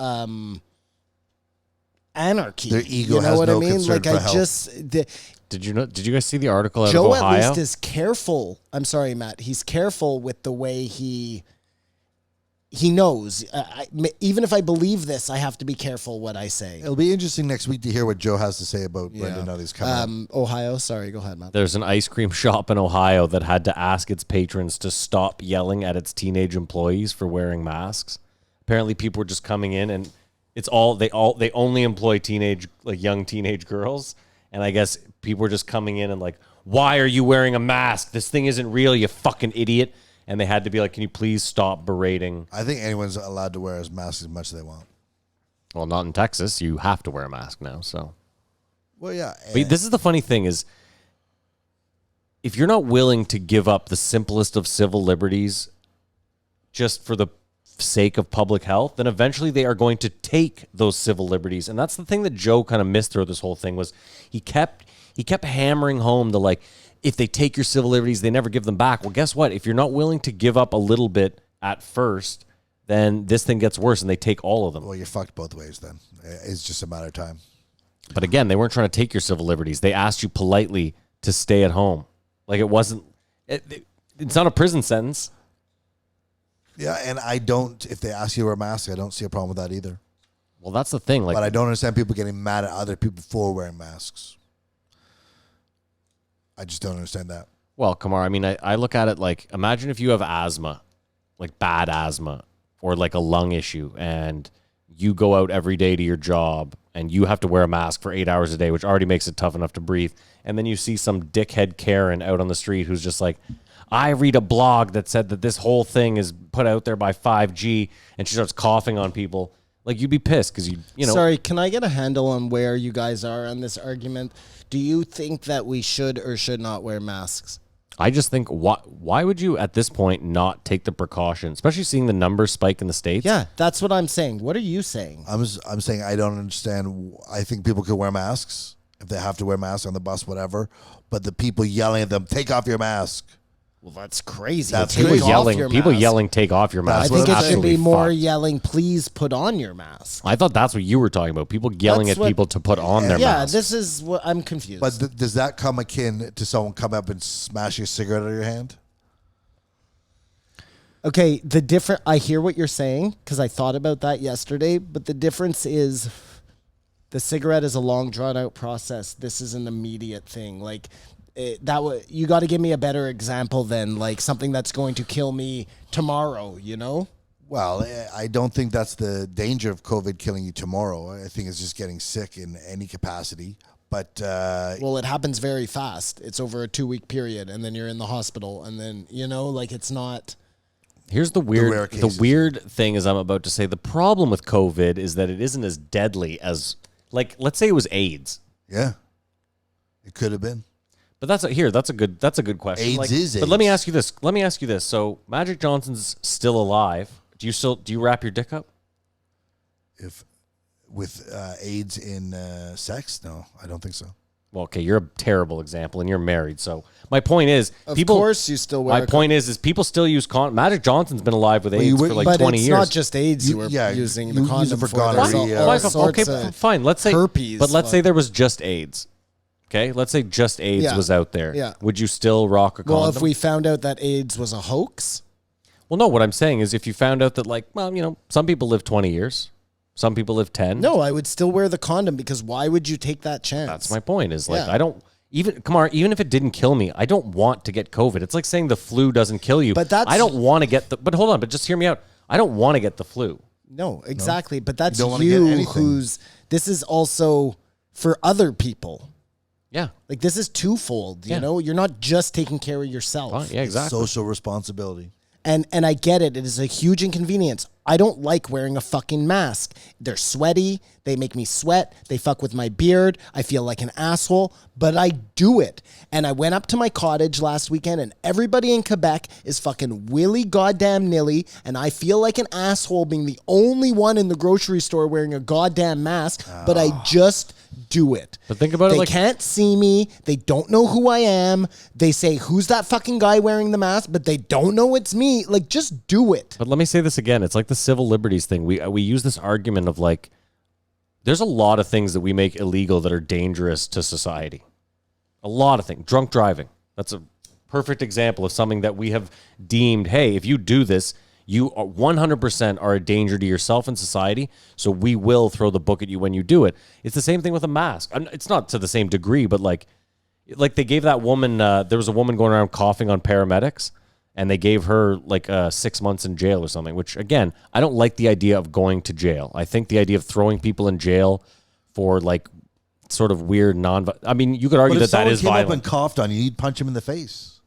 anarchy. Their ego you know has what no I mean? concern Like for I health. just Did you guys see the article out Joe of Ohio? at least is careful. I'm sorry, Matt. He's careful with the way he knows. Even if I believe this, I have to be careful what I say. It'll be interesting next week to hear what Joe has to say about Brendan now that he's coming up. Ohio. Sorry, go ahead, Matt. There's an ice cream shop in Ohio that had to ask its patrons to stop yelling at its teenage employees for wearing masks. Apparently, people were just coming in, and they only employ young teenage girls, and I guess people were just coming in and like, why are you wearing a mask? This thing isn't real, you fucking idiot. And they had to be like, can you please stop berating? I think anyone's allowed to wear his mask as much as they want. Well, not in Texas. You have to wear a mask now. So, Well, yeah. but this is the funny thing is, if you're not willing to give up the simplest of civil liberties just for the sake of public health, then eventually they are going to take those civil liberties. And that's the thing that Joe kind of missed through this whole thing was he kept hammering home the like, if they take your civil liberties, they never give them back. Well, guess what? If you're not willing to give up a little bit at first, then this thing gets worse and they take all of them. Well, you're fucked both ways then. It's just a matter of time. But again, they weren't trying to take your civil liberties. They asked you politely to stay at home. Like it wasn't, it's not a prison sentence. Yeah, and if they ask you to wear a mask, I don't see a problem with that either. Well, that's the thing. Like, But I don't understand people getting mad at other people for wearing masks. I just don't understand that. Well, Kamar, I mean, I look at it like, imagine if you have asthma, like bad asthma, or like a lung issue, and you go out every day to your job, and you have to wear a mask for 8 hours a day, which already makes it tough enough to breathe. And then you see some dickhead Karen out on the street who's just like, I read a blog that said that this whole thing is put out there by 5G, and she starts coughing on people. Like, you'd be pissed because you know. Sorry, can I get a handle on where you guys are on this argument? Do you think that we should or should not wear masks? I just think, why would you at this point not take the precaution, especially seeing the numbers spike in the States? Yeah, that's what I'm saying. What are you saying? I'm saying I don't understand. I think people could wear masks if they have to wear masks on the bus, whatever. But the people yelling at them, take off your mask. Well, that's crazy. That's Take crazy. off your People mask. yelling, take off your mask. I think it should Absolutely be more fucked. yelling, please put on your mask. I thought that's what you were talking about. People yelling That's at what- people to put on their Yeah, masks. this is what I'm confused. But does that come akin to someone come up and smashing a cigarette out of your hand? Okay, I hear what you're saying because I thought about that yesterday, but the difference is the cigarette is a long drawn out process. This is an immediate thing. Like you got to give me a better example than like something that's going to kill me tomorrow, you know? Well, I don't think that's the danger of COVID killing you tomorrow. I think it's just getting sick in any capacity. But Well, it happens very fast. It's over a 2-week period and then you're in the hospital and then, you know, like it's not. Here's the rare weird cases. weird thing is I'm about to say the problem with COVID is that it isn't as deadly as, like, let's say it was AIDS. yeah, it could have been. But that's a good question. AIDS Like, is But let me AIDS. ask you this. So Magic Johnson's still alive. Do you wrap your dick up? If with AIDS in sex, no, I don't think so. Well, okay, you're a terrible example, and you're married. So my point is, Of people. course you still wear My a point is people still use condom. Magic Johnson's been alive with AIDS you- for like but 20 it's years. not just AIDS you were Yeah, using you the use condom it for for. There's gonorrhea. all Fine, sorts okay, of fine. Let's say herpes. but let's say like- there was just AIDS. Okay, let's say just AIDS Yeah. was out there. Yeah. Would you still rock a condom? Well, if we found out that AIDS was a hoax, Well, no. What I'm saying is, if you found out that, like, well, you know, some people live 20 years, some people live 10. no, I would still wear the condom because why would you take that chance? That's my point. Is like Yeah. I don't. Even if it didn't kill me, I don't want to get COVID. It's like saying the flu doesn't kill you. But that's- I don't want to get the. But hold on. But just hear me out. I don't want to get the flu. No, exactly. But that's don't wanna you get anything. who's. This is also for other people. Yeah. Like this is twofold. You Yeah. know, you're not just taking care of yourself. Fine. Yeah. Exactly. Social responsibility. And I get it. It is a huge inconvenience. I don't like wearing a fucking mask. They're sweaty. They make me sweat. They fuck with my beard. I feel like an asshole, but I do it. And I went up to my cottage last weekend and everybody in Quebec is fucking willy goddamn nilly. And I feel like an asshole being the only one in the grocery store wearing a goddamn mask, but I just do it. But think about it They like- can't see me. They don't know who I am. They say, who's that fucking guy wearing the mask? But they don't know it's me. Like, just do it. But let me say this again. It's like the civil liberties thing. We use this argument of like, there's a lot of things that we make illegal that are dangerous to society. A lot of things. Drunk driving. That's a perfect example of something that we have deemed, hey, if you do this, you are 100% are a danger to yourself and society, so we will throw the book at you when you do it. It's the same thing with a mask. It's not to the same degree, but like they gave that woman, there was a woman going around coughing on paramedics, and they gave her like 6 months in jail or something, which, again, I don't like the idea of going to jail. I think the idea of throwing people in jail for like sort of weird I mean, you could argue But if that someone is came up violent. and coughed on you, you'd punch him in the face.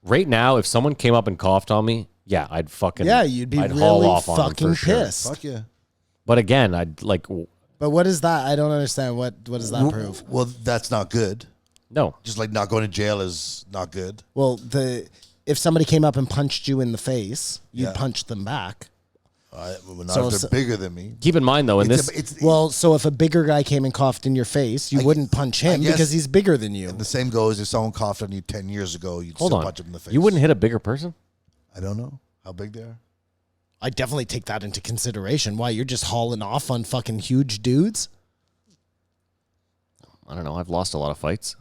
Right now, if someone came up and coughed on me, yeah, I'd fucking You'd be I'd haul really off on 'em fucking for sure. pissed. Fuck yeah. But again, I'd like But what is that? I don't understand. What does that prove? Well, that's not good. no. Just like not going to jail is not good. Well, if somebody came up and punched you in the face, you'd Yeah. punch them back. Not So- if they're so- bigger than me. Keep in mind though, in It's, this, it's, Well, so if a bigger guy came and coughed in your face, you wouldn't punch him guess- because he's bigger than you. the same goes if someone coughed on you 10 years ago, you'd hold still on, punch him in the face. you wouldn't hit a bigger person. I don't know how big they are. I definitely take that into consideration. Why, you're just hauling off on fucking huge dudes? I don't know. I've lost a lot of fights.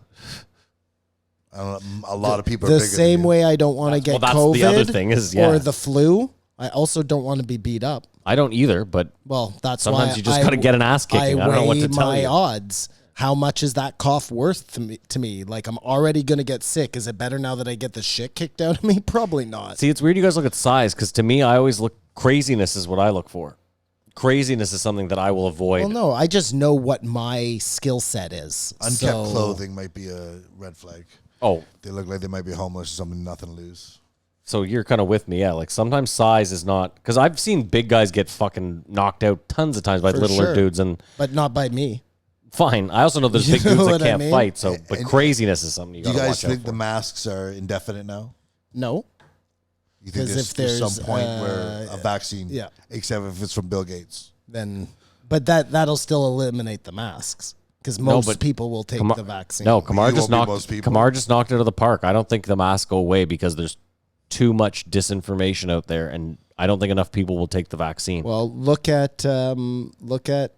I don't know, a lot of people are The bigger same than you. way I don't want to get that's COVID the other thing is, yeah. or the flu, I also don't want to be beat up. I don't either, but Well, that's sometimes why you just got to get an ass kicking. I don't know what weigh to tell my you. odds. how much is that cough worth to me? Like, I'm already going to get sick. Is it better now that I get the shit kicked out of me? Probably not. See, it's weird you guys look at size, because to me, I always look, craziness is what I look for. Craziness is something that I will avoid. Well, no, I just know what my skill set is. Unkept clothing might be a red flag. Oh. They look like they might be homeless or something, nothing to lose. So you're kind of with me, yeah. Like sometimes size is not, because I've seen big guys get fucking knocked out tons of times by littler dudes, and but not by me. Fine. I also know there's big dudes that can't fight. So, but And- craziness is something you Do you got to guys watch out think for. the masks are indefinite now? No. You think 'Cause there's, if there's some there's, point where a vaccine, yeah. except if it's from Bill Gates. Then, but that'll still eliminate the masks because most people will take the vaccine. No, Kamar You just won't be most people. Kamar just knocked it out of the park. I don't think the masks go away because there's too much disinformation out there, and I don't think enough people will take the vaccine. Well, look at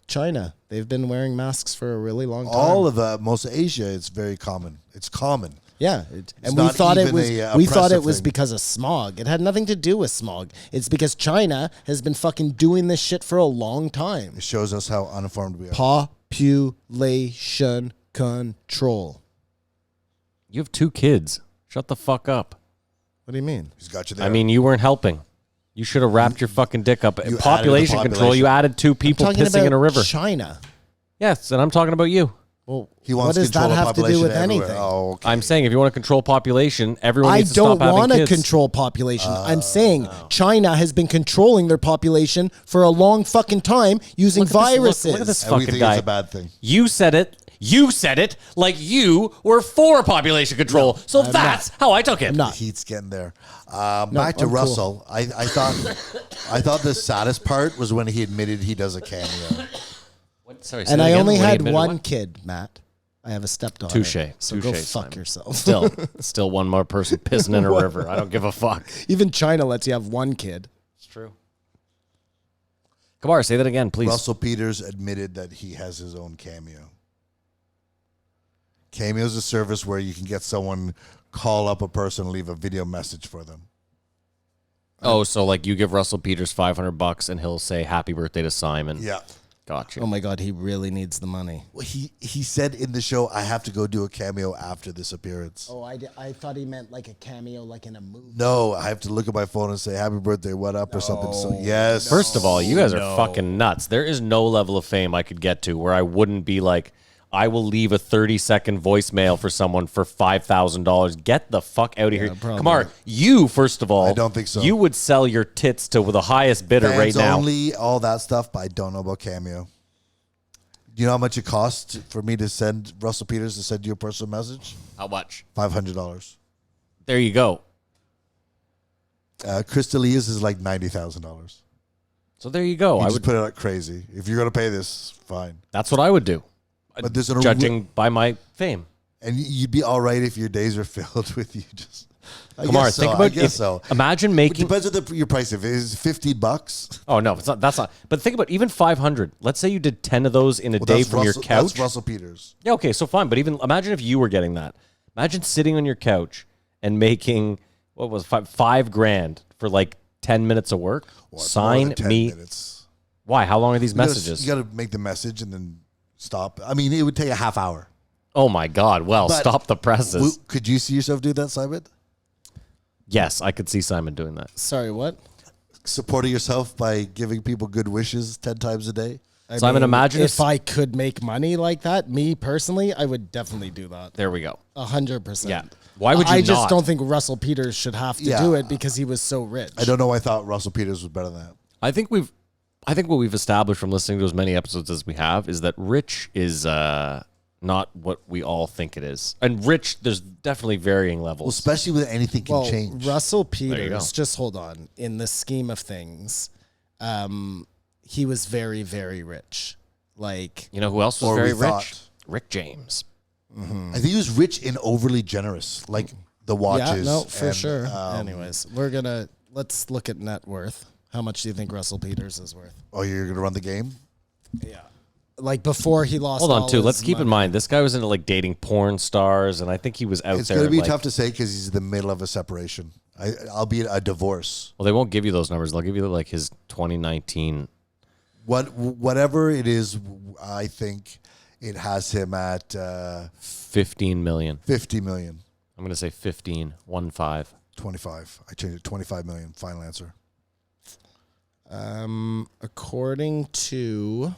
China. They've been wearing masks for a really long time. All of most of Asia, it's very common. It's common. Yeah, and we not thought it even was a we thought it oppressive was thing. because of smog. It had nothing to do with smog. It's because China has been fucking doing this shit for a long time. It shows us how uninformed we are. Population control. You have 2 kids. Shut the fuck up. What do you mean? He's got you there. I mean, you weren't helping. You should have wrapped your fucking dick up. You Population added the control. You added 2 people Talking pissing in a about river. China. Yes, and I'm talking about you. Well, he wants what does control that of have to do population with everywhere. anything? Oh, okay. I'm saying if you want to control population, everyone I needs to don't stop having want to kids. control population. I'm saying China has been controlling their population for a long fucking time using Look at this- viruses. look at this And we fucking think guy. it's a bad thing. You said it. You said it like you were for population control. So that's how I took it. I'm not. The heat's getting there. Back to I'm cool. Russell. I thought the saddest part was when he admitted he does a cameo. Sorry, say And that I again. only When he had admitted one what? kid, Matt. I have a stepdaughter. Touche. So go Touche, fuck Simon. yourself. Still one more person pissing in a river. I don't give a fuck. Even China lets you have one kid. It's true. Kamar, say that again, please. Russell Peters admitted that he has his own cameo. Cameo is a service where you can get someone call up a person and leave a video message for them. Oh, so like you give Russell Peters $500 and he'll say happy birthday to Simon. Yeah. Gotcha. Oh my God, he really needs the money. Well, he said in the show, I have to go do a cameo after this appearance. Oh, I thought he meant like a cameo, like in a movie. No, I have to look at my phone and say happy birthday, what up, or something. So yes. First of all, you guys are fucking nuts. There is no level of fame I could get to where I wouldn't be like, I will leave a 30-second voicemail for someone for $5,000. Get the fuck out of here. probably. Kamar, you, first of all, I don't think so. You would sell your tits to the highest bidder Fans right now. only, all that stuff, but I don't know about cameo. Do you know how much it costs for me to send Russell Peters to send you a personal message? How much? $500. There you go. Chris D'Elia's is like $90,000. So there you go. I I would would. put it out crazy. If you're gonna pay this, fine. That's what I would do. But there's an Judging by my fame. and you'd be all right if your days are filled with you just. I Kamar, guess so, think I about guess if, so. Imagine It making. depends on your price. If it is $50, Oh no, it's not. That's not. But think about even 500. Let's say you did 10 of those in a day that's from your Russell, couch. That's Russell Peters. Yeah, okay, so fine. But even imagine if you were getting that. Imagine sitting on your couch and making what was five grand for like 10 minutes of work. Well, it's more Sign than 10 me. minutes. Why? How long are these messages? You got to make the message and then stop. I mean, it would take a half hour. Oh my God! Well, But stop the presses. Could you see yourself do that, Simon? Yes, I could see Simon doing that. Sorry, what? Supporting yourself by giving people good wishes 10 times a day? Simon, imagine if I could make money like that, me personally, I would definitely do that. There we go. 100%. Yeah. Why would you I just not? don't think Russell Peters should have to Yeah. do it because he was so rich. I don't know why I thought Russell Peters was better than that. I think what we've established from listening to as many episodes as we have is that rich is not what we all think it is. And rich, there's definitely varying Well, levels. especially when anything can Well, change. Russell you go. Peters, just hold on. In the scheme of things, he was very, very rich. Like, You know who else was Or very we rich? thought. Rick James. I think he was rich and overly generous, like the watches. yeah, no, for and, sure. Anyways, let's look at net worth. How much do you think Russell Peters is worth? Oh, you're going to run the game? Yeah. Like before he lost Hold on, all too. his Let's keep in money. mind, this guy was into like dating porn stars, and I think he was out It's there. going to be like- tough to say because he's in the middle of a separation. I'll be a divorce. Well, they won't give you those numbers. They'll give you like his 2019. Whatever it is, I think It has him at 15 million. 50 million. I'm going to say 15, 1-5. 25. I changed it. 25 million. Final answer. According to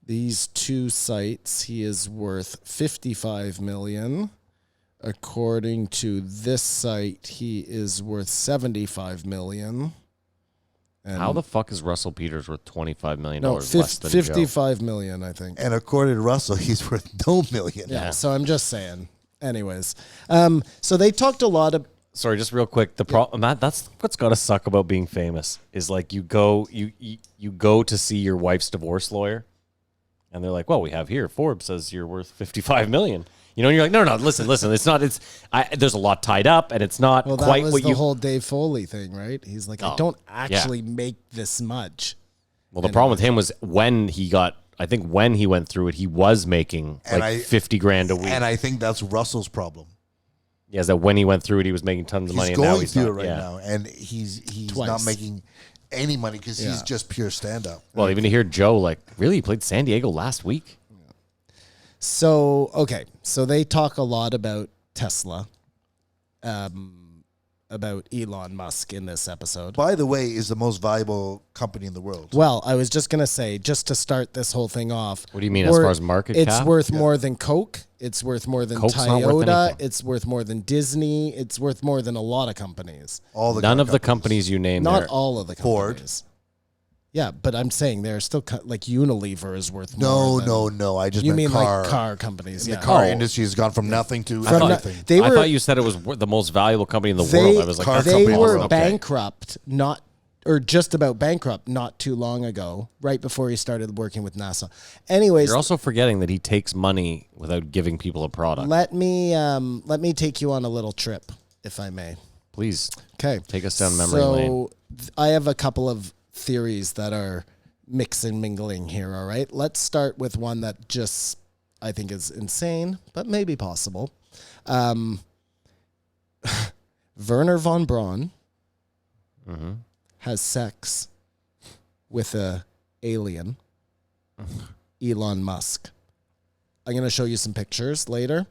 these two sites, he is worth 55 million. According to this site, he is worth 75 million. And How the fuck is Russell Peters worth $25 million no, less than 55 million, I think. And according to Russell, he's worth no million. Yeah, so I'm just saying. Anyways, so they talked a lot of. Sorry, just real quick. The problem that's what's got to suck about being famous is like you go to see your wife's divorce lawyer, and they're like, "Well, we have here Forbes says you're worth 55 million." You know, and you're like, "No, listen. It's not. There's a lot tied up, and it's not Well, quite that was what the you." whole Dave Foley thing, right? He's like, I don't actually make this much. Well, the problem with him was when he went through it, he was making like 50 grand a week. And I think that's Russell's problem. Yeah, is that when he went through it, he was making tons of money. He's And now going he's through not, it right yeah. now, and he's Twice. not making any money because he's just pure stand-up. Well, even to hear Joe, like, really, he played San Diego last week? So, okay. So they talk a lot about Tesla, about Elon Musk in this episode. By the way, is the most valuable company in the world. Well, I was just going to say, just to start this whole thing off. What do you mean as far as market It's cap? worth more than Coke. It's worth more than Coke's not worth Toyota. anything. It's worth more than Disney. It's worth more than a lot of companies. All the None of the companies. companies you named Not there. all of the Ford. companies. Yeah, but I'm saying they're still like Unilever is worth more. No. I just You meant mean car. like car companies? The Yeah. car industry has gone from nothing to From everything. they I were thought you said it was the most valuable company in the world. I was like, car that's they company were okay. bankrupt, or just about bankrupt, not too long ago, right before he started working with NASA. Anyways, You're also forgetting that he takes money without giving people a product. let me take you on a little trip, if I may. Please Okay, take us down memory lane. So I have a couple of theories that are mix and mingling here. All right, let's start with one that just I think is insane, but maybe possible. Werner von Braun has sex with a alien, Elon Musk. I'm going to show you some pictures later,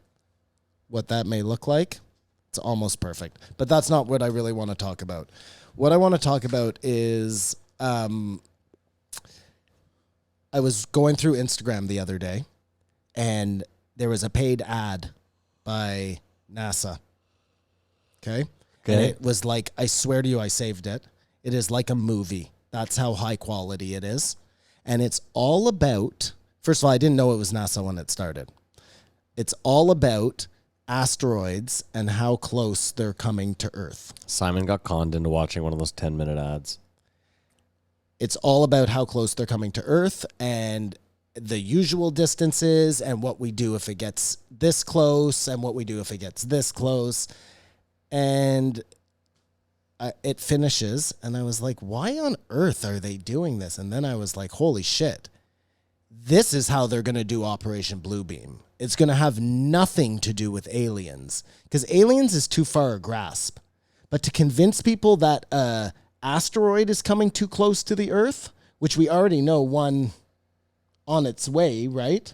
what that may look like. It's almost perfect, but that's not what I really want to talk about. What I want to talk about is I was going through Instagram the other day, and there was a paid ad by NASA. Okay? And it was like, I swear to you, I saved it. It is like a movie. That's how high quality it is. And it's all about, first of all, I didn't know it was NASA when it started. It's all about asteroids and how close they're coming to Earth. Simon got conned into watching one of those 10-minute ads. It's all about how close they're coming to Earth and the usual distances and what we do if it gets this close and what we do if it gets this close. And it finishes, and I was like, why on earth are they doing this? And then I was like, holy shit. This is how they're going to do Operation Bluebeam. It's going to have nothing to do with aliens, because aliens is too far a grasp. But to convince people that asteroid is coming too close to the Earth, which we already know one on its way, right?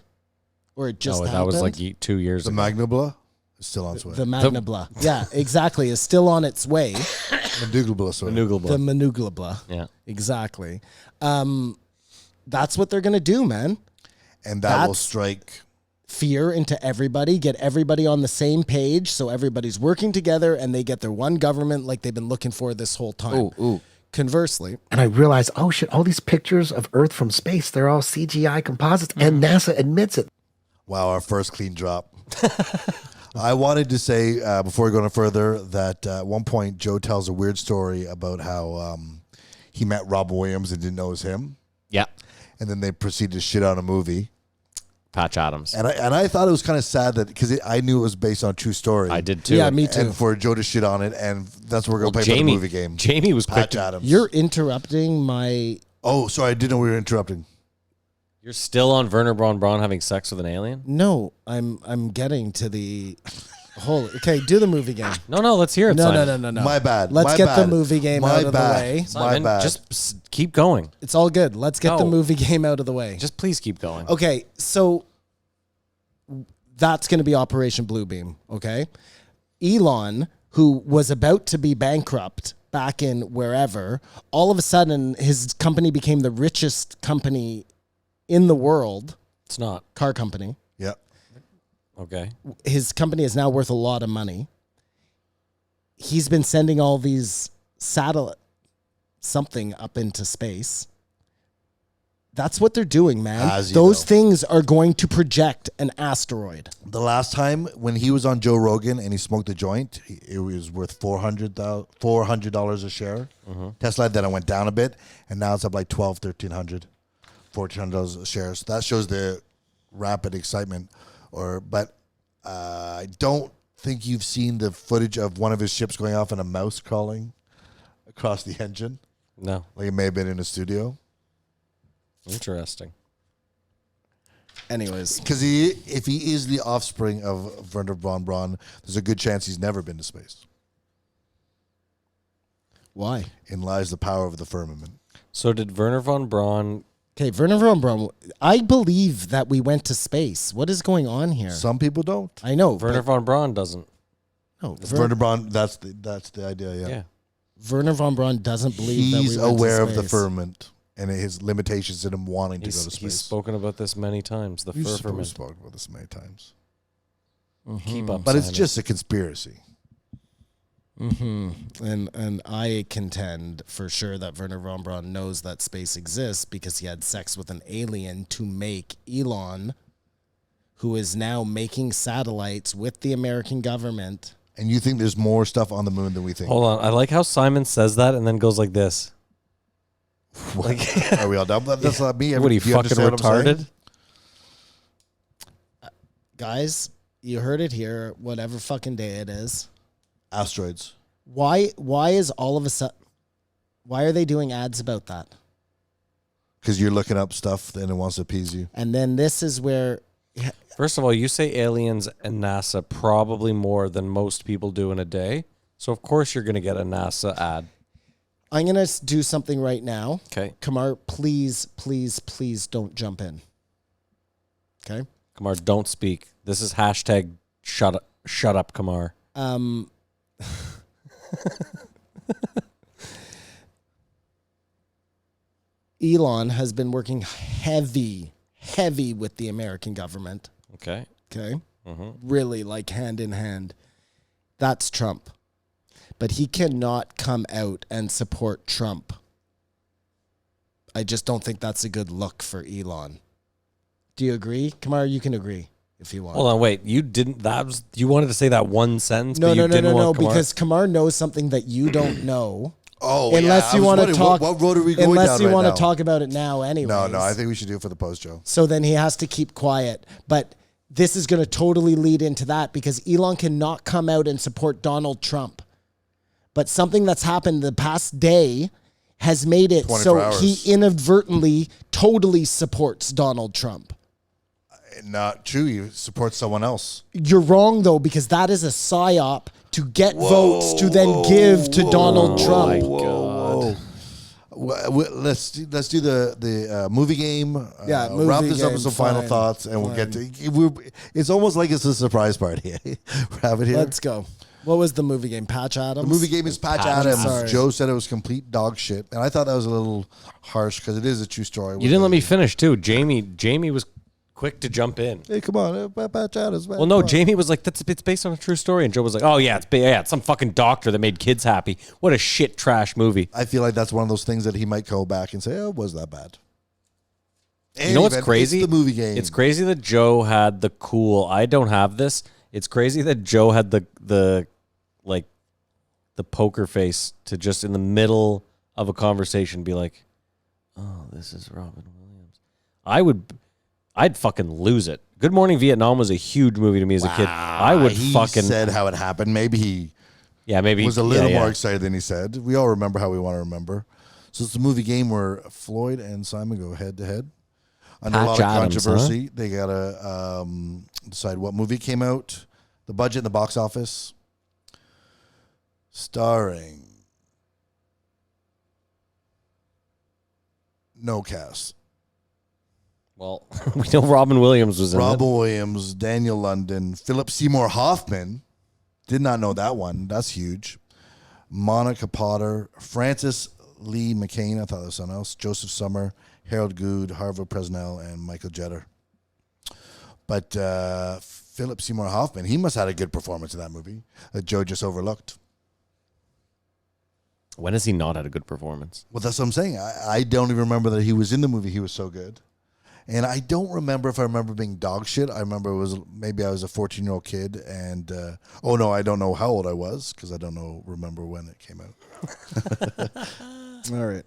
Or it just happened. That was like 2 years The ago. Magnabla is still on its way. The Magnabla. Yeah, exactly. Is still on its way. Magnabla, sorry. The Manuglabla. Yeah. Exactly. That's what they're going to do, man. And that will That's- strike. Fear into everybody, get everybody on the same page so everybody's working together and they get their one government like they've been looking for this whole time. Ooh. Conversely, And I realized, oh shit, all these pictures of Earth from space, they're all CGI composites, and NASA admits it. Wow, our first clean drop. I wanted to say, before we go no further, that at one point Joe tells a weird story about how he met Robin Williams and didn't know it was him. Yeah. And then they proceeded to shit on a movie. Patch Adams. And I thought it was kind of sad that, because I knew it was based on a true story. I did too. yeah, me too. And for Joe to shit on it, and that's what we're going to play for the movie game. Jamie was quick. Patch Adams. You're interrupting my. Oh, sorry, I didn't know we were interrupting. You're still on Werner von Braun having sex with an alien? No, I'm getting to the whole. Okay, do the movie game. No, let's hear it. No, Simon. no. My bad. Let's My get bad. the movie game My out of bad. the way. Simon, My bad. just keep going. It's all good. Let's get the No. movie game out of the way. Just please keep going. Okay, so That's going to be Operation Bluebeam, okay? Elon, who was about to be bankrupt back in wherever, all of a sudden his company became the richest company in the world. It's not. Car company. Yeah. Okay. His company is now worth a lot of money. He's been sending all these satellite something up into space. That's what they're doing, man. Those things are going to project an asteroid. The last time when he was on Joe Rogan and he smoked a joint, it was worth $400 a share. Tesla then it went down a bit, and now it's up like $1,200, $1,400 a share. So that shows the rapid excitement. But I don't think you've seen the footage of one of his ships going off and a mouse crawling across the engine. No. Like it may have been in a studio. Interesting. Anyways. Because if he is the offspring of Werner von Braun, there's a good chance he's never been to space. Why? In lies the power of the firmament. So did Werner von Braun... Okay, Werner von Braun, I believe that we went to space. What is going on here? Some people don't. I know. Werner von Braun doesn't. No, Werner Braun, that's the idea, yeah. Yeah. Werner von Braun doesn't believe that we He's went to aware of the space. firmament and his limitations in him wanting to go to space. He's spoken about this many times. The You've firmament. spoken about this many times. Keep up, But it's Simon. just a conspiracy. And I contend for sure that Werner von Braun knows that space exists because he had sex with an alien to make Elon, who is now making satellites with the American government. And you think there's more stuff on the moon than we think. Hold on. I like how Simon says that and then goes like this. Are we all done? That's not me. What are you, Do fucking understand what I'm saying? retarded? Guys, you heard it here, whatever fucking day it is. Asteroids. Why is all of a sudden, why are they doing ads about that? Because you're looking up stuff and it wants to appease you. And then this is where, First of all, you say aliens and NASA probably more than most people do in a day. So, of course, you're going to get a NASA ad. I'm going to do something right now. Okay. Kamar, please, please, please don't jump in. Okay? Kamar, don't speak. This is hashtag shut up, Kamar. Elon has been working heavy with the American government. Okay. Okay? Really, like hand in hand. That's Trump. But he cannot come out and support Trump. I just don't think that's a good look for Elon. Do you agree? Kamar, you can agree if you want. Hold on, wait. You didn't. You wanted to say that one sentence. No, but you didn't want Kamar? because Kamar knows something that you don't know. Oh, unless yeah. you I was want to wondering, talk. What road are we going unless down you right want now? to talk about it now, anyway. No, I think we should do it for the post show. So then he has to keep quiet. But this is going to totally lead into that because Elon cannot come out and support Donald Trump. But something that's happened the past day has made it 24 so hours. he inadvertently totally supports Donald Trump. Not true. You support someone else. You're wrong, though, because that is a psyop to get votes to then give to Donald Trump. God. Let's do the movie game. Yeah, We'll wrap movie this up game, with some final fine, thoughts, and we'll get to. It's almost like it's a surprise party. Have it here. Let's go. What was the movie game? Patch Adams? The movie game is Patch Adams. Sorry. Joe said it was complete dog shit, and I thought that was a little harsh because it is a true story. You didn't let me finish, too. Jamie was quick to jump in. Hey, come on, Patch Adams. Man, Well, no, come on. Jamie was like, it's based on a true story. And Joe was like, oh, yeah, it's some fucking doctor that made kids happy. What a shit trash movie. I feel like that's one of those things that he might go back and say, "Oh, was that bad?" You know what's Anyway, crazy? It's the movie game. It's crazy that Joe had the cool. I don't have this. It's crazy that Joe had the poker face to just in the middle of a conversation be like, "Oh, this is Robin Williams." I'd fucking lose it. Good Morning Vietnam was a huge movie to me as a kid. I would he fucking said how it happened. Maybe he maybe was a little yeah. more excited than he said. We all remember how we want to remember. So it's a movie game where Floyd and Simon go head to head. Under a lot Patch of Adams, controversy, they gotta decide what movie came out, the budget, and the box office. Starring no cast. Well, we know Robin Williams was in it. Robin Williams, Daniel London, Philip Seymour Hoffman. Did not know that one. That's huge. Monica Potter, Francis Lee McCain. I thought that was someone else. Joseph Summer, Harold Good, Harvey Presnell, and Michael Jeter. But Philip Seymour Hoffman, he must have had a good performance in that movie that Joe just overlooked. When has he not had a good performance? Well, that's what I'm saying. I don't even remember that he was in the movie. He was so good. And I don't remember if I remember being dog shit. I remember it was maybe I was a 14-year-old kid. And, oh, no, I don't know how old I was because I don't remember when it came out. All right.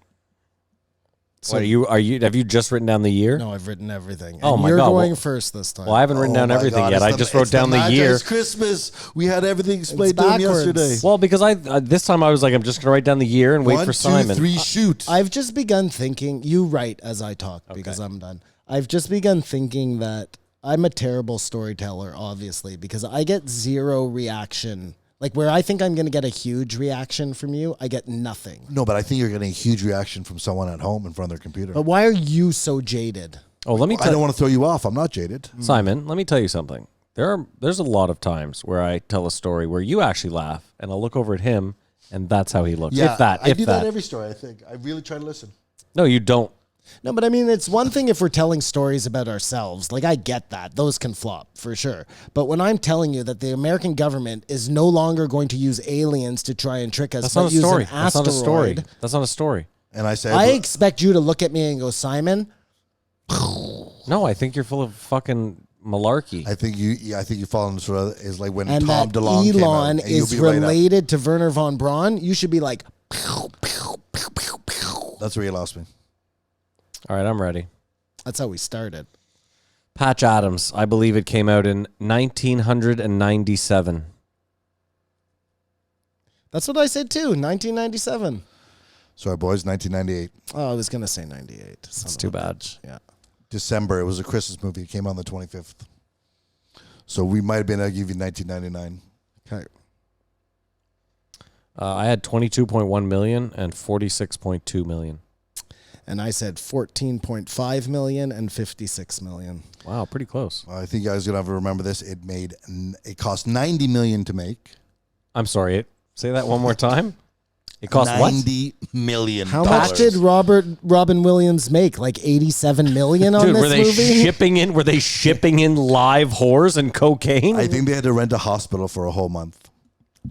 So are you? Have you just written down the year? No, I've written everything. Oh, And my you're God. going Well- first this time. Well, I haven't written down my everything God, yet. it's I just wrote down the year. It's Christmas. We had everything explained to him backwards. yesterday. Well, because I this time I was like, I'm just going to write down the year and wait 1, for 2, Simon. 3, shoot. I've just begun thinking, you write as I talk because I'm done. I've just begun thinking that I'm a terrible storyteller, obviously, because I get zero reaction. Like where I think I'm going to get a huge reaction from you, I get nothing. No, but I think you're getting a huge reaction from someone at home in front of their computer. But why are you so jaded? Oh, let me I tell don't want to throw you off. I'm not jaded. Simon, let me tell you something. There's a lot of times where I tell a story where you actually laugh, and I'll look over at him, and that's how he looks. If that. I do that every story, I think. I really try to listen. No, you don't. No, but I mean, it's one thing if we're telling stories about ourselves. Like, I get that. Those can flop, for sure. But when I'm telling you that the American government is no longer going to use aliens to try and trick us, That's but not a use story. an That's not a story. asteroid, That's not a story. And I say, I expect you to look at me and go, Simon, No, I think you're full of fucking malarkey. I think you fall into sort of is like when and Tom that DeLonge came out, Elon and you'll is be right up. related to Werner von Braun, you should be like, pew, pew, pew, pew, pew. That's where you lost me. All right, I'm ready. That's how we started. Patch Adams. I believe it came out in 1997. That's what I said too, 1997. Sorry, boys, 1998. Oh, I was going to say 98. It's too bad. Yeah. December. It was a Christmas movie. It came out on the 25th. So we might have been able to give you 1999. Okay. I had 22.1 million and 46.2 million. And I said 14.5 million and 56 million. Wow, pretty close. I think you guys are gonna have to remember this. It cost $90 million to make. I'm sorry. Say that one more time. It cost what? $90 million. How much did Robin Williams make? Like 87 million on Dude, this were they movie? shipping in? Were they shipping in live whores and cocaine? I think they had to rent a hospital for a whole month.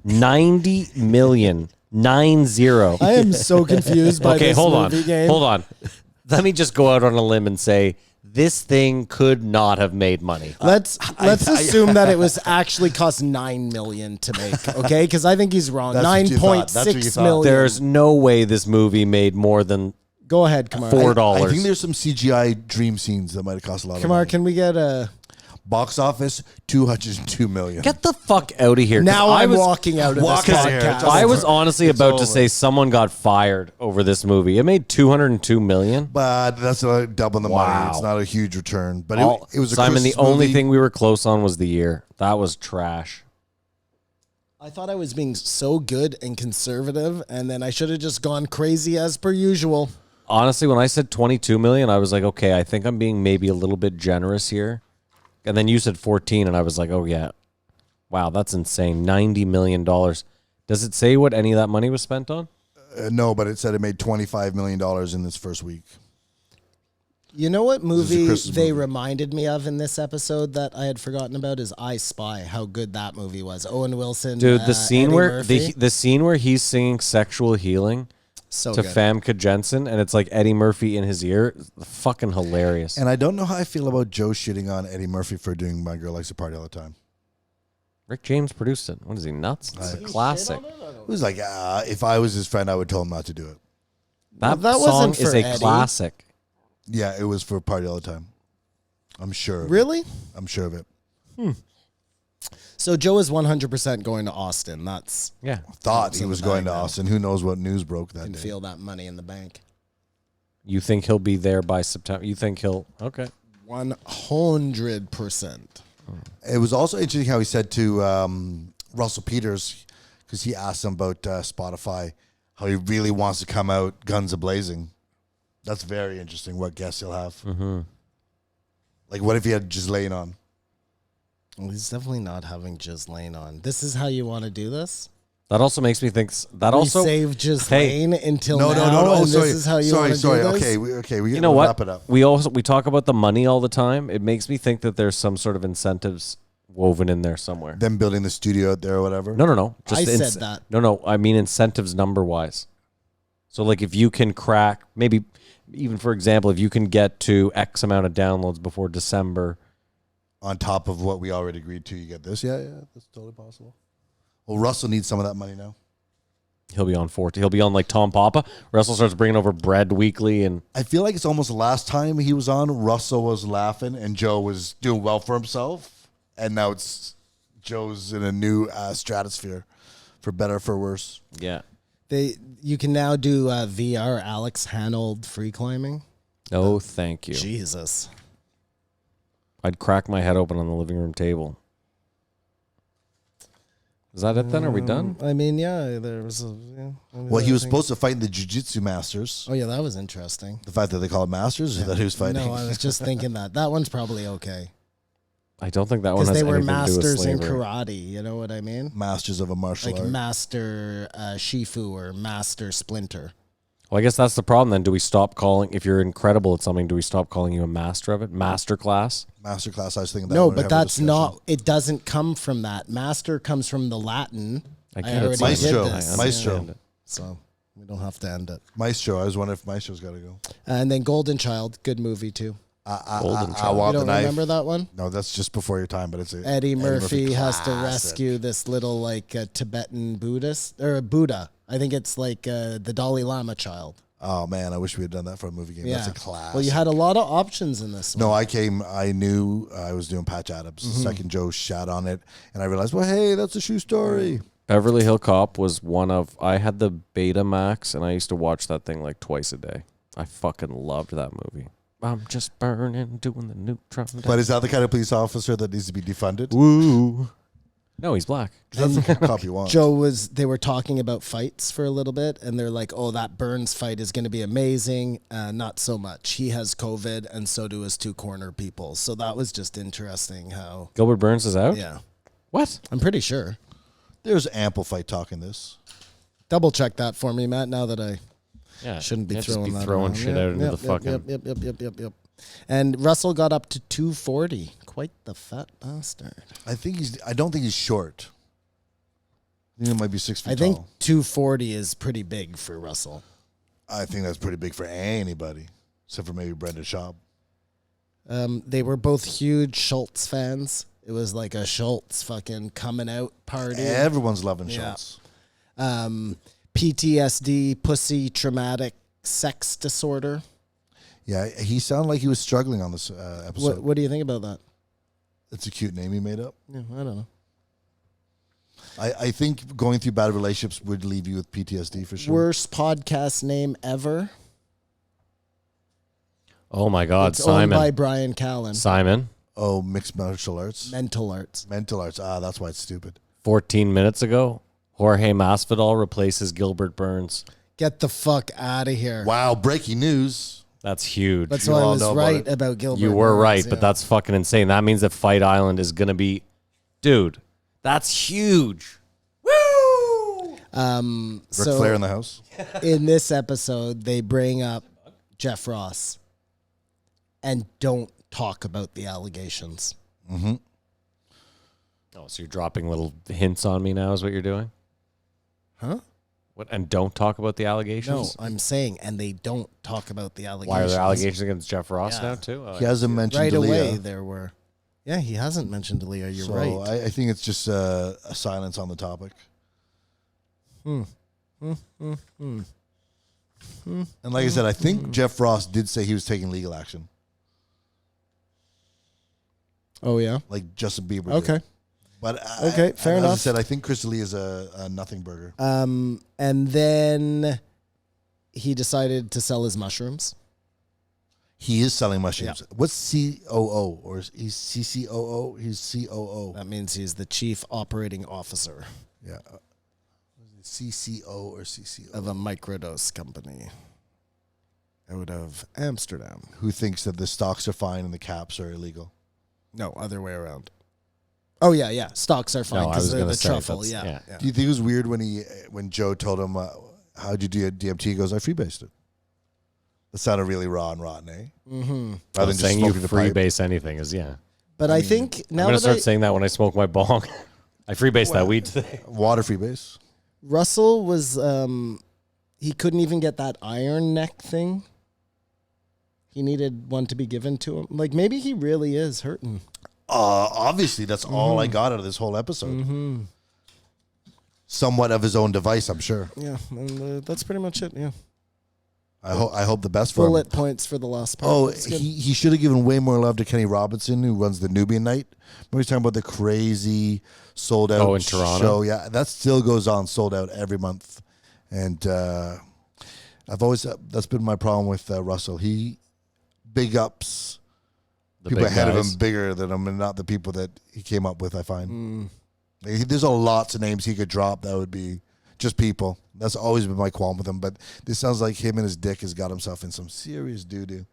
90 million. 90. I am so confused by Okay, this hold on. movie game. Hold on. Let me just go out on a limb and say this thing could not have made money. Let's assume that it was actually cost 9 million to make, okay? Because I think he's wrong. That's what you thought. That's what you 9.6 thought. million. There's no way this movie made more than Go ahead, Kamar. $4. I think there's some CGI dream scenes that might have cost a lot of Kamar, money. can we get a... Box office, $202 million. Get the fuck out of here. 'cause Now I'm was walking out of this Walk out of here. podcast. It's I was over. honestly It's about to over. say someone got fired over this movie. It made 202 million. But that's double the money. Wow. It's not a huge return. But it was a Simon, the Christmas only movie. thing we were close on was the year. That was trash. I thought I was being so good and conservative, and then I should have just gone crazy as per usual. Honestly, when I said 22 million, I was like, okay, I think I'm being maybe a little bit generous here. And then you said 14, and I was like, oh, yeah. Wow, that's insane. $90 million. Does it say what any of that money was spent on? No, but it said it made $25 million in this first week. You know what is a movie Christmas they movie. reminded me of in this episode that I had forgotten about is I Spy. How good that movie was. Owen Wilson, Dude, the scene Eddie where Murphy. the scene where he's singing "Sexual Healing" so to good. Famke Jensen, and it's like Eddie Murphy in his ear, fucking hilarious. And I don't know how I feel about Joe shitting on Eddie Murphy for doing My Girl Likes to Party All the Time. Rick James produced it. What is he, nuts? It's a classic. It was like, if I was his friend, I would tell him not to do it. That, that song wasn't is for a Eddie. classic. Yeah, it was for Party All the Time. I'm sure. Of Really? It. I'm sure of it. So Joe is 100% going to Austin. That's Yeah. Thought What's he in was the going bag to now? Austin. Who knows what news broke that can day. feel that money in the bank. You think he'll be there by September? You think he'll? Okay. 100%. It was also interesting how he said to Russell Peters, because he asked him about Spotify, how he really wants to come out guns a-blazing. That's very interesting what guests he'll have. Like, what if he had Ghislaine on? Well, he's definitely not having Ghislaine on. This is how you want to do this? That also makes me think. That We also save Ghislaine until No, now, no, no, no. Oh, and sorry. this is how you sorry, want to sorry. do this? Okay, we You know what? wrap it up. We talk about the money all the time. It makes me think that there's some sort of incentives woven in there somewhere. Them building the studio out there or whatever. No. I said that. No. I mean incentives number wise. So like if you can crack, maybe even for example, if you can get to X amount of downloads before December. On top of what we already agreed to, you get this. Yeah, that's totally possible. Well, Russell needs some of that money now. He'll be on 40. He'll be on like Tom Papa. Russell starts bringing over bread weekly, and I feel like it's almost the last time he was on, Russell was laughing and Joe was doing well for himself. And now it's Joe's in a new stratosphere, for better, for worse. yeah. You can now do VR Alex Hanold free climbing. Oh, thank you. Jesus. I'd crack my head open on the living room table. Is that it then? Are we done? I mean, yeah, there was a... Yeah, Well, he was supposed to fight in the Jiu-Jitsu Masters. Oh, yeah, that was interesting. The fact that they call it Masters, or that he was fighting? No, I was just thinking that. That one's probably okay. I don't think that one Because has they were anything to do with masters in slavery. karate, you know what I mean? Masters of a martial Like art. Master Shifu or Master Splinter. Well, I guess that's the problem then. Do we stop calling, if you're incredible at something, do we stop calling you a master of it? Master class? Master class, I was thinking that. No, would but have a that's discussion. not, it doesn't come from that. Master comes from the Latin. I get it. already Maestro. did this. Maestro. understand it. So we don't have to end it. Maestro. I was wondering if Maestro's got to go. And then Golden Child, good movie too. Golden I Child. want You the don't knife. remember that one? No, that's just before your time, but it's a Eddie Murphy has to classic. rescue this little like Tibetan Buddhist or a Buddha. I think it's like the Dalai Lama child. Oh man, I wish we had done that for a movie game. Yeah. That's a class. Well, you had a lot of options in this one. No, I knew I was doing Patch Adams. Mm-hmm. The second Joe shot on it, and I realized, well, hey, that's a shoe story. Beverly Hill Cop was one of, I had the Betamax, and I used to watch that thing like twice a day. I fucking loved that movie. I'm just burning, doing the neutron. But is that the kind of police officer that needs to be defunded? Woo. No, he's black. That's the kind of cop you want. They were talking about fights for a little bit, and they're like, oh, that Burns fight is going to be amazing. Not so much. He has COVID, and so do his two corner people. So that was just interesting how, Gilbert Burns is out? yeah. What? I'm pretty sure. There's ample fight talk in this. Double check that for me, Matt, now that I Yeah. shouldn't be Can't throwing just be that throwing around. shit Yep, out into yep, the fucking... Yep. And Russell got up to 240. Quite the fat bastard. I don't think he's short. I think he might be 6 feet I think tall. 240 is pretty big for Russell. I think that's pretty big for anybody, except for maybe Brendan Schaub. They were both huge Schultz fans. It was like a Schultz fucking coming out party. Everyone's loving Yeah. Schultz. PTSD, pussy traumatic sex disorder. Yeah, he sounded like he was struggling on this episode. What do you think about that? It's a cute name he made up. Yeah, I don't know. I think going through bad relationships would leave you with PTSD for sure. Worst podcast name ever. Oh my God, It's owned Simon. by Brian Callen. Simon, Oh, mixed martial arts. Mental arts. Mental arts. Ah, that's why it's stupid. 14 minutes ago, Jorge Masvidal replaces Gilbert Burns. Get the fuck out of here. Wow, breaking news. That's huge. But You so I all was know about right it. about Gilbert. You were Burns, right, yeah. but that's fucking insane. That means that Fight Island is going to be... Dude, that's huge. Ric so Flair in the house. in this episode, they bring up Jeff Ross and don't talk about the allegations. Oh, so you're dropping little hints on me now is what you're doing? Huh? What? And don't talk about the No, allegations? I'm saying, and they don't talk about the allegations. Why are there allegations against Jeff Ross Yeah. now, too? Oh, He hasn't mentioned Right away, D'Elia. there were. Yeah, he hasn't mentioned D'Elia. You're So right. I think it's just a silence on the topic. And like I said, I think Jeff Ross did say he was taking legal action, Oh, yeah? like Justin Bieber. Okay. did. But Okay, fair as I enough. said, I think Chris D'Elia is a nothing burger. And then he decided to sell his mushrooms. He is selling mushrooms. What's COO or he's CCOO? He's COO. That means he's the chief operating officer Yeah. CCO or CCO. of a microdose company. out of Amsterdam. Who thinks that the stocks are fine and the caps are illegal? No, other way around. Oh yeah. Stocks are fine No, I because was they're gonna the say truffle. that's- Yeah. yeah. Do you think it was weird when Joe told him, how'd you do DMT? He goes, I freebased it. That sounded really raw and rotten, eh? Mm-hmm. Rather than just saying you smoking the pipe. freebase anything is, yeah. But I think I'm now going to that start saying that when I smoke my bong. I freebase that weed today. Water freebase. Russell was he couldn't even get that iron neck thing. He needed one to be given to him. Like maybe he really is hurting. Obviously, that's all I got out of this whole episode. Somewhat of his own device, I'm sure. Yeah, and that's pretty much it. Yeah, I hope the best for him. bullet points for the last part. Oh, That's good. he should have given way more love to Kenny Robinson, who runs the Nubian Night. Remember he's talking about the crazy sold out in Toronto? show? Yeah, that still goes on, sold out every month. And I've always that's been my problem with Russell. He big ups The people big ahead of guys. him bigger than him, and not the people that he came up with. I find there's a lots of names he could drop that would be just people. That's always been my qualm with him. But this sounds like him and his dick has got himself in some serious doo doo.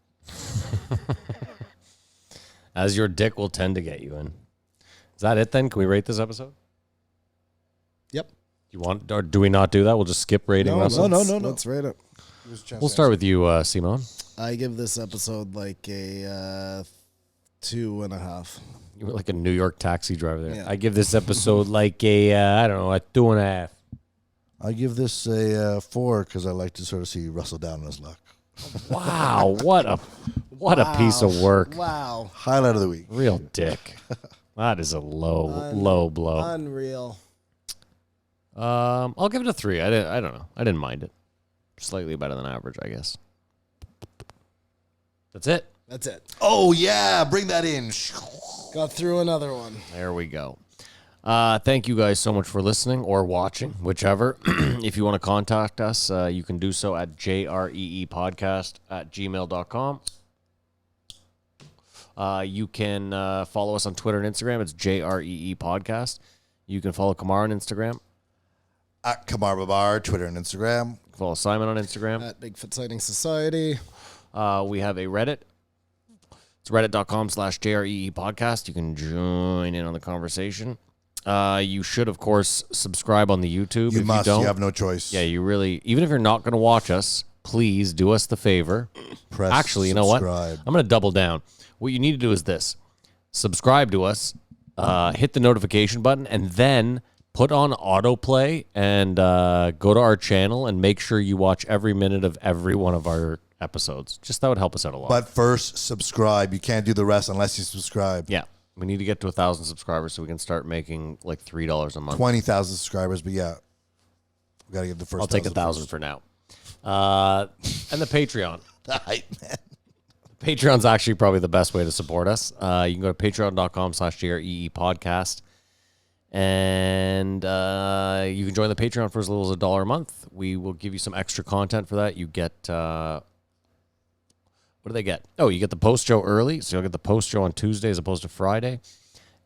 As your dick will tend to get you in. Is that it then? Can we rate this episode? Yep. You want, or do we not do that? We'll just skip rating Russell. no. Let's rate it. We'll start with you, Simone. I give this episode like a 2.5. You were like a New York taxi driver there. Yeah. I give this episode like a, I don't know, a 2.5. I give this a 4 because I like to sort of see Russell down on his luck. Wow, what a piece of work. Wow. Highlight of the week. Real dick. That is a low blow. Unreal. I'll give it a 3. I don't know. I didn't mind it. Slightly better than average, I guess. That's it. That's it. Oh, yeah. Bring that in. Got through another one. There we go. Thank you guys so much for listening or watching, whichever. If you want to contact us, you can do so at jreepodcast@gmail.com. You can follow us on Twitter and Instagram. It's jreepodcast. You can follow Kamar on Instagram. At Kamar Babar, Twitter and Instagram. Follow Simon on Instagram. At Bigfoot Sighting Society. We have a Reddit. It's reddit.com/jreepodcast. You can join in on the conversation. You should, of course, subscribe on the YouTube. You if must. You don't, You have no choice. yeah, you really, even if you're not going to watch us, please do us the favor. Press Actually, you know what? subscribe. I'm going to double down. What you need to do is this. Subscribe to us, hit the notification button, and then put on autoplay and go to our channel and make sure you watch every minute of every one of our episodes. Just that would help us out a lot. But first, subscribe. You can't do the rest unless you subscribe. yeah, we need to get to 1,000 subscribers so we can start making like $3 a month. 20,000 subscribers, but yeah. We got to get the first I'll take 1,000 for now. And the Patreon. The hype, man. Patreon's actually probably the best way to support us. You can go to patreon.com/JREE and you can join the Patreon for as little as $1 a month. We will give you some extra content for that. You get, what do they get? Oh, you get the post show early. So you'll get the post show on Tuesday as opposed to Friday.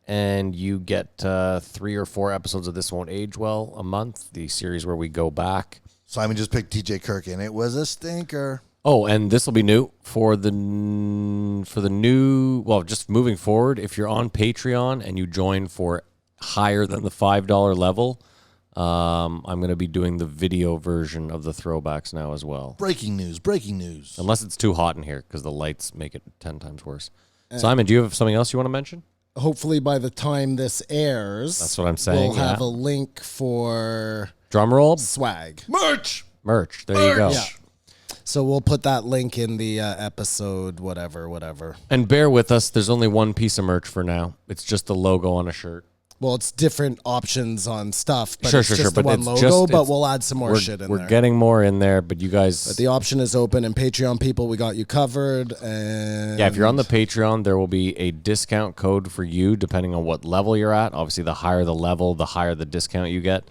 And you get 3 or 4 episodes of This Won't Age Well a month, the series where we go back. Simon just picked TJ Kirk, and it was a stinker. Oh, and this will be new for the new. Well, just moving forward, if you're on Patreon and you join for higher than the $5 level, I'm going to be doing the video version of the throwbacks now as well. Breaking news. Unless it's too hot in here because the lights make it 10 times worse. Simon, do you have something else you want to mention? Hopefully by the time this airs, That's what I'm saying, we'll have yeah. a link for Drum roll, swag. Merch. there you go. Yeah. So we'll put that link in the episode, whatever. And bear with us. There's only one piece of merch for now. It's just the logo on a shirt. Well, it's different options on stuff, but Sure, it's sure, just sure, the but one it's logo, just- but it's- we'll add some more shit in We're there. getting more in there, but you guys... But the option is open, and Patreon people, we got you covered. And Yeah, if you're on the Patreon, there will be a discount code for you depending on what level you're at. Obviously, the higher the level, the higher the discount you get.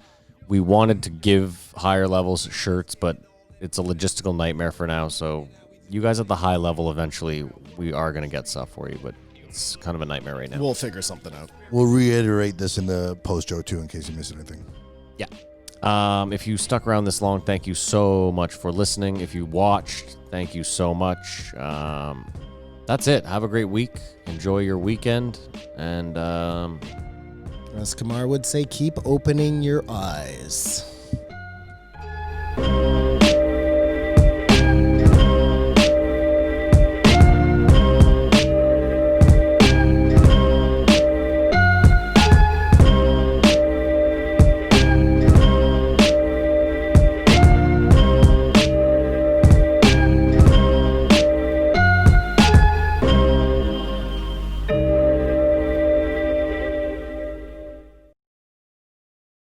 We wanted to give higher levels shirts, but it's a logistical nightmare for now. So you guys at the high level, eventually, we are going to get stuff for you, but it's kind of a nightmare right now. we'll figure something out. We'll reiterate this in the post show too, in case you missed anything. Yeah. If you stuck around this long, thank you so much for listening. If you watched, thank you so much. That's it. Have a great week. Enjoy your weekend. And As Kamar would say, keep opening your eyes.